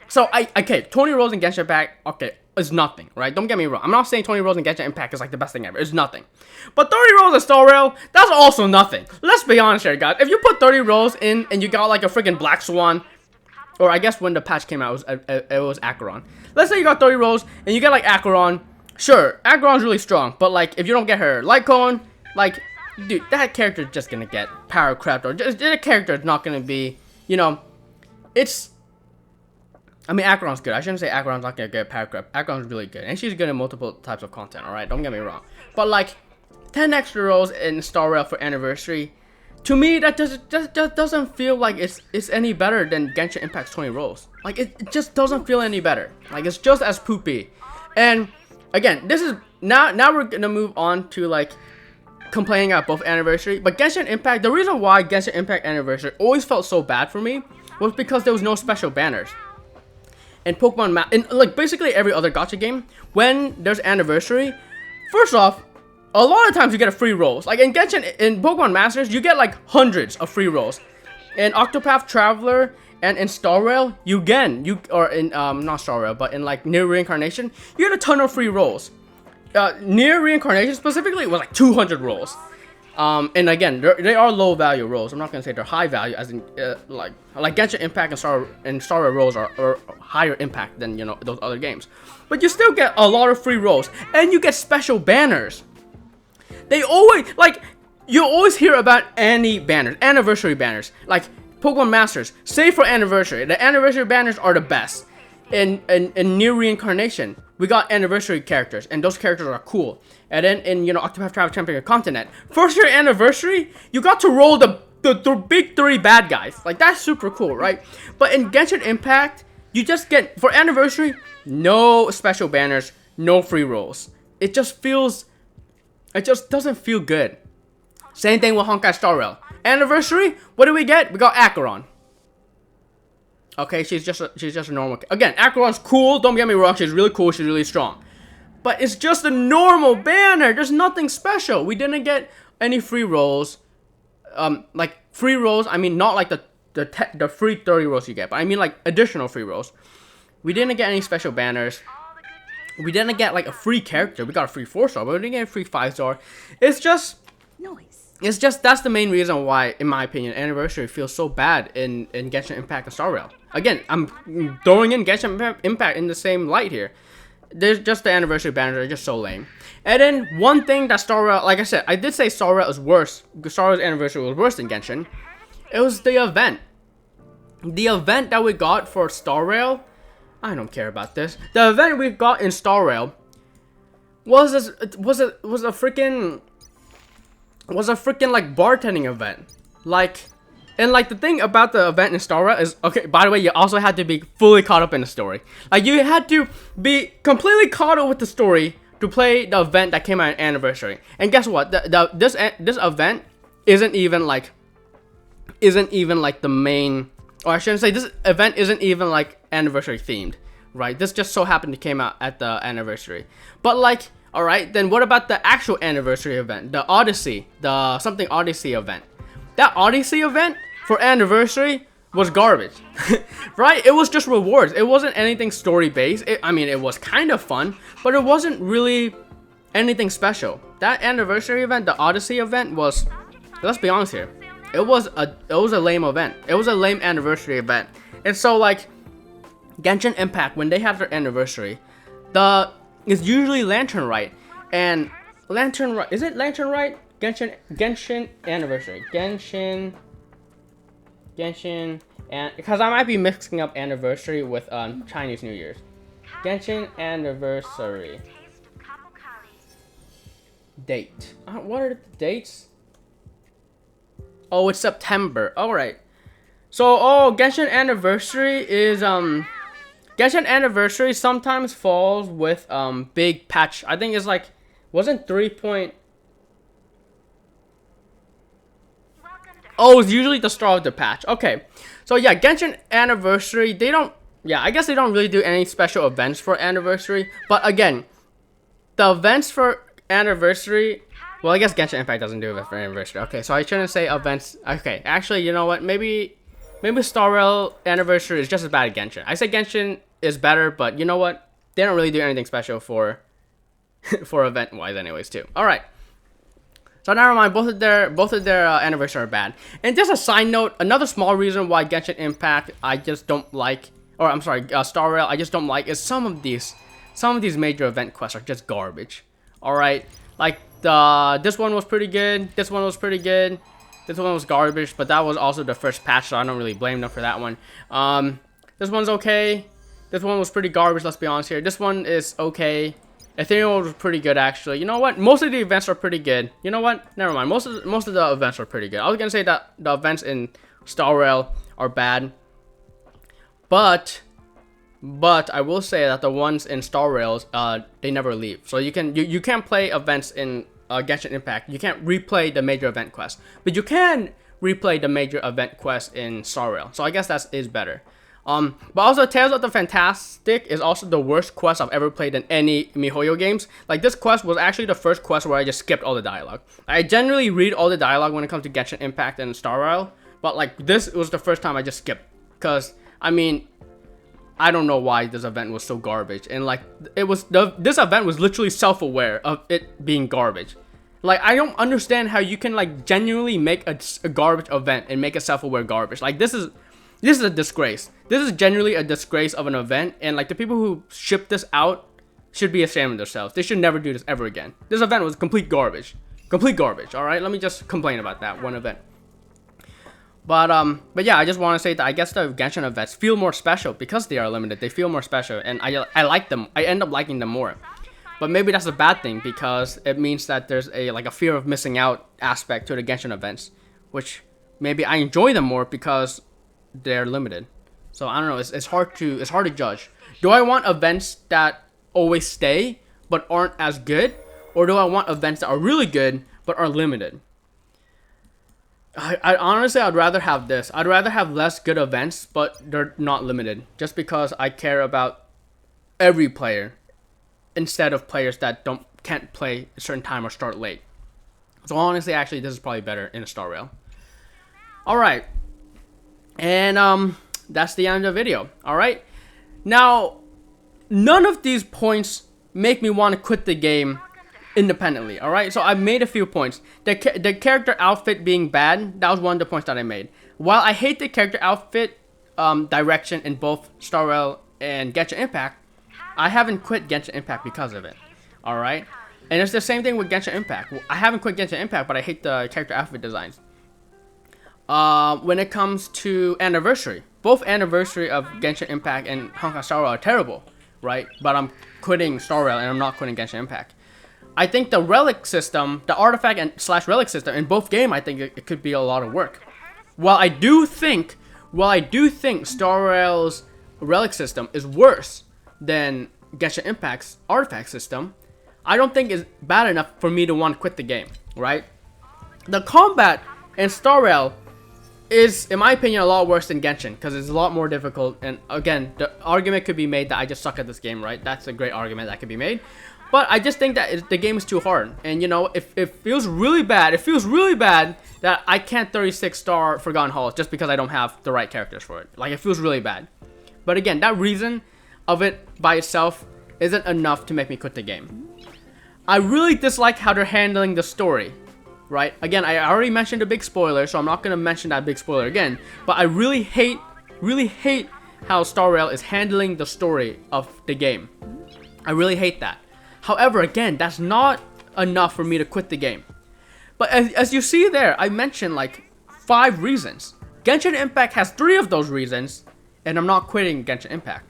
So okay, 20 rolls in Genshin Impact, okay, is nothing, right? Don't get me wrong. I'm not saying 20 rolls in Genshin Impact is like the best thing ever. It's nothing. But 30 rolls in Star Rail, that's also nothing. Let's be honest here, guys. If you put 30 rolls in and you got like a freaking Black Swan, or I guess when the patch came out, it was Acheron. Let's say you got 30 rolls and you get like Acheron. Sure, Acheron's really strong, but like if you don't get her Light Cone, like, dude, that character is just gonna get power crept, or just that character is not gonna be, you know, it's. I mean, Acheron's good. I shouldn't say Acheron's not gonna get power crept. Acheron's really good, and she's good in multiple types of content. All right, don't get me wrong. But like, 10 extra rolls in Star Rail for anniversary, to me that just doesn't feel like it's any better than Genshin Impact's 20 rolls. Like it just doesn't feel any better. Like it's just as poopy. And again, this is now we're gonna move on to like complaining about both anniversary. But Genshin Impact, the reason why Genshin Impact anniversary always felt so bad for me was because there was no special banners. And Pokemon and like basically every other gacha game, when there's anniversary, first off, a lot of times you get a free rolls. Like in Genshin, in Pokemon Masters, you get like hundreds of free rolls. In Octopath Traveler and in Star Rail, or in not Star Rail, but in like Near Reincarnation, you get a ton of free rolls. Near Reincarnation specifically was like 200 rolls. And again, they are low value rolls. I'm not gonna say they're high value, as in like Genshin Impact and Star Rail rolls are higher impact than, you know, those other games. But you still get a lot of free rolls, and you get special banners. They always, like, you always hear about anniversary banners, like Pokemon Masters, save for anniversary. The anniversary banners are the best. In Near Reincarnation, we got anniversary characters, and those characters are cool. And then in, you know, Octopath Traveler Champion Continent, first year anniversary, you got to roll the big 3 bad guys. Like, that's super cool, right? But in Genshin Impact, you just get, for anniversary, no special banners, no free rolls. It just doesn't feel good. Same thing with Honkai Star Rail. Anniversary, what do we get? We got Acheron. Okay, she's just a normal. Again, Acheron's cool. Don't get me wrong. She's really cool. She's really strong. But it's just a normal banner. There's nothing special. We didn't get any free rolls. Like free rolls. I mean, not like the free 30 rolls you get, but I mean like additional free rolls. We didn't get any special banners. We didn't get like a free character. We got a free 4-star, but we didn't get a free 5-star. It's just that's the main reason why, in my opinion, anniversary feels so bad in Genshin Impact and Star Rail. Again, I'm throwing in Genshin Impact in the same light here. There's just the anniversary banners are just so lame. And then one thing that Star Rail, like I said, I did say Star Rail is worse. Star Rail's anniversary was worse than Genshin. It was the event. The event that we got for Star Rail, I don't care about this. The event we got in Star Rail was a freaking like bartending event. Like, and like the thing about the event in Star Rail is, okay, by the way, you also had to be fully caught up in the story. Like, you had to be completely caught up with the story to play the event that came out on anniversary. And guess what? This event isn't even like the main, or I shouldn't say, this event isn't even like anniversary themed, right? This just so happened to came out at the anniversary. But like, all right, then what about the actual anniversary event, the Odyssey, the something Odyssey event? That Odyssey event for anniversary was garbage, right? It was just rewards. It wasn't anything story based. I mean, it was kind of fun, but it wasn't really anything special. That anniversary event, the Odyssey event, was, let's be honest here, it was a lame event. It was a lame anniversary event. And so like Genshin Impact, when they have their anniversary, it's usually Lantern Rite, and Lantern Rite, is it Lantern Rite? Genshin anniversary, Genshin, and because I might be mixing up anniversary with Chinese New Year's. Genshin anniversary date. What are the dates? Oh, it's September. All right. So, oh, Genshin Anniversary is, Genshin Anniversary sometimes falls with, big patch. I think it's like, wasn't 3 point... Oh, it's usually the start of the patch. Okay. So, yeah, Genshin Anniversary, they don't... Yeah, I guess they don't really do any special events for Anniversary. But, again, the events for Anniversary... Well, I guess Genshin Impact doesn't do events for Anniversary. Okay, so I shouldn't say events... Okay, actually, you know what? Maybe Star Rail Anniversary is just as bad as Genshin. I say Genshin is better, but you know what? They don't really do anything special for for event-wise anyways, too. Alright. So never mind, both of their anniversaries are bad. And just a side note, another small reason why Genshin Impact I just don't like, or I'm sorry, Star Rail I just don't like, is some of these major event quests are just garbage. Alright, like this one was pretty good, this one was pretty good, this one was garbage, but that was also the first patch, so I don't really blame them for that one. This one's okay, this one was pretty garbage, let's be honest here. This one is okay. Ethereum was pretty good, actually. You know what? Most of the events are pretty good. You know what? Never mind. Most of the events are pretty good. I was gonna say that the events in Star Rail are bad, but I will say that the ones in Star Rails, they never leave. So you can't play events in Genshin Impact. You can't replay the major event quest, but you can replay the major event quest in Star Rail. So I guess that is better. But also Tales of the Fantastic is also the worst quest I've ever played in any MiHoYo games. Like, this quest was actually the first quest where I just skipped all the dialogue. I generally read all the dialogue when it comes to Genshin Impact and Star Rail, but like this was the first time I just skipped. Cause I mean, I don't know why this event was so garbage, and like this event was literally self-aware of it being garbage. Like, I don't understand how you can like genuinely make a garbage event and make it self-aware garbage. Like, this is a disgrace. This is genuinely a disgrace of an event, and like the people who shipped this out should be ashamed of themselves. They should never do this ever again. This event was complete garbage. Complete garbage, alright? Let me just complain about that one event. But yeah, I just want to say that I guess the Genshin events feel more special because they are limited. They feel more special, and I like them. I end up liking them more. But maybe that's a bad thing because it means that there's a fear of missing out aspect to the Genshin events, which maybe I enjoy them more because they're limited. So I don't know, it's hard to judge. Do I want events that always stay but aren't as good, or do I want events that are really good but are limited? I honestly, I'd rather have this. I'd rather have less good events but they're not limited, just because I care about every player instead of players that can't play a certain time or start late. So honestly, actually, this is probably better in a Star Rail. Alright. And that's the end of the video. Alright, now none of these points make me want to quit the game independently. Alright, so I made a few points. The character outfit being bad, that was one of the points that I made. While I hate the character outfit direction in both Star Rail and Genshin Impact, I haven't quit Genshin Impact because of it. Alright, and it's the same thing with Genshin Impact. I haven't quit Genshin Impact, but I hate the character outfit designs. When it comes to Anniversary, both Anniversary of Genshin Impact and Honkai Star Rail are terrible, right? But I'm quitting Star Rail and I'm not quitting Genshin Impact. I think the Relic system, the artifact and / Relic system in both games, I think it could be a lot of work. While I do think Star Rail's Relic system is worse than Genshin Impact's artifact system, I don't think it's bad enough for me to want to quit the game, right? The combat in Star Rail is, in my opinion, a lot worse than Genshin because it's a lot more difficult. And again, the argument could be made that I just suck at this game, right? That's a great argument that could be made. But I just think that the game is too hard. And you know, if it feels really bad, that I can't 36-star Forgotten Halls just because I don't have the right characters for it. Like, it feels really bad. But again, that reason of it by itself isn't enough to make me quit the game. I really dislike how they're handling the story. Right? Again, I already mentioned a big spoiler, so I'm not going to mention that big spoiler again. But I really hate how Star Rail is handling the story of the game. I really hate that. However, again, that's not enough for me to quit the game. But as you see there, I mentioned like 5 reasons. Genshin Impact has 3 of those reasons, and I'm not quitting Genshin Impact.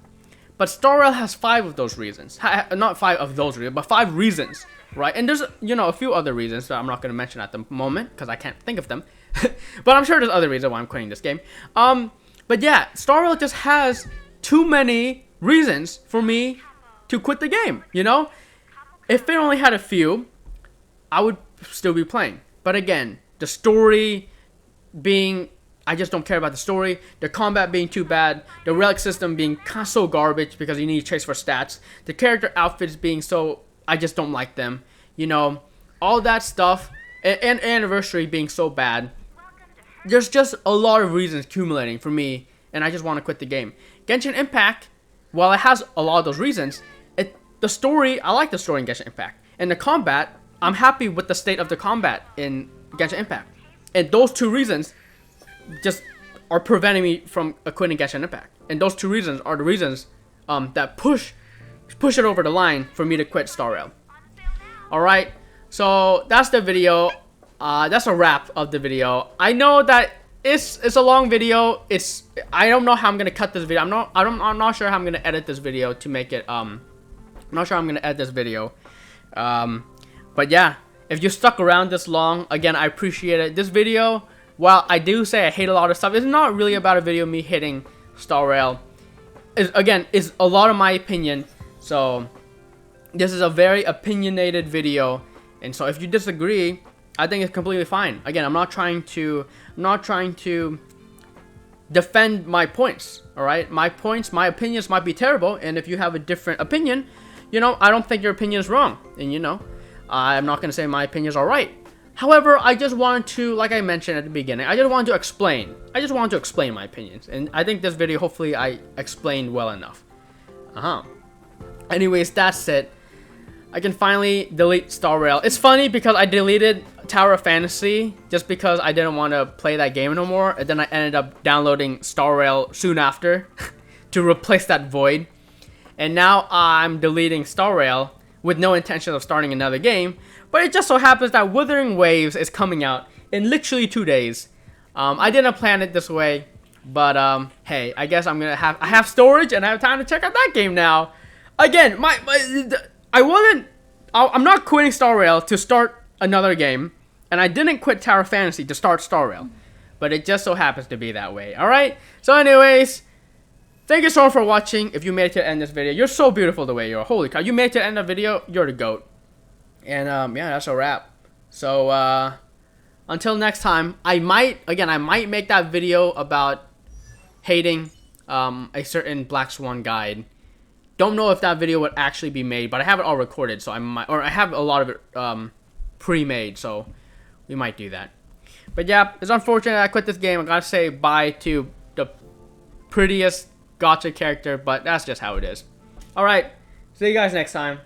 But Star Rail has 5 of those reasons. Not 5 of those reasons, but 5 reasons, right? And there's, you know, a few other reasons that I'm not going to mention at the moment because I can't think of them. But I'm sure there's other reasons why I'm quitting this game. But yeah, Star Rail just has too many reasons for me to quit the game, you know? If it only had a few, I would still be playing. But again, the story being... I just don't care about the story, the combat being too bad, the relic system being so garbage because you need to chase for stats, the character outfits being so, I just don't like them, you know, all that stuff, and anniversary being so bad. There's just a lot of reasons accumulating for me, and I just want to quit the game. Genshin Impact, while it has a lot of those reasons, the story, I like the story in Genshin Impact, and the combat, I'm happy with the state of the combat in Genshin Impact, and those 2 reasons just are preventing me from quitting Genshin Impact. And those 2 reasons are the reasons that push it over the line for me to quit Star Rail. Alright, so that's the video. That's a wrap of the video. I know that it's a long video. I don't know how I'm gonna cut this video. I'm not sure how I'm gonna edit this video to make it I'm not sure how I'm gonna edit this video. But yeah, if you stuck around this long, again, I appreciate it. This video, while I do say I hate a lot of stuff, it's not really about a video of me hitting Star Rail. It's a lot of my opinion. So this is a very opinionated video, and so if you disagree, I think it's completely fine. Again, I'm not trying to defend my points. All right, my opinions might be terrible, and if you have a different opinion, you know, I don't think your opinion is wrong, and you know, I'm not gonna say my opinions are right. However, I just wanted to, like I mentioned at the beginning, I just wanted to explain my opinions. And I think this video, hopefully, I explained well enough. Anyways, that's it. I can finally delete Star Rail. It's funny because I deleted Tower of Fantasy just because I didn't want to play that game no more. And then I ended up downloading Star Rail soon after to replace that void. And now I'm deleting Star Rail with no intention of starting another game. But it just so happens that Wuthering Waves is coming out in literally 2 days. I didn't plan it this way, but hey, I guess I have storage and I have time to check out that game now. Again, I'm not quitting Star Rail to start another game, and I didn't quit Tower of Fantasy to start Star Rail, but it just so happens to be that way. All right. So, anyways, thank you so much for watching. If you made it to the end of this video, you're so beautiful the way you are. Holy cow, you made it to the end of the video. You're the GOAT. And yeah, that's a wrap. So until next time, I might make that video about hating a certain Black Swan guide. Don't know if that video would actually be made, but I have it all recorded, so I have a lot of it pre-made, so we might do that. But yeah, it's unfortunate I quit this game. I gotta say bye to the prettiest gacha character, but that's just how it is. Alright, see you guys next time.